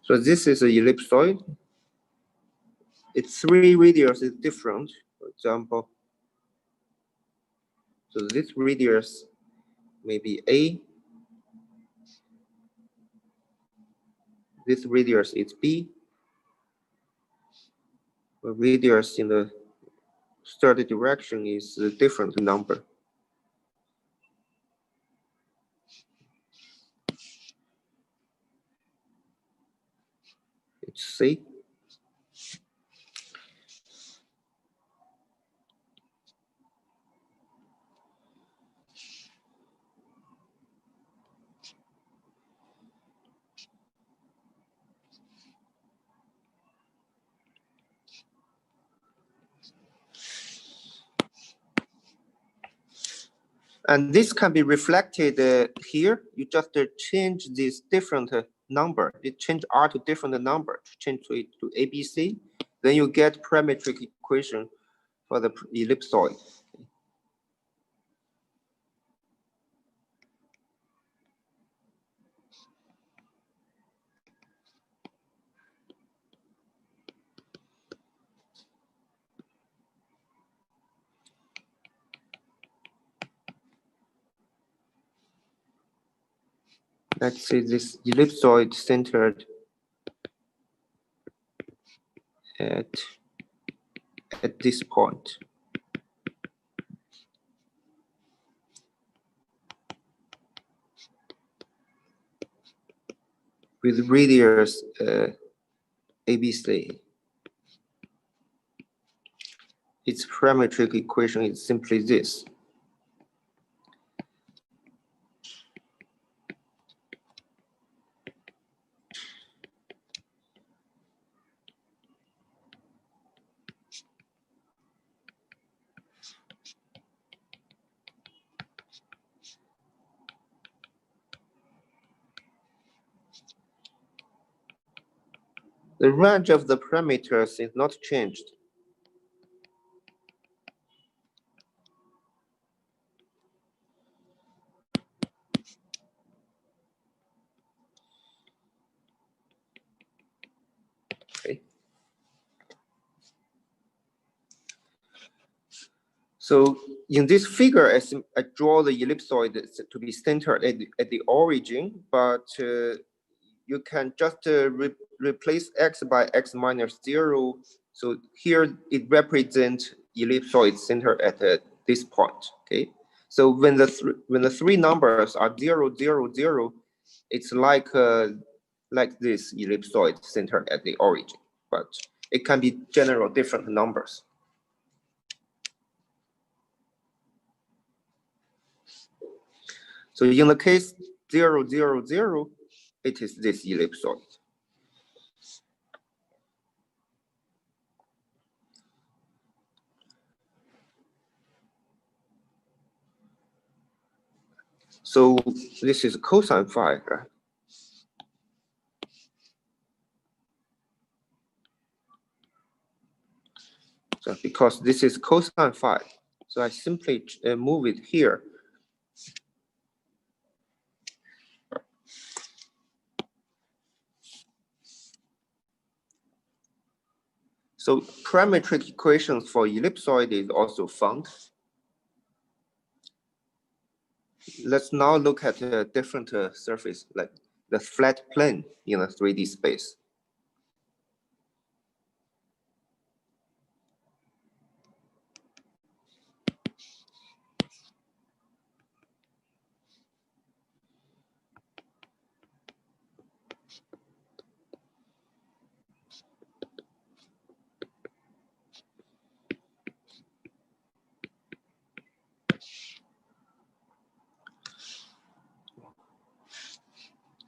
so this is an ellipsoid. Its three radius is different. For example, so this radius may be A. This radius is B. The radius in the third direction is a different number. It's C. And this can be reflected here. You just change this different number. You change R to different number, change it to ABC. Then you get parametric equation for the ellipsoid. let's say this ellipsoid centered at this point. With radius ABC. Its parametric equation is simply this. The range of the parameters is not changed. Okay. So in this figure, I draw the ellipsoid to be centered at the origin, but you can just replace x by x minus 0. So here it represents ellipsoid centered at this point. Okay. So when the three numbers are 0, 0, 0, it's like this ellipsoid centered at the origin, but it can be general different numbers. So in the case 0, 0, 0, it is this ellipsoid. So this is cosine phi, right? So because this is cosine phi, so I simply move it here. So parametric equations for ellipsoid is also found. Let's now look at a different surface, like the flat plane in a 3D space.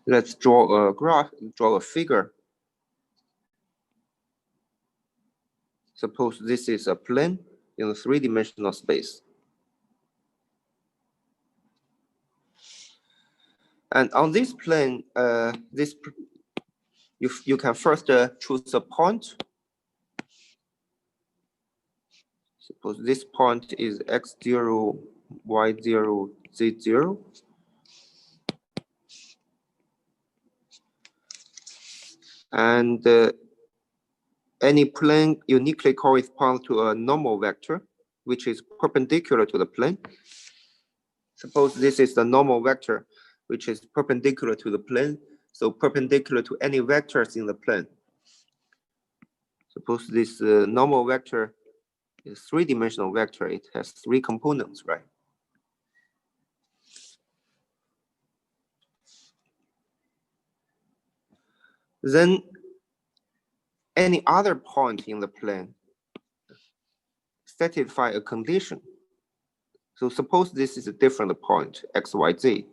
Let's draw a graph, draw a figure. Suppose this is a plane in a three-dimensional space. And on this plane, you can first choose a point. Suppose this point is x0, y0, z0. And any plane uniquely corresponds to a normal vector, which is perpendicular to the plane. Suppose this is the normal vector, which is perpendicular to the plane, so perpendicular to any vectors in the plane. Suppose this normal vector is three-dimensional vector. It has three components, right? Then any other point in the plane satisfy a condition. So suppose this is a different point, x, y, z.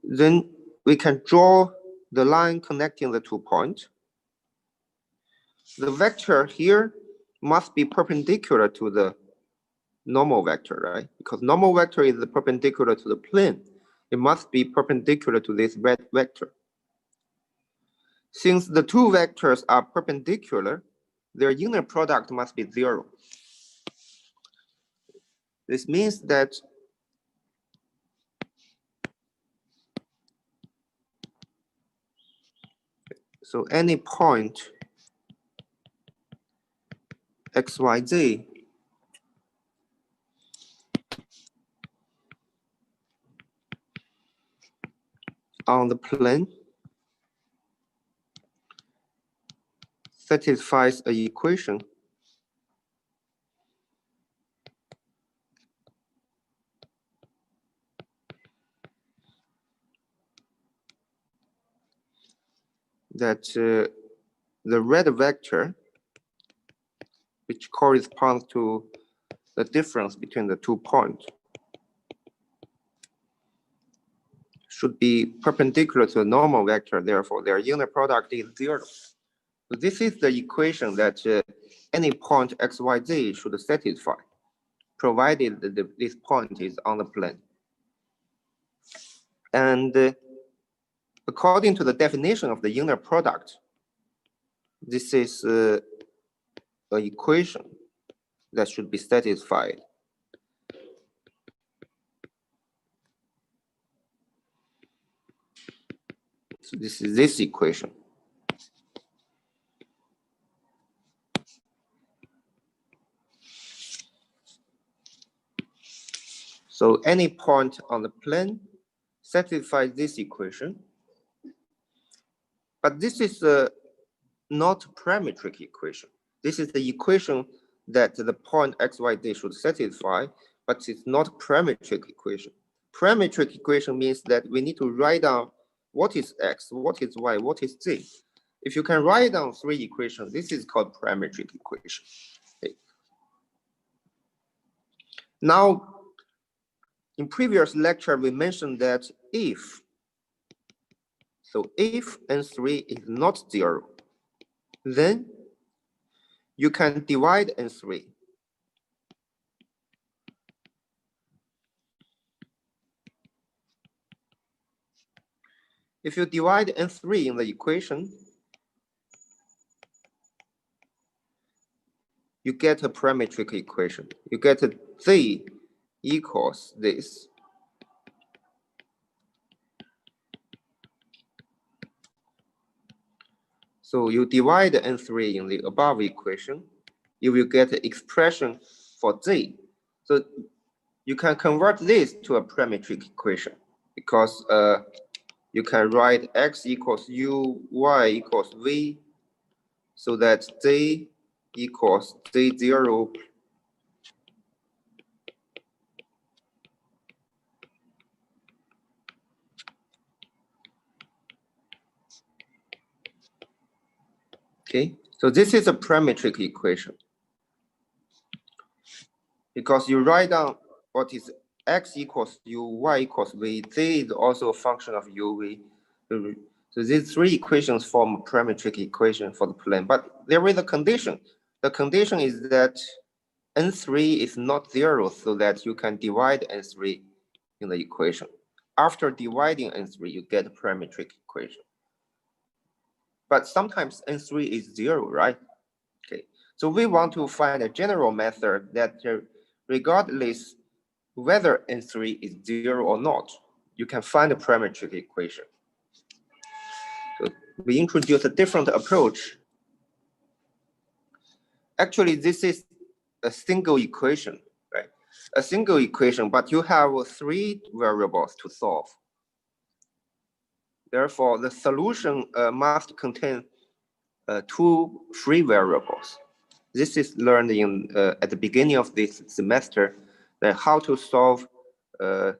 Then we can draw the line connecting the 2 points. The vector here must be perpendicular to the normal vector, right? Because normal vector is perpendicular to the plane. It must be perpendicular to this red vector. Since the two vectors are perpendicular, their inner product must be 0. This means that so any point x, y, z on the plane satisfies an equation that the red vector, which corresponds to the difference between the 2 points, should be perpendicular to the normal vector. Therefore, their unit product is 0. So this is the equation that any point x, y, z should satisfy, provided that this point is on the plane. And according to the definition of the unit product, this is an equation that should be satisfied. So this is this equation. So any point on the plane satisfies this equation. But this is not a parametric equation. This is the equation that the point x, y, z should satisfy, but it's not a parametric equation. Parametric equation means that we need to write down what is x, what is y, what is z. If you can write down 3 equations, this is called parametric equation. Okay. Now, in previous lecture, we mentioned that if n3 is not 0, then you can divide n3. If you divide n3 in the equation, you get a parametric equation. You get z equals this. So you divide n3 in the above equation, you will get an expression for z. So you can convert this to a parametric equation because you can write x equals u, y equals v, so that z equals z0 Okay, so this is a parametric equation because you write down what is x equals u, y equals v, z is also a function of u, v. So these 3 equations form a parametric equation for the plane, but there is a condition. The condition is that n3 is not 0, so that you can divide n3 in the equation. After dividing n3, you get a parametric equation. But sometimes n3 is 0, right? Okay, so we want to find a general method that regardless whether n3 is 0 or not, you can find a parametric equation. So we introduce a different approach. Actually, this is a single equation, right? A single equation, but you have 3 variables to solve. Therefore, the solution must contain 2 free variables. This is learned in at the beginning of this semester, that how to solve a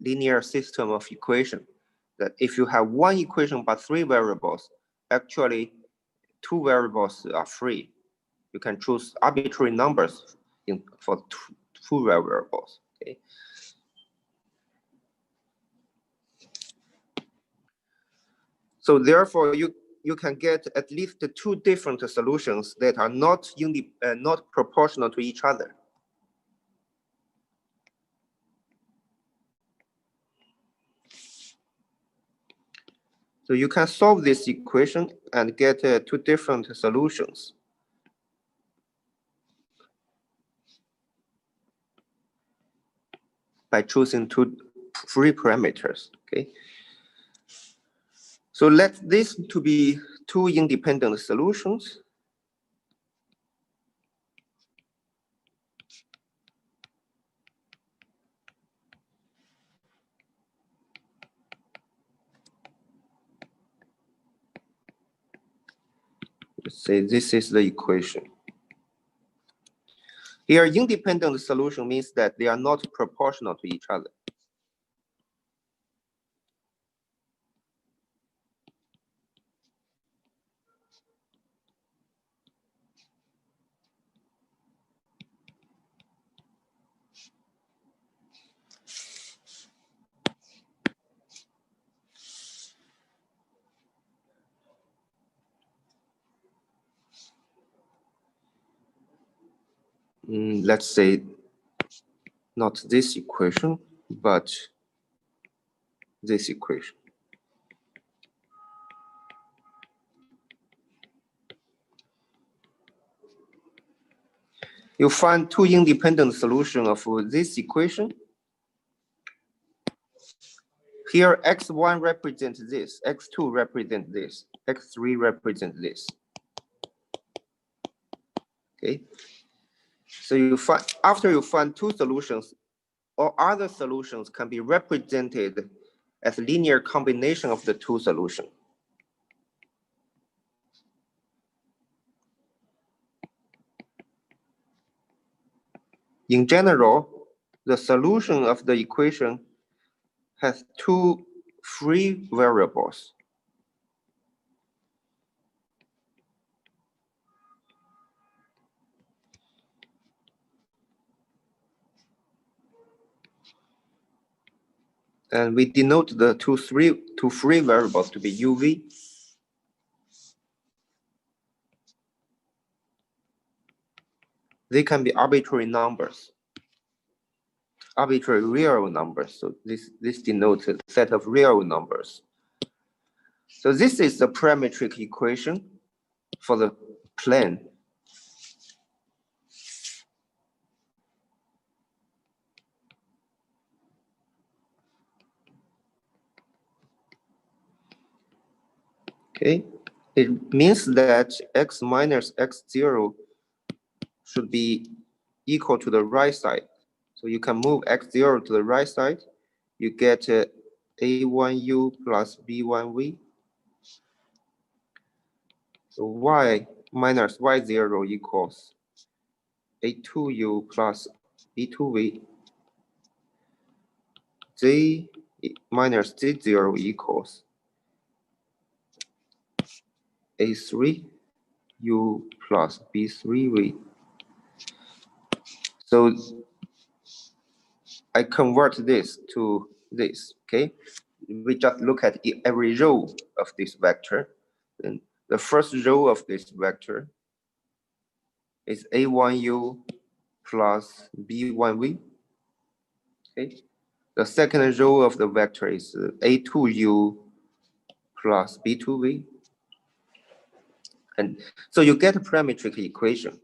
linear system of equation. That if you have 1 equation but 3 variables, actually 2 variables are free. You can choose arbitrary numbers for 2 variables. Okay. So therefore, you can get at least 2 different solutions that are not proportional to each other. So you can solve this equation and get 2 different solutions by choosing 2 free parameters. Okay. So let this to be 2 independent solutions. Let's say this is the equation. Here, independent solution means that they are not proportional to each other. Let's say not this equation, but this equation. You find two independent solutions of this equation. Here, x1 represents this, x2 represents this, x3 represents this. Okay. So you find after you find two solutions, all other solutions can be represented as linear combination of the two solutions. In general, the solution of the equation has two free variables. And we denote the two free variables to be UV. They can be arbitrary numbers, arbitrary real numbers. So this denotes a set of real numbers. So this is the parametric equation for the plane. Okay, it means that x minus x0 should be equal to the right side. So you can move x0 to the right side. You get a1u plus b1v. So y minus y0 equals a2u plus b2v. Z minus z0 equals a3u plus b3v. So I convert this to this, okay? We just look at every row of this vector. And the first row of this vector is a1u plus b1v, okay? The second row of the vector is a2u plus b2v. And so you get a parametric equation.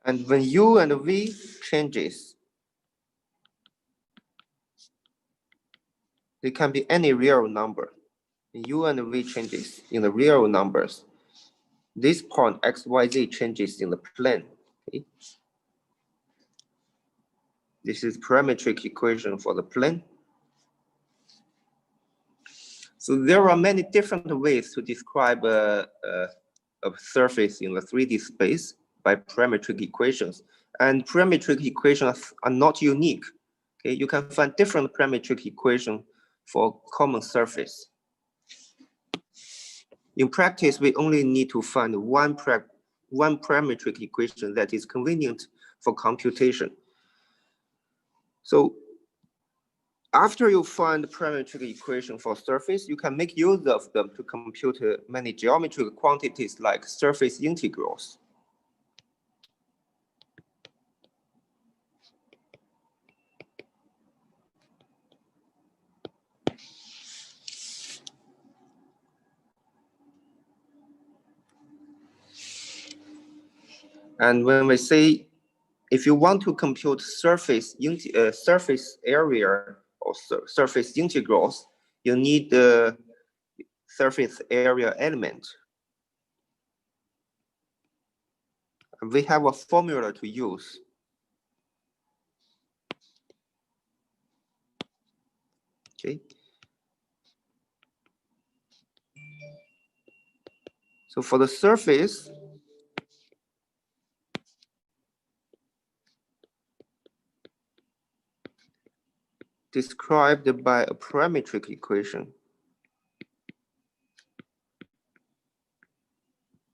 And when u and v changes, it can be any real number. When u and v changes in the real numbers, this point x, y, z changes in the plane. Okay? This is parametric equation for the plane. So there are many different ways to describe a surface in the 3D space by parametric equations. And parametric equations are not unique. Okay? You can find different parametric equations for common surface. In practice, we only need to find one parametric equation that is convenient for computation. So after you find the parametric equation for surface, you can make use of them to compute many geometric quantities like surface integrals. And when we say, if you want to compute surface area or surface integrals, you need the surface area element. And we have a formula to use. Okay. So for the surface, described by a parametric equation.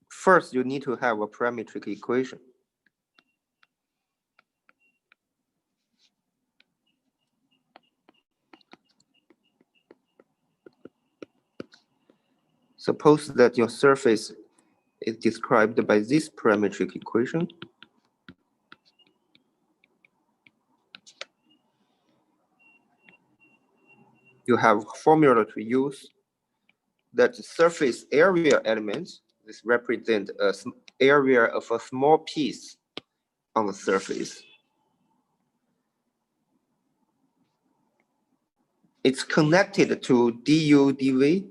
First, you need to have a parametric equation. Suppose that your surface is described by this parametric equation. You have a formula to use that the surface area elements this represent an area of a small piece on the surface. It's connected to du dv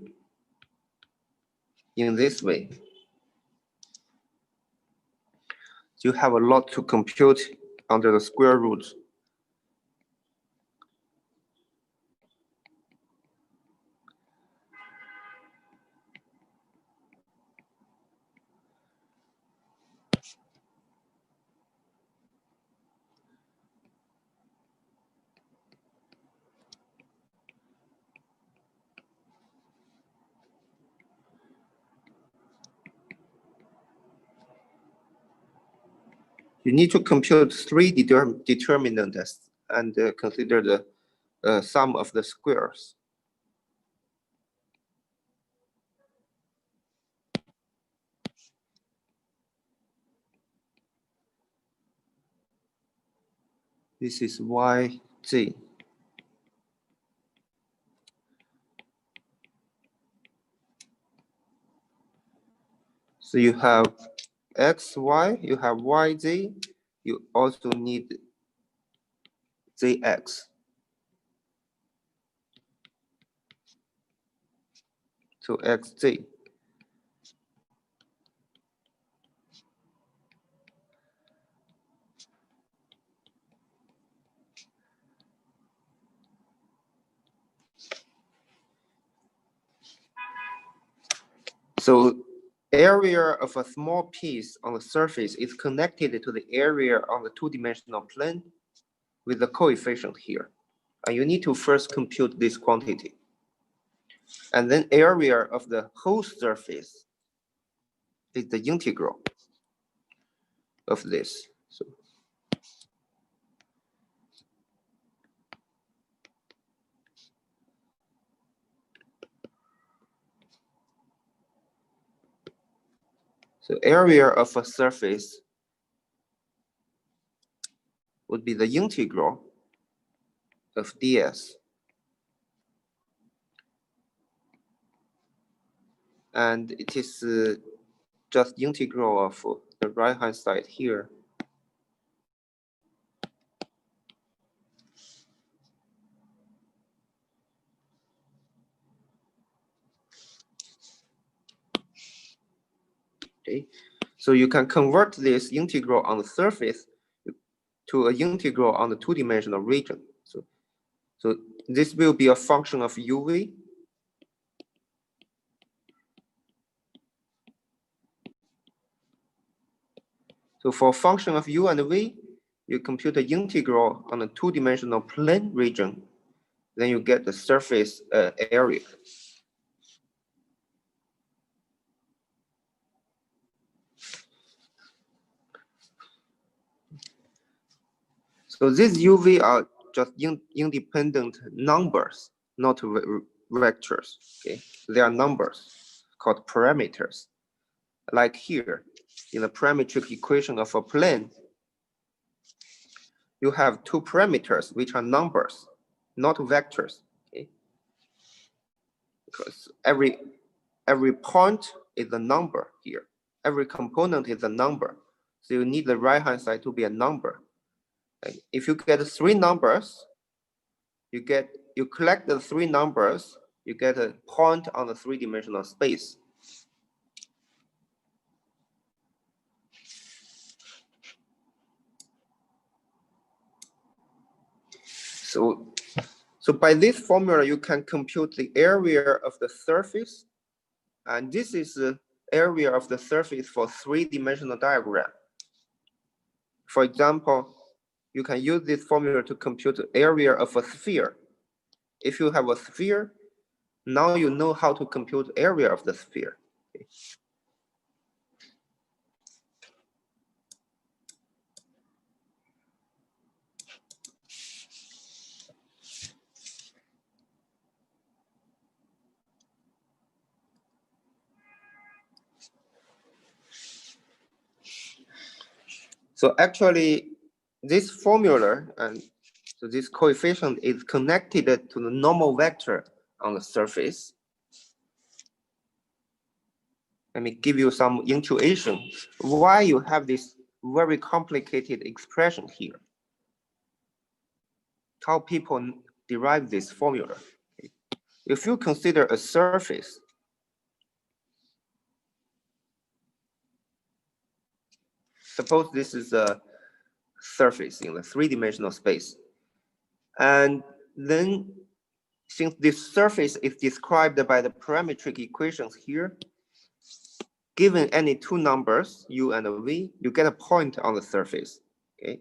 in this way. You have a lot to compute under the square root. You need to compute three determinants and consider the sum of the squares. This is yz. So you have xy, you have yz, you also need zx. So xz. So area of a small piece on the surface is connected to the area on the two-dimensional plane with the coefficient here. And you need to first compute this quantity. And then area of the whole surface is the integral of this. So area of a surface would be the integral of ds. And it is just integral of the right-hand side here. Okay, so you can convert this integral on the surface to an integral on the two-dimensional region. So this will be a function of uv. So for a function of u and v, you compute the integral on the two-dimensional plane region, then you get the surface area. So these uv are just independent numbers, not vectors. Okay, they are numbers called parameters. Like here, in the parametric equation of a plane, you have two parameters which are numbers, not vectors. Okay, because every point is a number here. Every component is a number. So you need the right-hand side to be a number. If you get three numbers, you collect the three numbers, you get a point on the three-dimensional space. So by this formula, you can compute the area of the surface, and this is area of the surface for three-dimensional diagram. For example, you can use this formula to compute the area of a sphere. If you have a sphere, now you know how to compute the area of the sphere. Okay. So actually, this formula and so this coefficient is connected to the normal vector on the surface. Let me give you some intuition why you have this very complicated expression here. How people derive this formula. If you consider a surface, suppose this is a surface in the three-dimensional space. And then since this surface is described by the parametric equations here, given any two numbers, u and v, you get a point on the surface. Okay.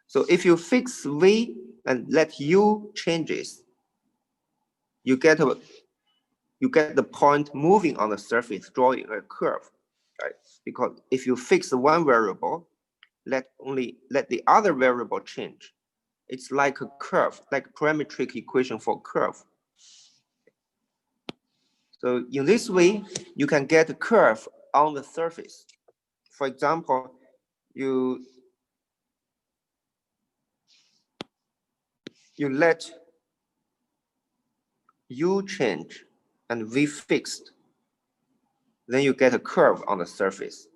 So if you fix v and let u changes, you get the point moving on the surface, drawing a curve, right? Because if you fix one variable, let the other variable change. It's like a curve, like parametric equation for curve. So in this way, you can get a curve on the surface. For example, you let u change and v fixed, then you get a curve on the surface.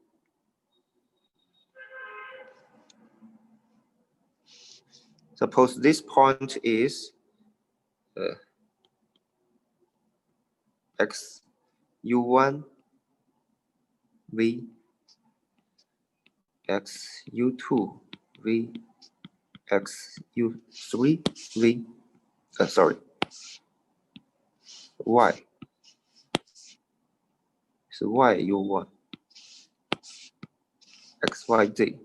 Suppose this point is x u1 v x u2 v x u3 v sorry y. So y u1 x y z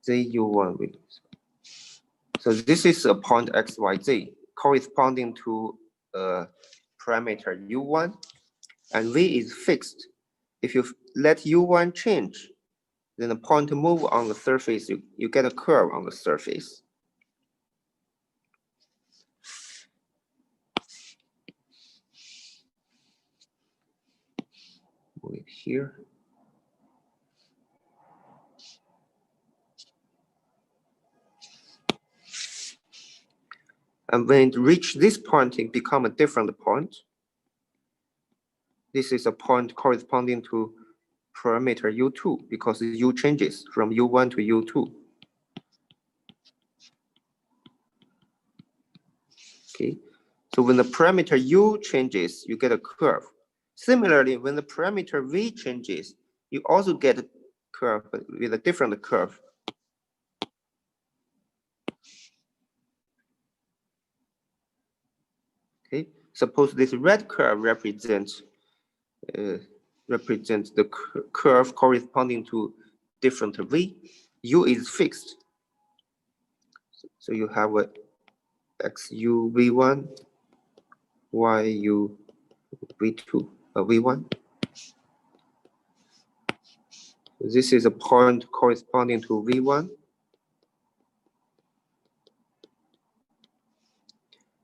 z u1 v. So this is a point x y z corresponding to a parameter u1, and v is fixed. If you let u1 change, then the point move on the surface, you get a curve on the surface. Move it here. And when it reach this point, it become a different point. This is a point corresponding to parameter u2 because u changes from u1 to u2. Okay, so when the parameter u changes, you get a curve. Similarly, when the parameter v changes, you also get a curve, but with a different curve. Okay, suppose this red curve represents the curve corresponding to different v. U is fixed, so you have a x u v1, y u v2, v1. This is a point corresponding to v1.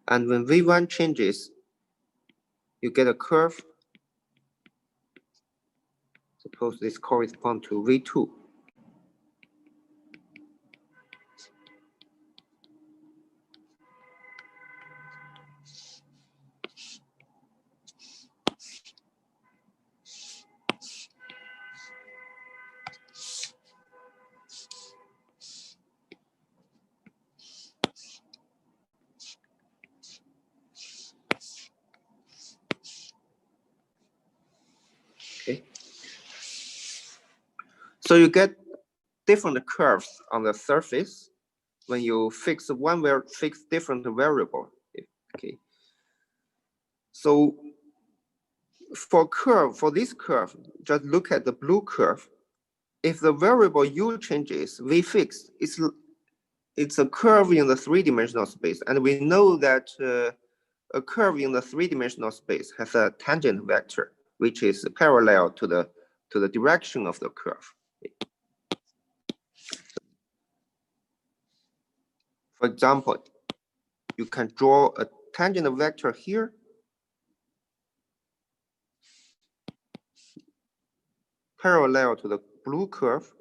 And when v1 changes, you get a curve. Suppose this corresponds to v2. Okay. So you get different curves on the surface when you fix different variable. Okay. So for this curve, just look at the blue curve. If the variable u changes, v fixed, it's a curve in the three-dimensional space, and we know that a curve in the three-dimensional space has a tangent vector, which is parallel to the direction of the curve. For example, you can draw a tangent vector here, parallel to the blue curve.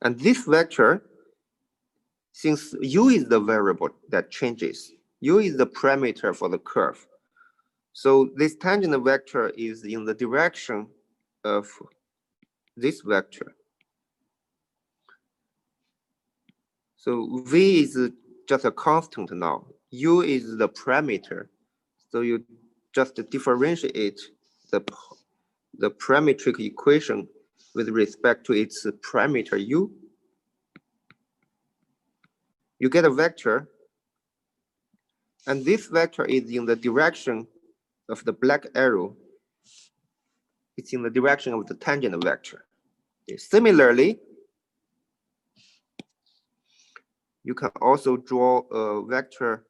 And this vector, since u is the variable that changes, u is the parameter for the curve. So this tangent vector is in the direction of this vector. So v is just a constant now. U is the parameter. So you just differentiate the parametric equation with respect to its parameter u. You get a vector, and this vector is in the direction of the black arrow. It's in the direction of the tangent vector. Similarly, you can also draw a vector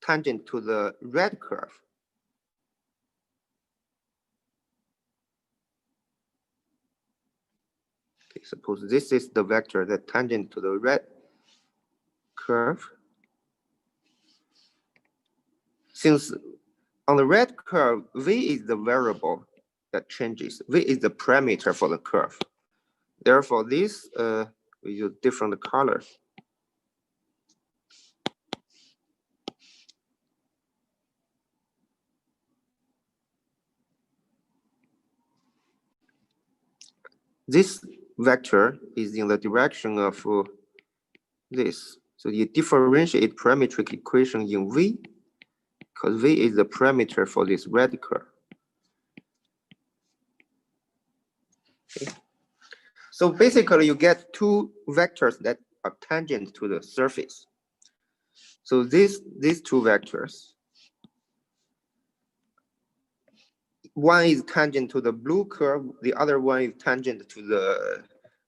tangent to the red curve. Okay, suppose this is the vector that tangent to the red curve. Since on the red curve, v is the variable that changes. V is the parameter for the curve. Therefore, this we use different colors. This vector is in the direction of this. So you differentiate parametric equation in v, because v is the parameter for this red curve. Okay. So basically, you get two vectors that are tangent to the surface. So these two vectors, one is tangent to the blue curve, the other one is tangent to the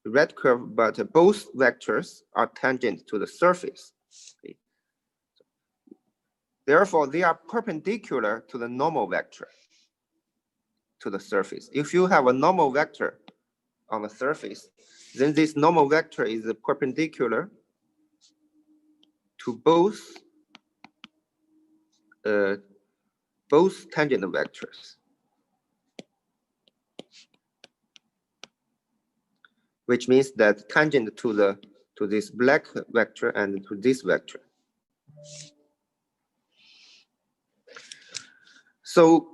red curve, but both vectors are tangent to the surface. Okay. Therefore, they are perpendicular to the normal vector to the surface. If you have a normal vector on the surface, then this normal vector is perpendicular to both tangent vectors, which means that tangent to this black vector and to this vector. So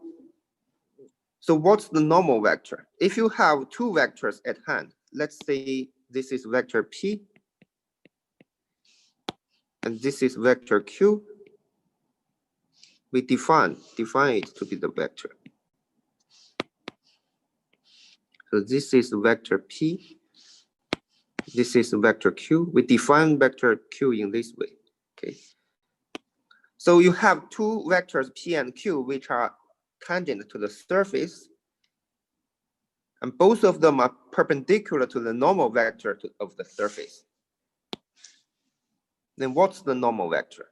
what's the normal vector? If you have two vectors at hand, let's say this is vector p, and this is vector q, we define it to be the vector. So this is vector p, this is vector q. We define vector q in this way. Okay. So you have two vectors p and q which are tangent to the surface, and both of them are perpendicular to the normal vector of the surface. Then what's the normal vector?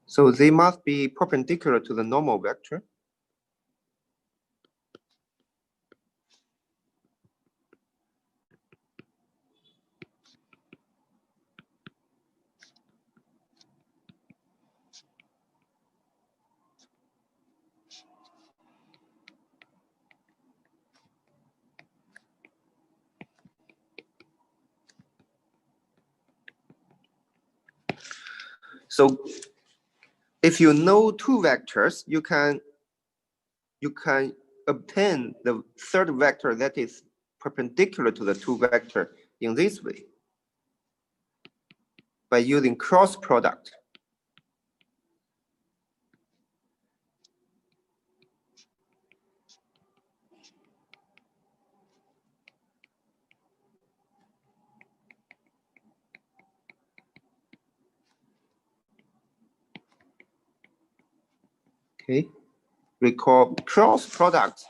So they must be perpendicular to the normal vector. So if you know two vectors, you can obtain the third vector that is perpendicular to the two vectors in this way by using cross product. Okay, recall cross product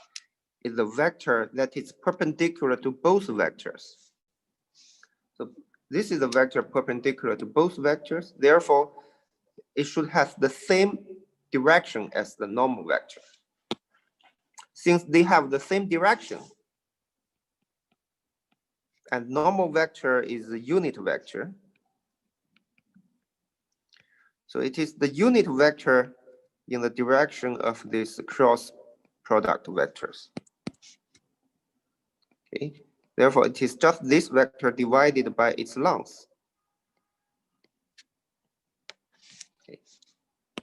is a vector that is perpendicular to both vectors. So this is a vector perpendicular to both vectors. Therefore, it should have the same direction as the normal vector. Since they have the same direction, and normal vector is a unit vector, so it is the unit vector in the direction of these cross product vectors. Okay, therefore it is just this vector divided by its length. Okay,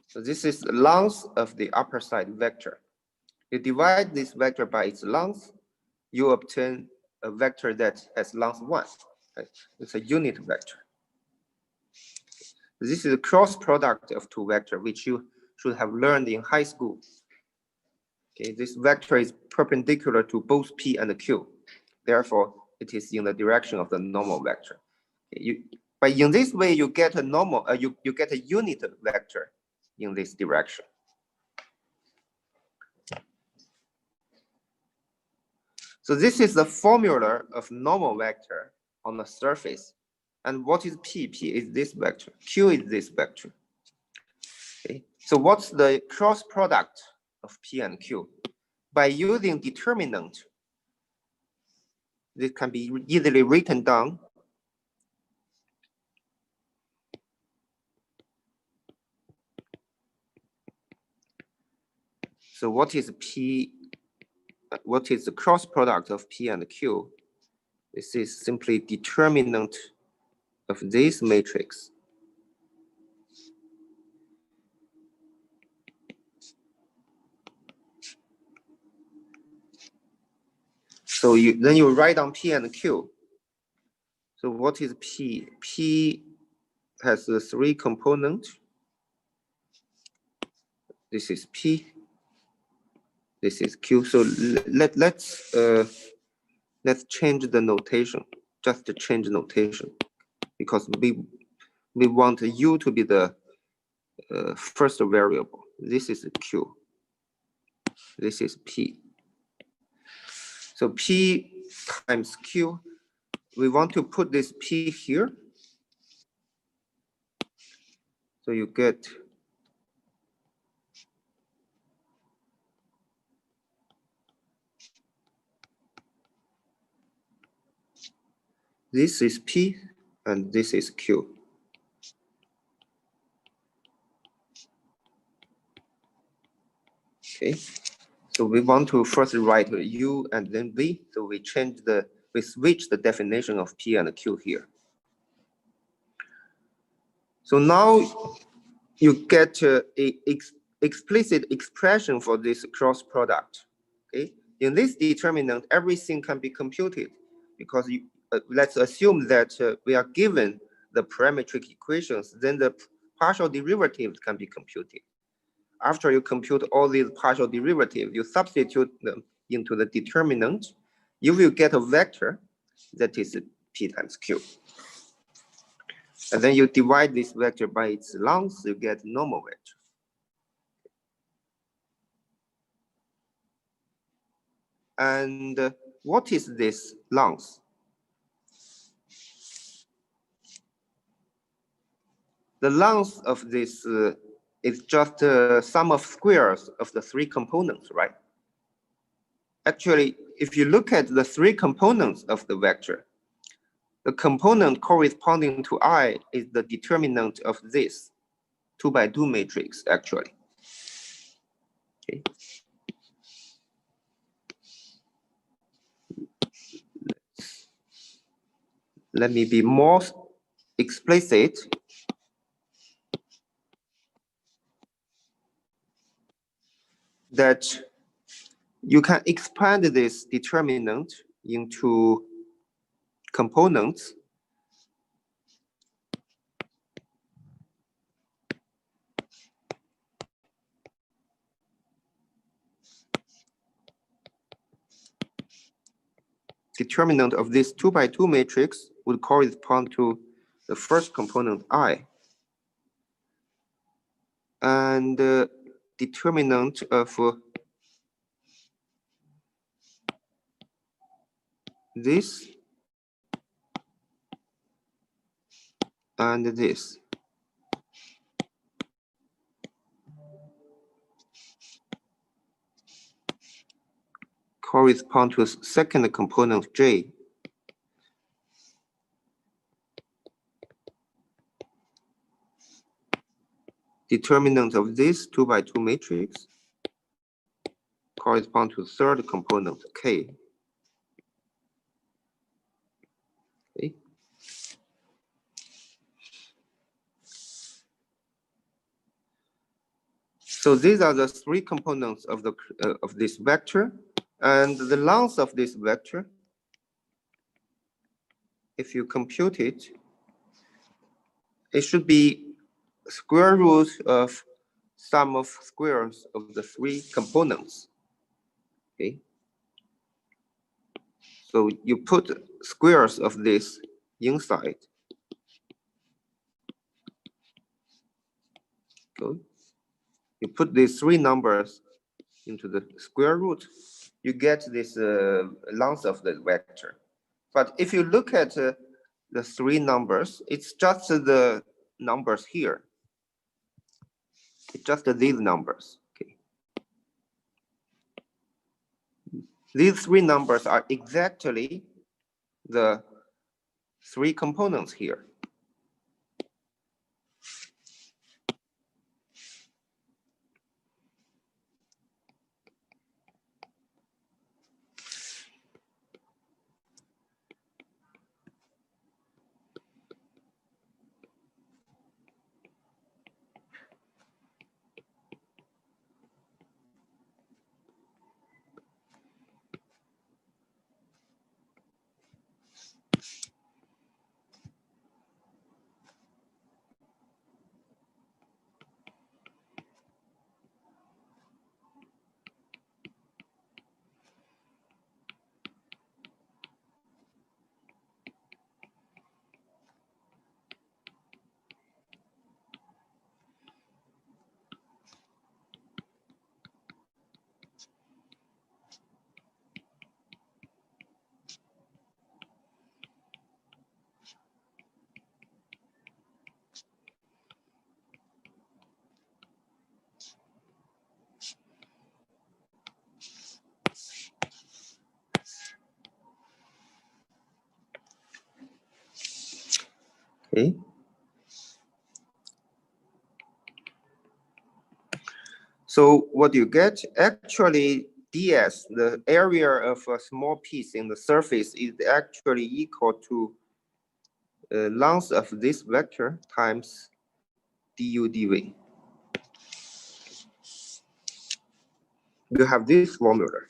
so this is the length of the upper side vector. You divide this vector by its length, you obtain a vector that has length 1. Okay, it's a unit vector. This is a cross product of two vectors, which you should have learned in high school. Okay, this vector is perpendicular to both P and Q. Therefore, it is in the direction of the normal vector. Okay, but in this way, you get a normal, you get a unit vector in this direction. So this is the formula of normal vector on the surface. And what is P? P is this vector. Q is this vector. Okay. So what's the cross product of P and Q? By using determinant, this can be easily written down. So what is P? What is the cross product of P and Q? This is simply determinant of this matrix. So then you write down P and Q. So what is P? P has the 3 components. This is P. This is Q. So let's change the notation. Just to change notation, because we want U to be the first variable. This is Q. This is P. So P times Q, we want to put this P here. So you get this is P and this is Q. Okay. So we want to first write U and then V. So we switch the definition of P and Q here. So now you get a explicit expression for this cross product. Okay. In this determinant, everything can be computed because let's assume that we are given the parametric equations, then the partial derivatives can be computed. After you compute all these partial derivatives, you substitute them into the determinant, you will get a vector that is P times Q. And then you divide this vector by its length, you get normal vector. And what is this length? The length of this is just sum of squares of the 3 components, right? Actually, if you look at the 3 components of the vector, the component corresponding to I is the determinant of this 2 by 2 matrix, actually. Okay. Let me be more explicit. that you can expand this determinant into components. Determinant of this 2 by 2 matrix would correspond to the first component I. And the determinant of this and this. Correspond to a second component J. Determinant of this 2 by 2 matrix correspond to third component K. Okay. So these are the three components of the of this vector, and the length of this vector, if you compute it, it should be square root of sum of squares of the three components. Okay. So you put squares of this inside. Good. You put these three numbers into the square root, you get this length of the vector. But if you look at the three numbers, it's just the numbers here. It's just these numbers. Okay. These three numbers are exactly the three components here. Okay. So what you get, actually ds, the area of a small piece in the surface, is actually equal to length of this vector times du dv. You have this formula.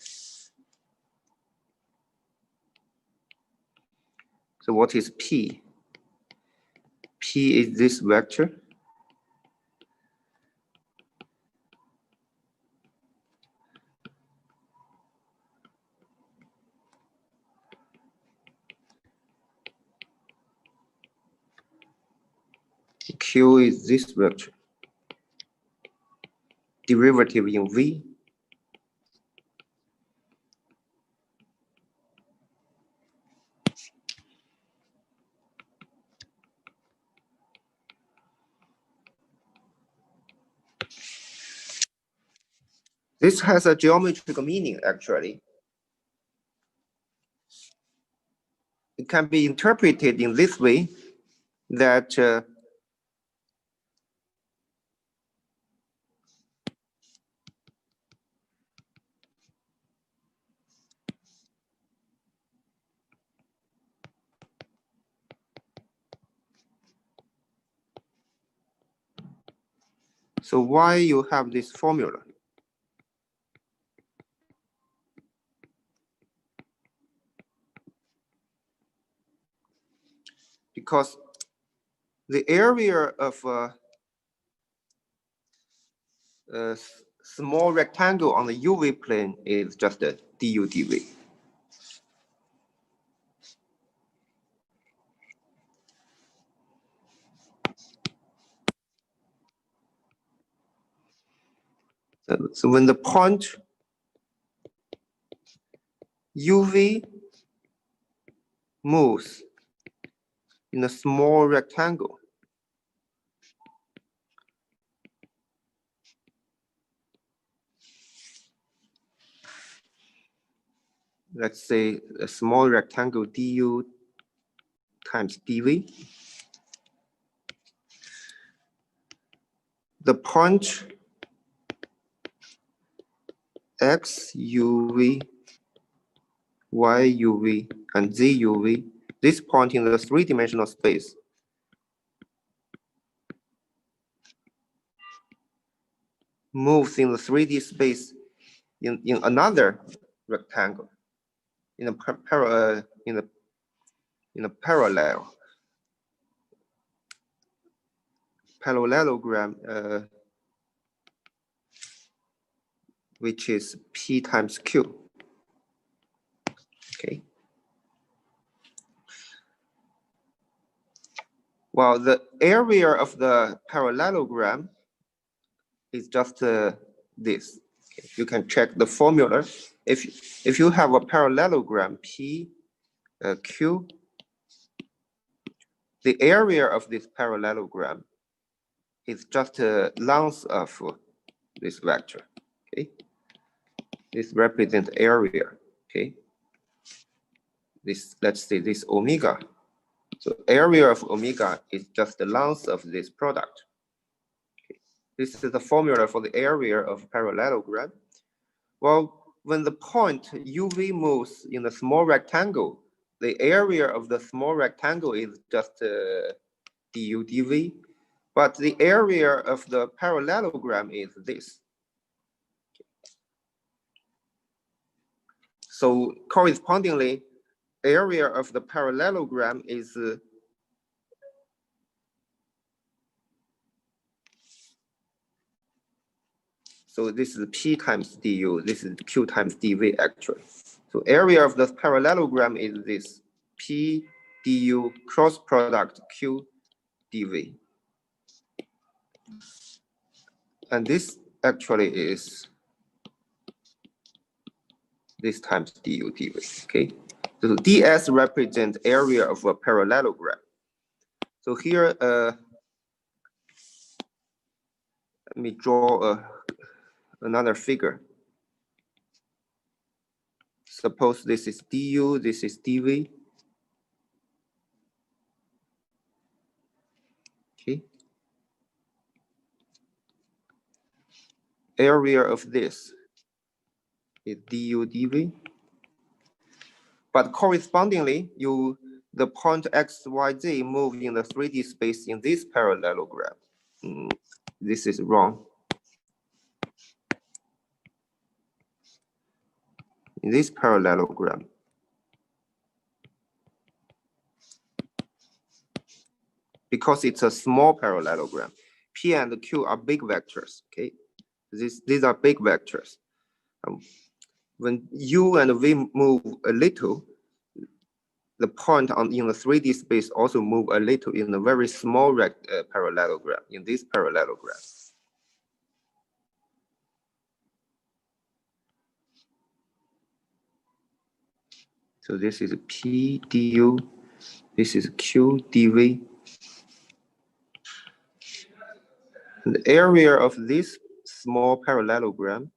So what is P? P is this vector. Q is this vector. Derivative in V. This has a geometrical meaning, actually. It can be interpreted in this way, that so why you have this formula? because the area of a small rectangle on the UV plane is just a du dv. So when the point UV moves in a small rectangle, let's say a small rectangle du times dv, the point x uv, y uv, and z uv, this point in the three-dimensional space moves in the 3D space in another rectangle, in a parallelogram, which is p times q. Okay. Well, the area of the parallelogram is just this. Okay. You can check the formula. If you have a parallelogram P, Q, the area of this parallelogram is just the length of this vector. Okay, this represents area. Okay, this, let's say this omega. So area of omega is just the length of this product. Okay. This is the formula for the area of parallelogram. Well, when the point UV moves in a small rectangle, the area of the small rectangle is just du dv, but the area of the parallelogram is this. So correspondingly, area of the parallelogram is so this is p times du, this is q times dv actually. So area of the parallelogram is this p du cross product q dv. And this actually is this times du dv, okay? So ds represents area of a parallelogram. So here, let me draw another figure. Suppose this is du, this is dv. Okay. Area of this is du dv. But correspondingly, the point x, y, z move in the 3D space in this parallelogram. This is wrong. In this parallelogram, because it's a small parallelogram, p and q are big vectors. Okay, these are big vectors. When u and v move a little, the point in the 3D space also move a little in a very small parallelogram, in this parallelogram. So this is p du, this is q dv. And the area of this small parallelogram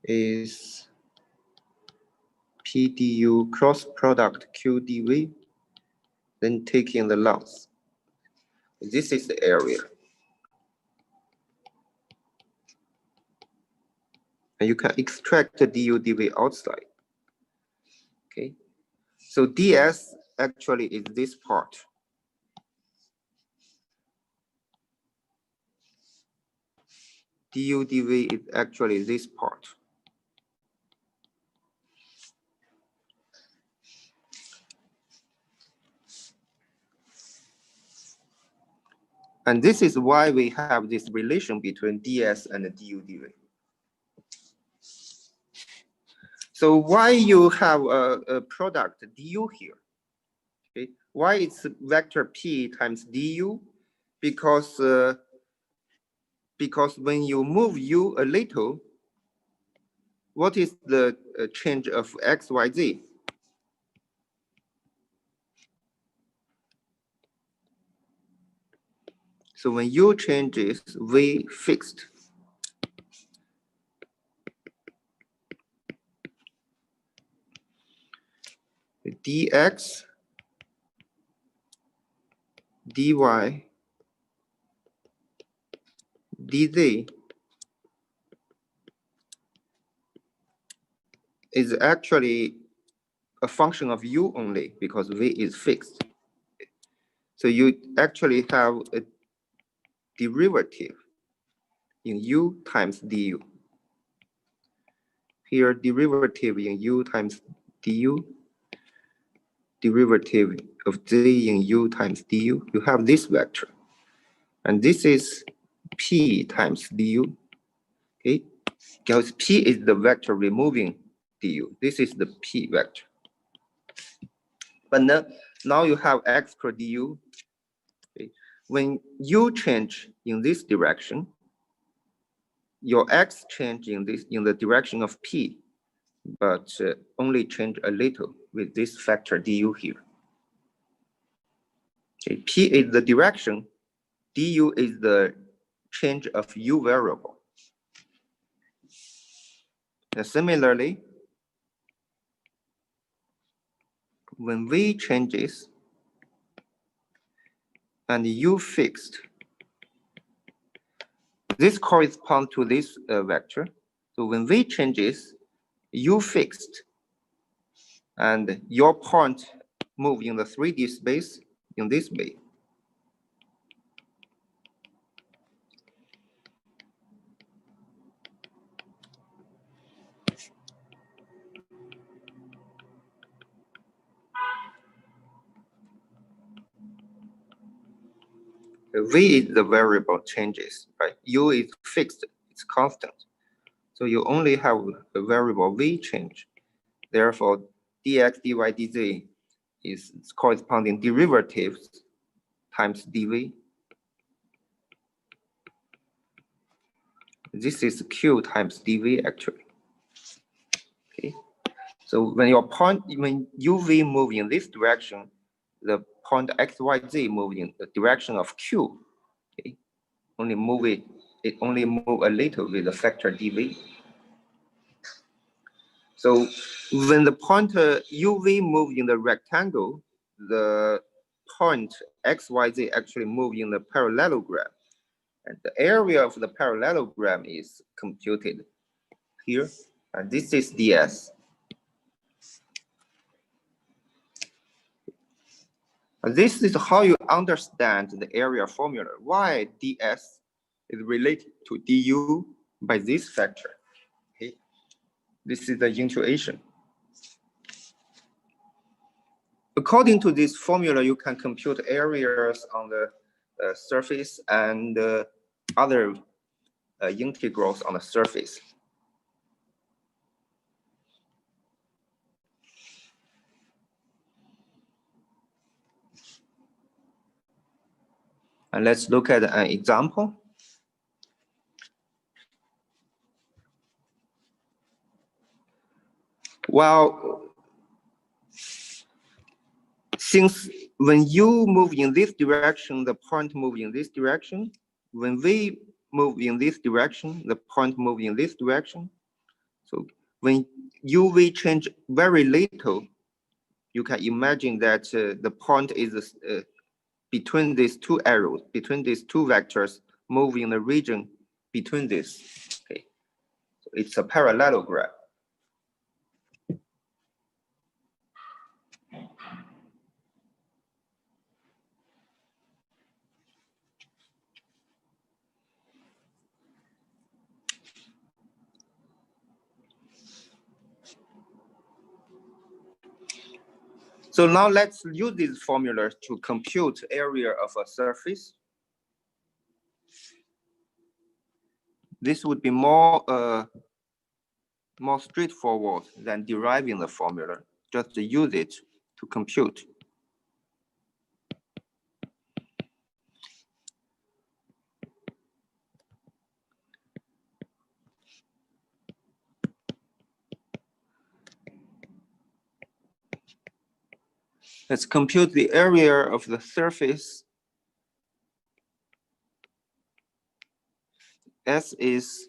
is p du cross product q dv, then taking the length. This is the area. And you can extract the du dv outside. Okay, so ds actually is this part. du dv is actually this part. And this is why we have this relation between ds and du dv. So why you have a product du here? Okay, why it's vector p times du? Because when you move u a little, what is the change of x, y, z? So when u changes, v fixed. Dx, dy, dz is actually a function of u only because v is fixed. So you actually have a derivative in u times du. Here, derivative in u times du, derivative of z in u times du. You have this vector. And this is p times du. Okay, because p is the vector removing du. This is the p vector. But now you have x per du. Okay. When you change in this direction, your x change in the direction of p, but only change a little with this factor du here. Okay. P is the direction, du is the change of u variable. And similarly, when v changes and u fixed, this corresponds to this vector. So when v changes, u fixed, and your point move in the 3D space in this way. V is the variable changes, right? U is fixed, it's constant. So you only have a variable V change. Therefore, dx, dy, dz is corresponding derivatives times dv. This is q times dv actually. Okay. So when uv move in this direction, the point xyz move in the direction of q. Okay. It only move a little with the factor dv. So when the pointer uv move in the rectangle, the point xyz actually move in the parallelogram. And the area of the parallelogram is computed here. And this is ds. And this is how you understand the area formula. Why ds is related to du by this factor. Okay. This is the intuition. According to this formula, you can compute areas on the surface and other integrals on the surface. And let's look at an example. Well, since when you move in this direction, the point move in this direction. When we move in this direction, the point move in this direction. So when uv change very little, you can imagine that the point is between these two arrows, between these two vectors, move in the region between this. Okay, so it's a parallelogram. So now let's use this formula to compute area of a surface. This would be more straightforward than deriving the formula. Just use it to compute. Let's compute the area of the surface. S is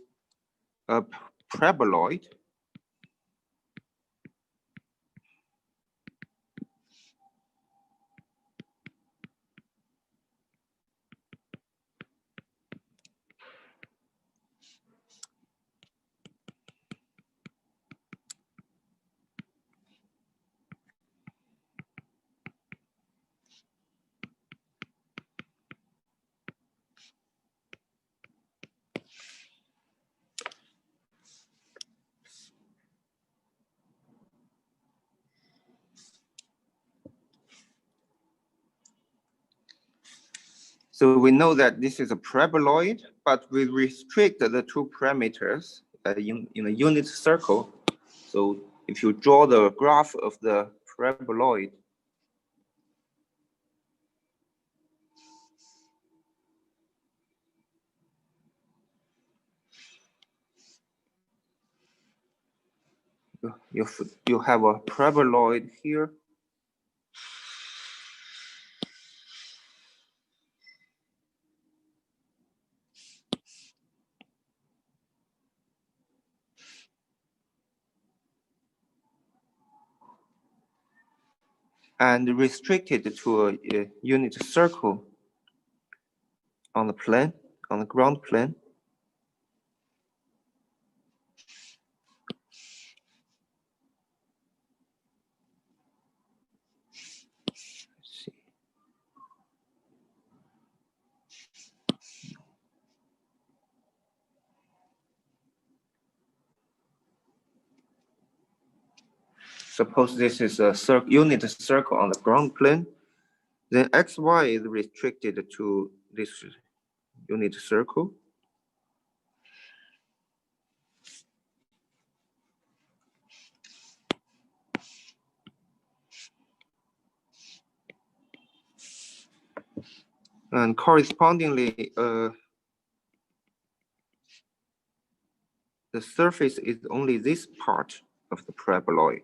a paraboloid. So we know that this is a paraboloid, but we restrict the two parameters in a unit circle. So if you draw the graph of the paraboloid, you have a paraboloid here. And restricted to a unit circle on the plane, on the ground plane. Let's see. Suppose this is a unit circle on the ground plane, then xy is restricted to this unit circle. And correspondingly, the surface is only this part of the paraboloid.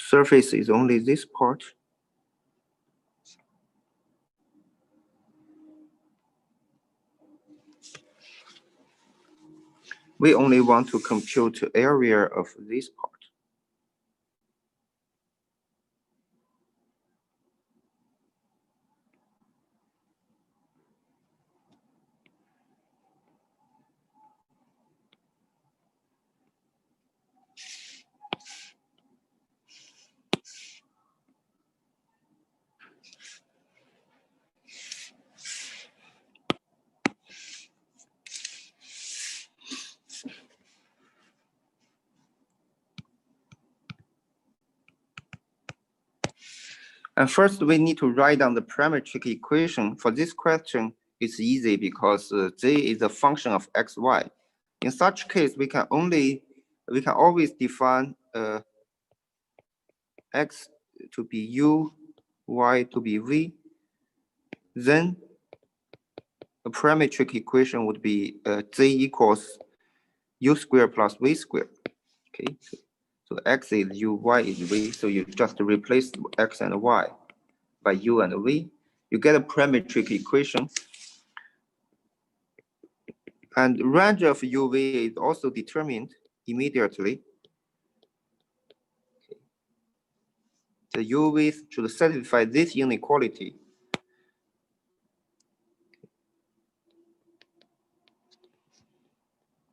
Surface is only this part. We only want to compute the area of this part. And first, we need to write down the parametric equation. For this question, it's easy because J is a function of xy. In such case, we can always define x to be u, y to be v. Then a parametric equation would be J equals u squared plus v squared. Okay, so x is u, y is v. So you just replace x and y by u and v. You get a parametric equation. And range of UV is also determined immediately. The UV should satisfy this inequality.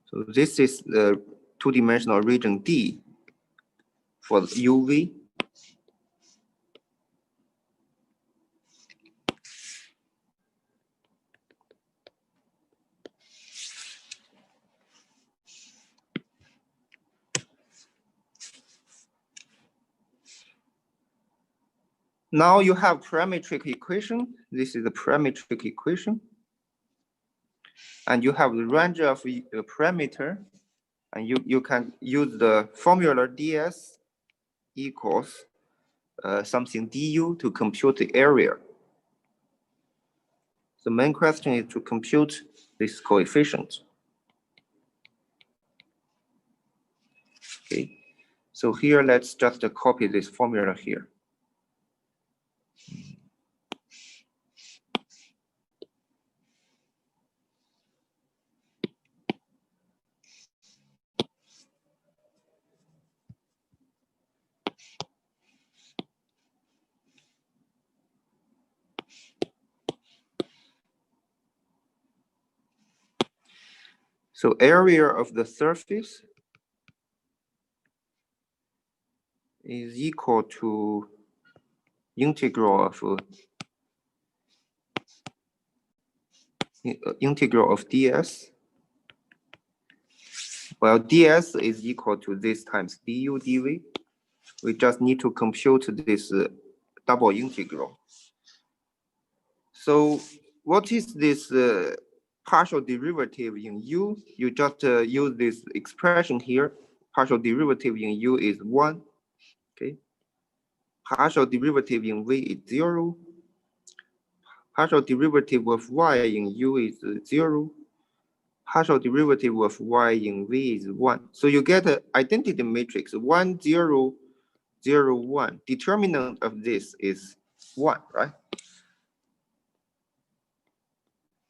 So this is the two-dimensional region D for UV. Now you have parametric equation. This is the parametric equation. And you have the range of parameter. And you can use the formula ds equals something du to compute the area. The main question is to compute this coefficient. Okay, so here let's just copy this formula here. So area of the surface is equal to integral of ds. Well, ds is equal to this times du dv. We just need to compute this double integral. So what is this partial derivative in u? You just use this expression here. Partial derivative in u is 1. Okay. Partial derivative in v is 0. Partial derivative of y in u is 0. Partial derivative of y in v is 1. So you get an identity matrix 1, 0, 0, 1. Determinant of this is 1, right?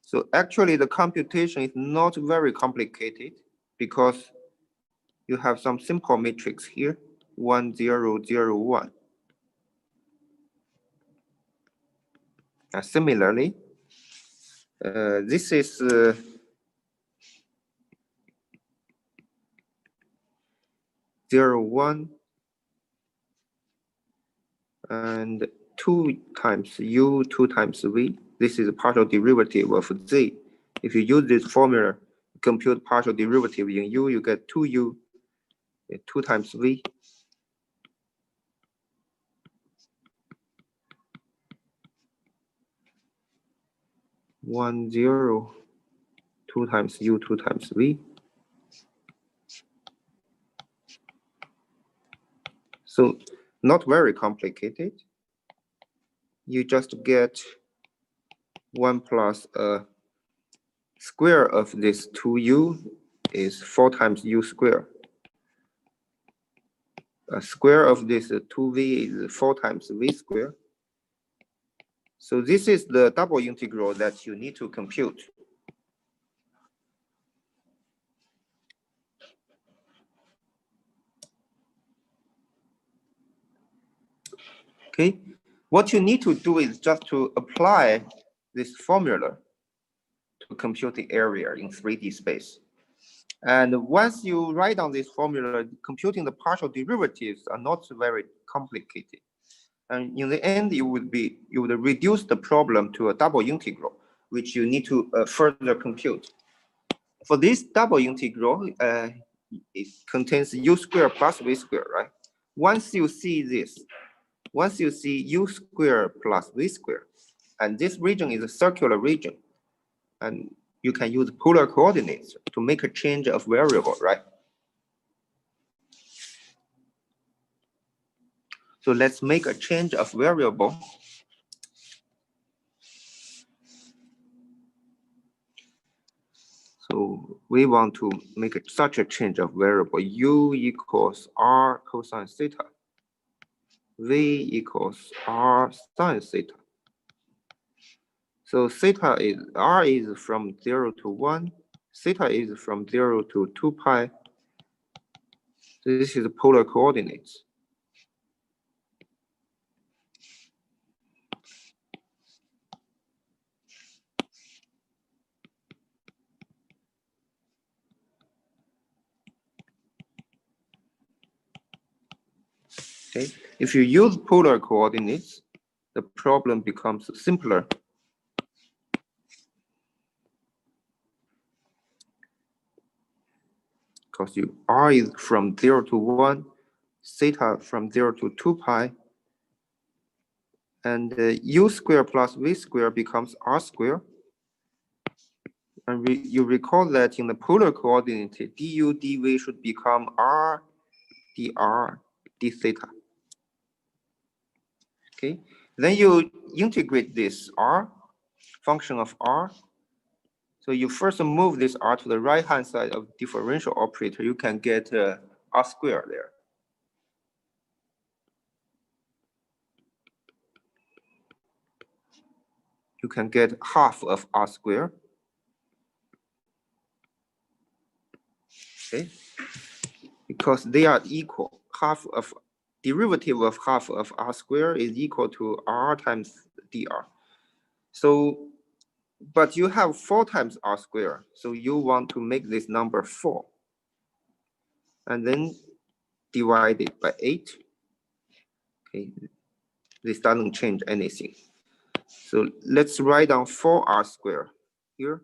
So actually the computation is not very complicated because you have some simple matrix here, 1, 0, 0, 1. Similarly, this is 0, 1, and 2 times u, 2 times v. This is a partial derivative of z. If you use this formula, compute partial derivative in u, you get 2u, 2 times v. One, 0, 2 times u, 2 times v. So not very complicated. You just get 1 plus a square of this 2u is 4 times u square. A square of this 2v is 4 times v square. So this is the double integral that you need to compute. Okay, what you need to do is just to apply this formula to compute the area in 3D space. And once you write down this formula, computing the partial derivatives are not very complicated. And in the end, you would reduce the problem to a double integral, which you need to further compute. For this double integral, it contains u squared plus v squared, right? Once you see this, once you see u squared plus v squared, and this region is a circular region, and you can use polar coordinates to make a change of variable, right? So let's make a change of variable. So we want to make such a change of variable. U equals r cosine theta. V equals r sine theta. So theta is r is from 0 to 1. theta is from 0 to 2 pi. This is the polar coordinates. Okay. If you use polar coordinates, the problem becomes simpler. Because r is from 0 to 1, theta from 0 to 2 pi, and u squared plus v squared becomes r squared. And you recall that in the polar coordinate, du dv should become r dr d theta. Okay, then you integrate this r, function of r. So you first move this r to the right-hand side of differential operator, you can get r squared there. You can get half of r squared. Okay, because they are equal. Half of derivative of half of r squared is equal to r times dr. So, but you have 4 times r squared, so you want to make this number 4, and then divide it by 8. Okay, this doesn't change anything. So let's write down 4r squared here.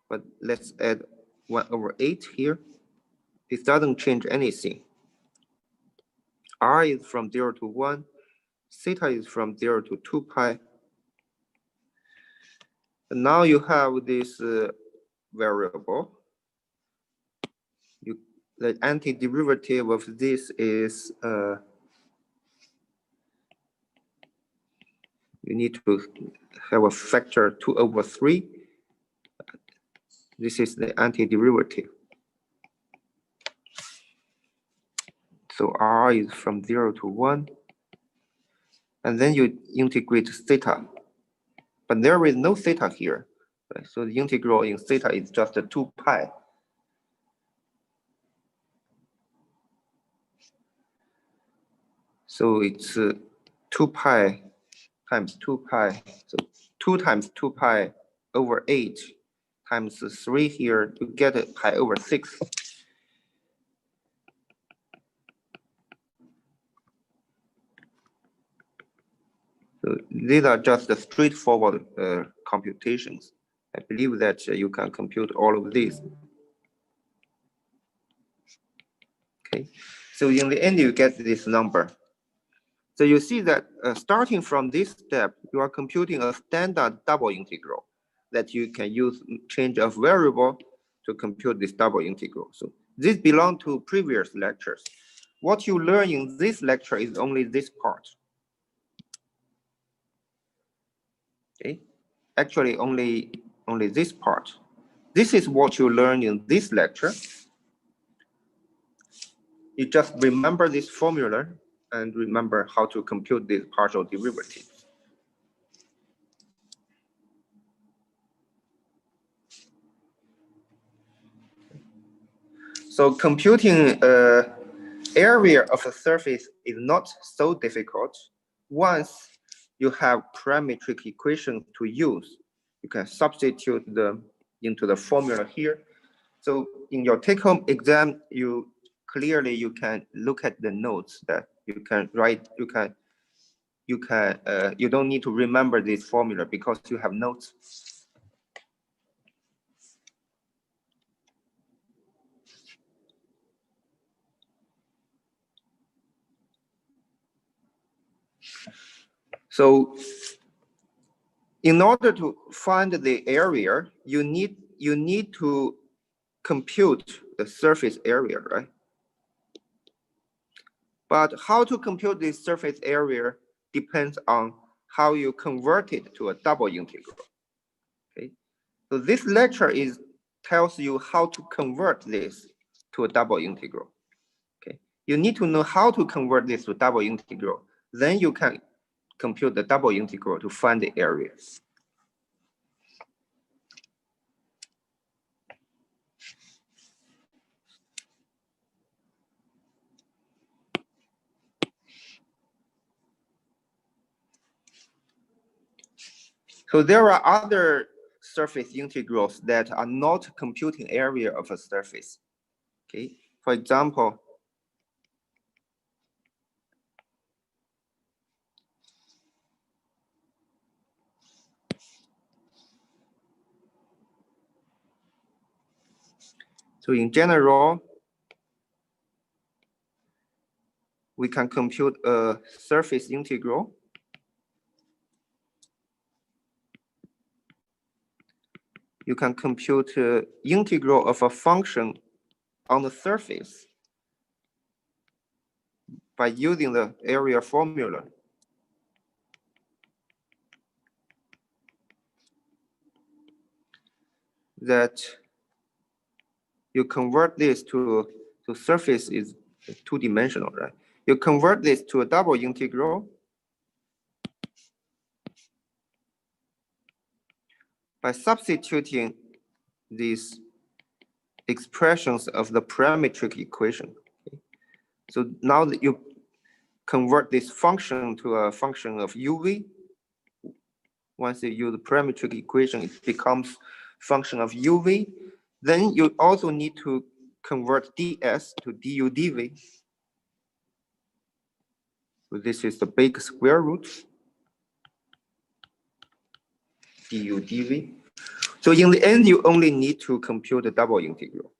But let's add 1/8 here. This doesn't change anything. R is from 0 to 1. Theta is from 0 to 2 pi. And now you have this variable. The antiderivative of this is you need to have a factor 2/3. This is the antiderivative. So r is from 0 to 1. And then you integrate theta. But there is no theta here. Right? So the integral in theta is just 2 pi. So it's 2 pi times 2 pi. So 2 times 2 pi over 8 times 3 here, you get pi over 6. So these are just the straightforward computations. I believe that you can compute all of these. Okay, so in the end, you get this number. So you see that starting from this step, you are computing a standard double integral that you can use change of variable to compute this double integral. So this belongs to previous lectures. What you learn in this lecture is only this part. Okay, actually only this part. This is what you learn in this lecture. You just remember this formula and remember how to compute this partial derivative. So computing area of the surface is not so difficult. Once you have parametric equation to use, you can substitute them into the formula here. So in your take-home exam, you can look at the notes that you can write. You don't need to remember this formula because you have notes. So in order to find the area, you need to compute the surface area, right? But how to compute this surface area depends on how you convert it to a double integral. Okay, so this lecture tells you how to convert this to a double integral. Okay, you need to know how to convert this to double integral. Then you can compute the double integral to find the area. So there are other surface integrals that are not computing area of a surface. Okay, for example, so in general, we can compute a surface integral you can compute integral of a function on the surface by using the area formula. That you convert this to surface is two-dimensional, right? You convert this to a double integral by substituting these expressions of the parametric equation. Okay. So now that you convert this function to a function of uv, once you use the parametric equation, it becomes function of uv. Then you also need to convert ds to du dv. So this is the big square root du dv. So in the end, you only need to compute the double integral.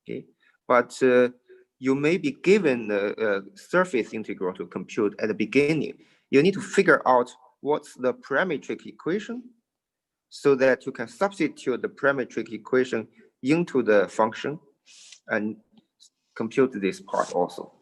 Okay, but you may be given the surface integral to compute at the beginning. You need to figure out what's the parametric equation so that you can substitute the parametric equation into the function and compute this part also.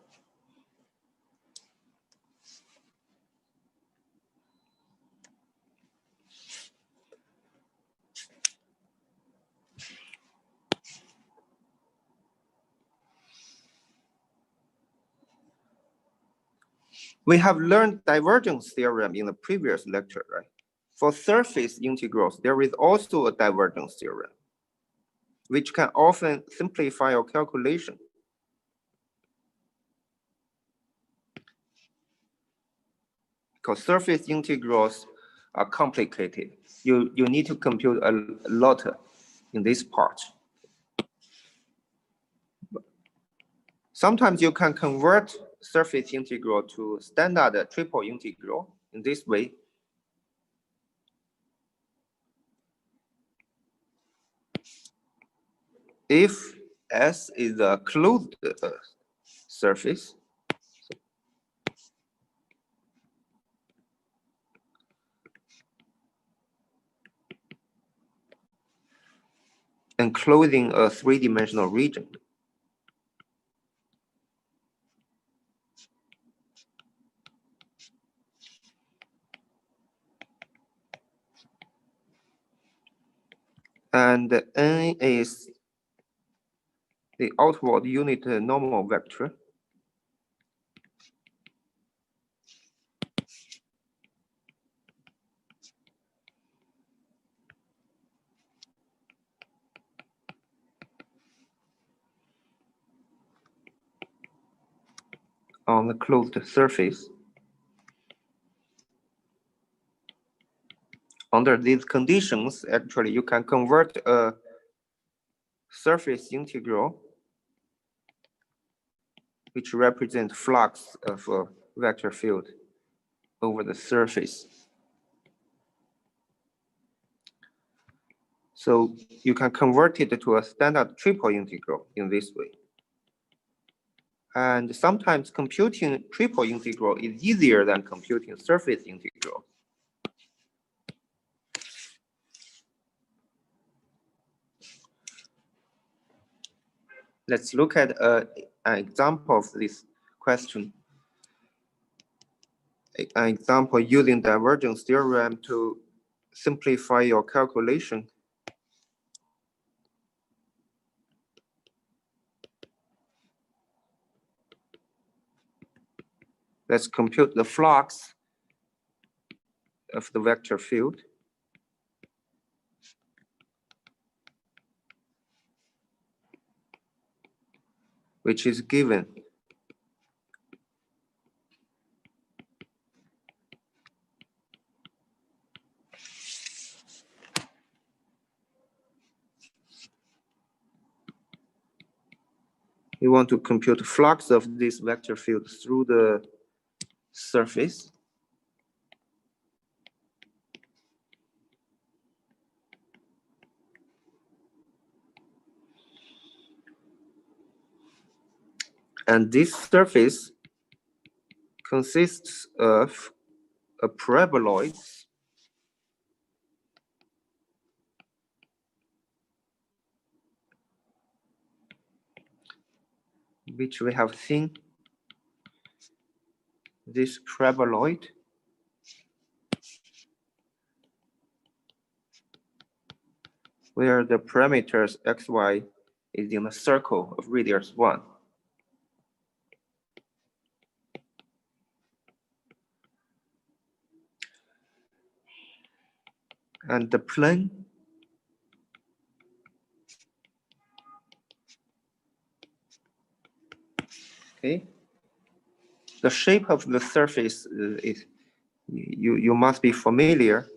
We have learned divergence theorem in the previous lecture, right? For surface integrals, there is also a divergence theorem, which can often simplify your calculation. Because surface integrals are complicated. You need to compute a lot in this part. Sometimes you can convert surface integral to standard triple integral in this way. If S is a closed surface, enclosing a three-dimensional region. And n is the outward unit normal vector. On the closed surface. Under these conditions, actually, you can convert a surface integral, which represents flux of a vector field over the surface. So you can convert it to a standard triple integral in this way. And sometimes computing triple integral is easier than computing surface integral. Let's look at an example of this question. An example using divergence theorem to simplify your calculation. Let's compute the flux of the vector field. Which is given we want to compute the flux of this vector field through the surface. And this surface consists of a paraboloid which we have seen. This paraboloid where the parameters xy is in a circle of radius 1. And the plane okay. The shape of the surface is you must be familiar.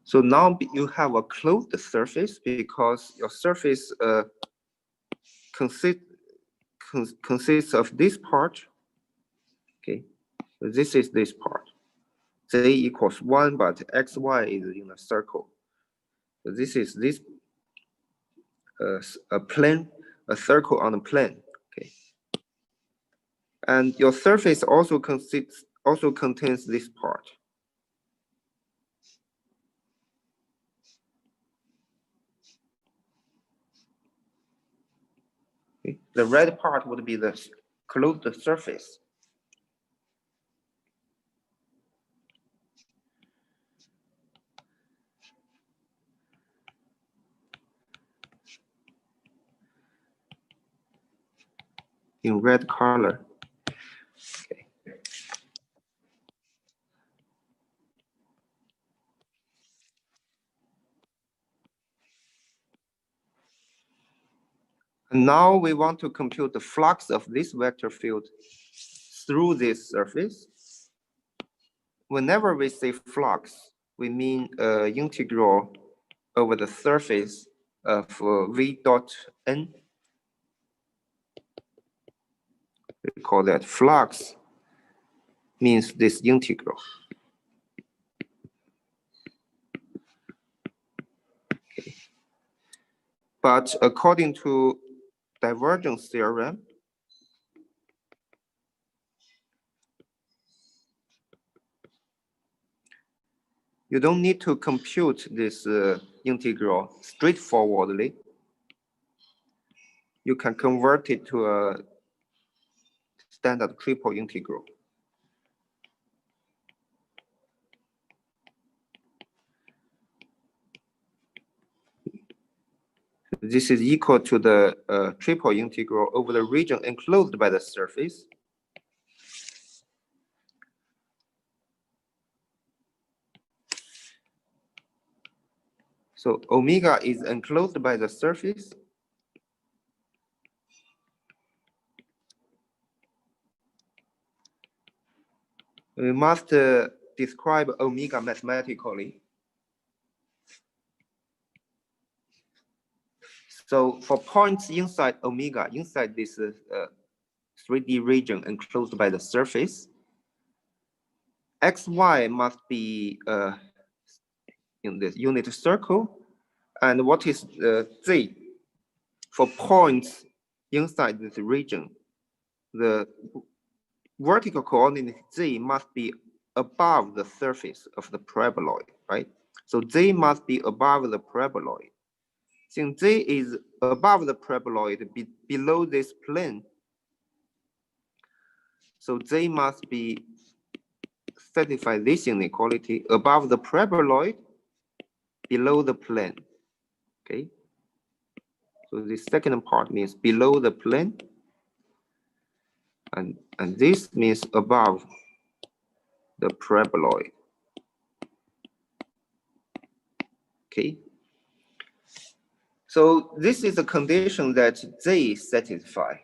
So now you have a closed surface because your surface consists of this part. Okay, so this is this part. Z equals 1, but xy is in a circle. So this is this a plane, a circle on a plane. Okay, and your surface also contains this part. Okay. The red part would be the closed surface. In red color. Okay. And now we want to compute the flux of this vector field through this surface. Whenever we say flux, we mean integral over the surface of v dot n. We call that flux means this integral. Okay. But according to divergence theorem, you don't need to compute this integral straightforwardly. You can convert it to a standard triple integral. This is equal to the triple integral over the region enclosed by the surface. So omega is enclosed by the surface. We must describe omega mathematically. So for points inside omega, inside this 3D region enclosed by the surface, xy must be in this unit circle. And what is z? For points inside this region, the vertical coordinate z must be above the surface of the paraboloid, right? So z must be above the paraboloid. Since z is above the paraboloid below this plane, so z must be satisfy this inequality above the paraboloid, below the plane. Okay. So the second part means below the plane, and this means above the paraboloid. Okay. So this is a condition that z satisfy.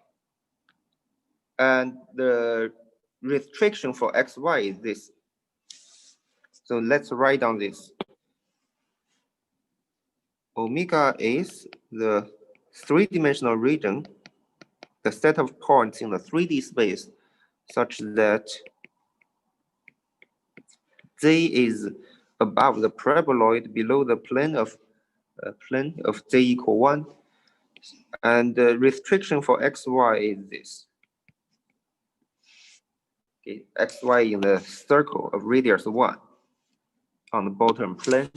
And the restriction for xy is this. So let's write down this. Omega is the three-dimensional region, the set of points in the 3D space, such that z is above the paraboloid, below the plane of z equal 1, and the restriction for xy is this. Okay, xy in the circle of radius 1 on the bottom plane.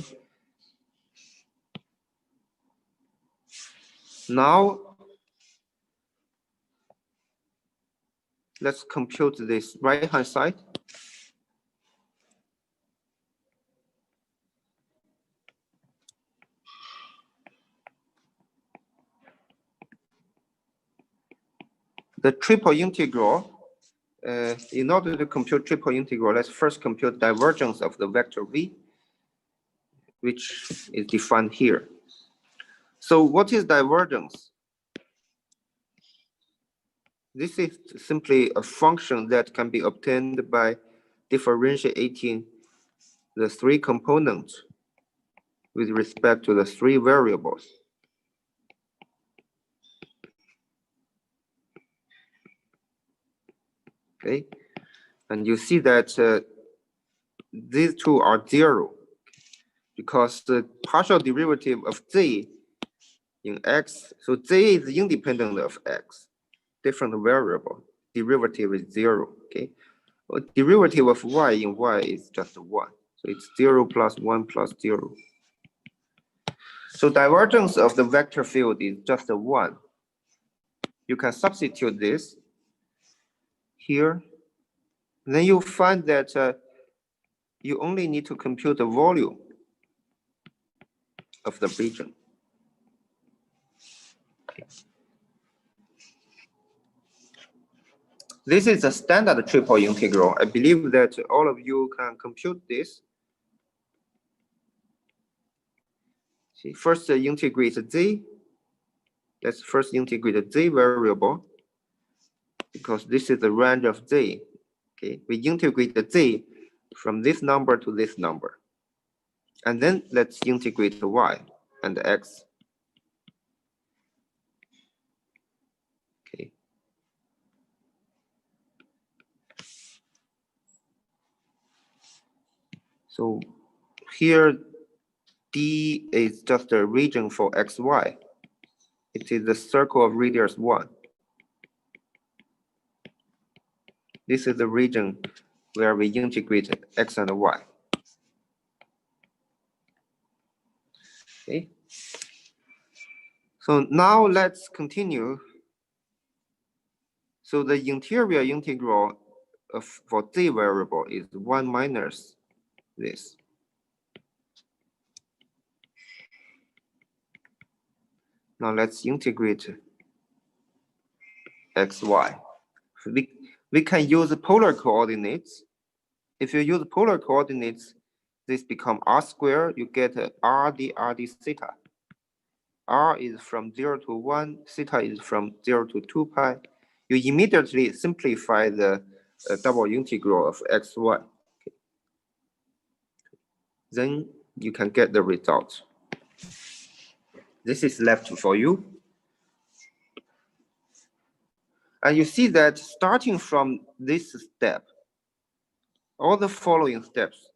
Now let's compute this right-hand side. The triple integral, in order to compute triple integral, let's first compute divergence of the vector v, which is defined here. So what is divergence? This is simply a function that can be obtained by differentiating the three components with respect to the three variables. Okay, and you see that these two are zero because the partial derivative of z in x, so z is independent of x, different variable, derivative is 0, okay? Well, derivative of y in y is just 1, so it's 0 plus 1 plus 0. So divergence of the vector field is just 1. You can substitute this here. Then you find that you only need to compute the volume of the region. Okay. This is a standard triple integral. I believe that all of you can compute this. See, first integrate z. Let's first integrate the z variable because this is the range of z. Okay, we integrate the z from this number to this number. And then let's integrate the y and the x. Okay. So here D is just a region for xy. It is the circle of radius 1. This is the region where we integrate x and y. Okay. So now let's continue. So the interior integral for z variable is 1 minus this. Now let's integrate xy. We can use polar coordinates. If you use polar coordinates, this become r squared. You get r d theta. R is from 0 to 1, theta is from 0 to 2 pi. You immediately simplify the double integral of xy. Okay. Then you can get the result. This is left for you. And you see that starting from this step, all the following steps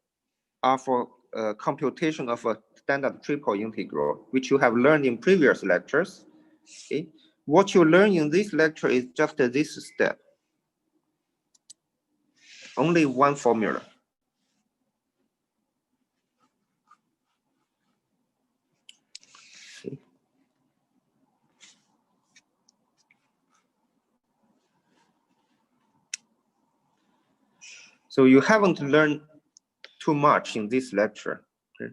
are for computation of a standard triple integral, which you have learned in previous lectures. Okay. What you learn in this lecture is just this step. Only one formula. Okay. So you haven't learned too much in this lecture. Okay?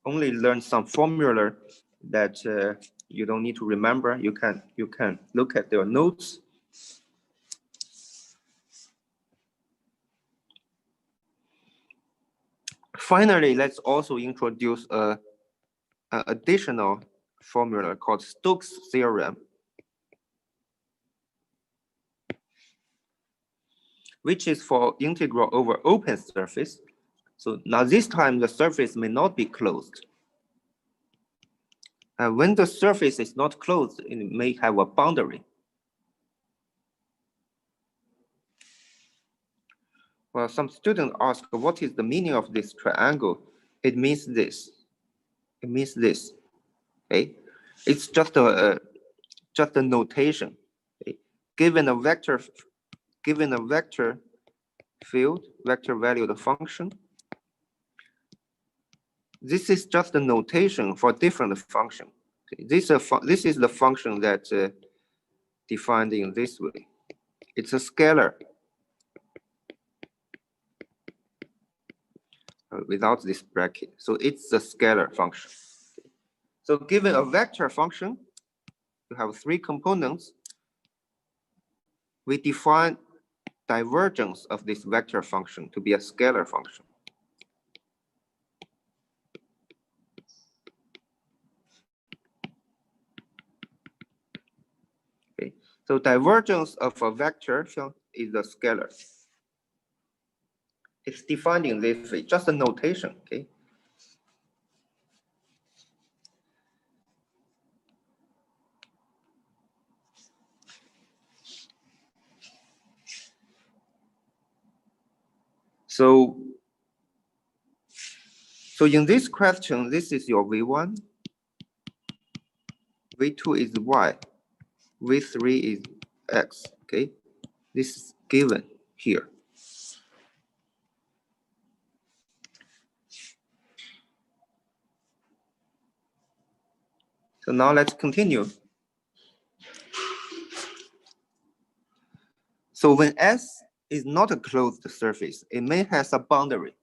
Only learn some formula that you don't need to remember. You can look at your notes. Finally, let's also introduce an additional formula called Stokes theorem, which is for integral over open surface. So now this time the surface may not be closed. And when the surface is not closed, it may have a boundary. Well, some students ask, what is the meaning of this triangle? It means this. It means this. Okay, it's just a notation. Okay? Given a vector field, vector valued function, this is just a notation for different function. Okay? This is the function that defined in this way. It's a scalar without this bracket. So it's a scalar function. So given a vector function, you have three components. We define divergence of this vector function to be a scalar function. Okay, so divergence of a vector is a scalar. It's defined in this way, just a notation. Okay. So in this question, this is your V1, V2 is Y, V3 is X, okay? This is given here. So now let's continue. So when S is not a closed surface, it may have a boundary.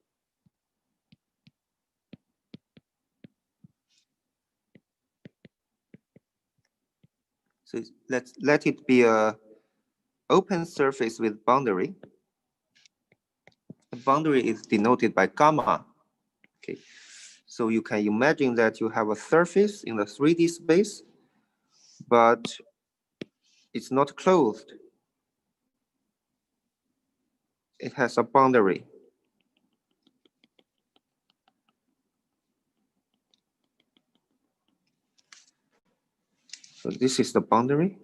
So let it be a open surface with boundary. The boundary is denoted by gamma. Okay. So you can imagine that you have a surface in the 3D space, but it's not closed. It has a boundary. So this is the boundary.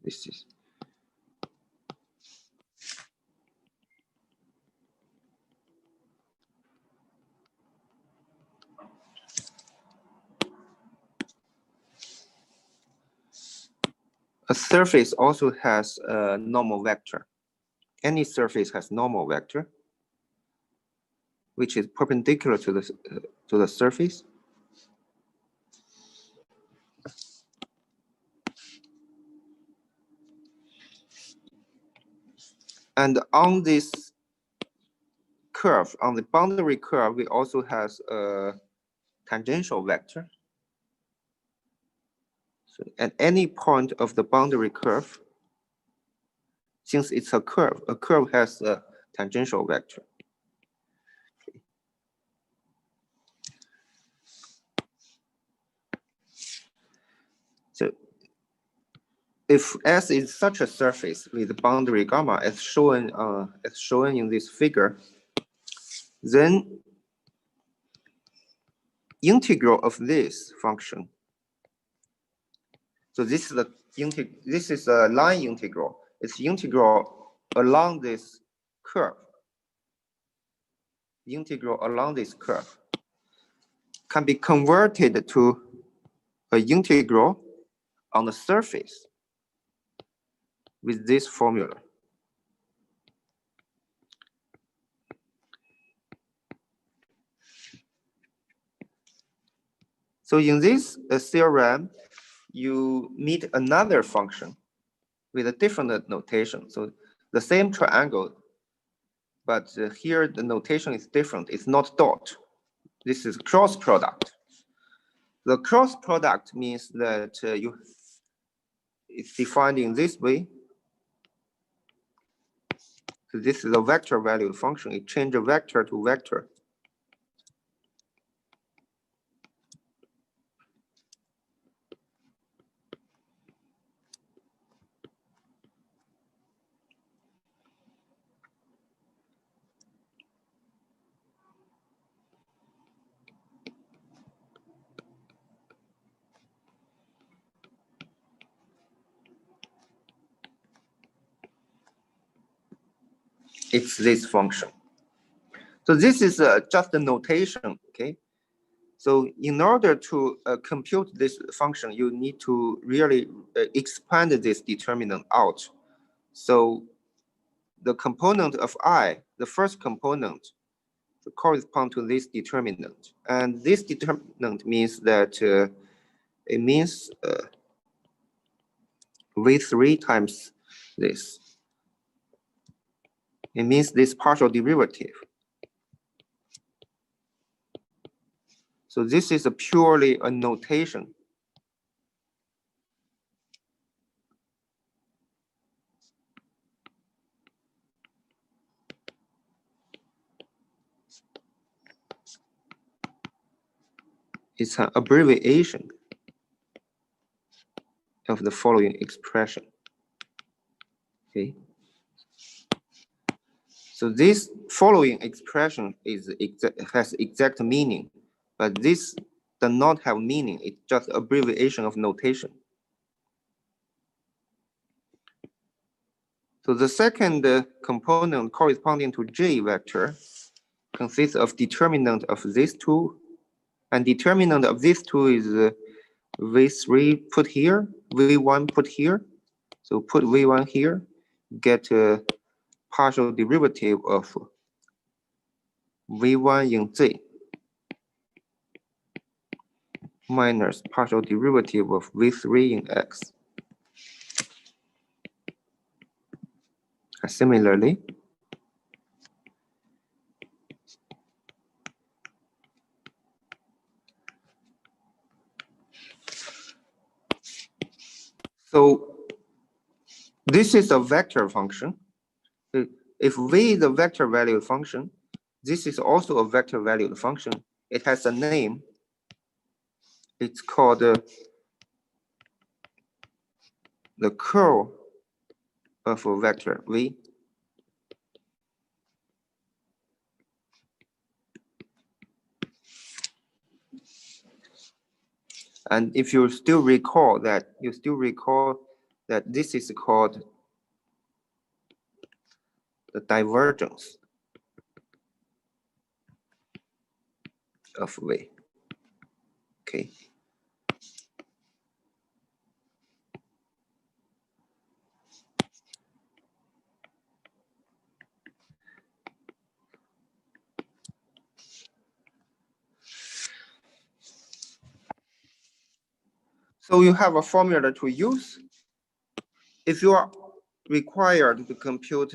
This is. A surface also has a normal vector. Any surface has normal vector, which is perpendicular to the surface. And on this curve, on the boundary curve, we also have a tangential vector. So at any point of the boundary curve, since it's a curve has a tangential vector. Okay. So if S is such a surface with boundary gamma as shown in this figure, then integral of this function. So this is a line integral. It's integral along this curve. Integral along this curve. can be converted to an integral on the surface with this formula. So in this theorem, you meet another function with a different notation. So the same triangle, but here the notation is different. It's not dot. This is cross product. The cross product means that it's defined in this way. So this is a vector valued function. It changes vector to vector. It's this function. So this is just a notation, okay? So in order to compute this function, you need to really expand this determinant out. So the component of I, the first component, correspond to this determinant. And this determinant means that it means V3 times this. It means this partial derivative. So this is purely a notation. It's an abbreviation of the following expression. Okay. So this following expression has exact meaning, but this does not have meaning. It's just abbreviation of notation. So the second component corresponding to J vector consists of determinant of these two, and determinant of these two is V3 put here, V1 put here. So put V1 here, get a partial derivative of V1 in Z minus partial derivative of V3 in X. And similarly, so this is a vector function. If V is a vector valued function, this is also a vector valued function. It has a name. It's called the curl of a vector V. And if you still recall that, this is called the divergence of V. Okay. So you have a formula to use. If you are required to compute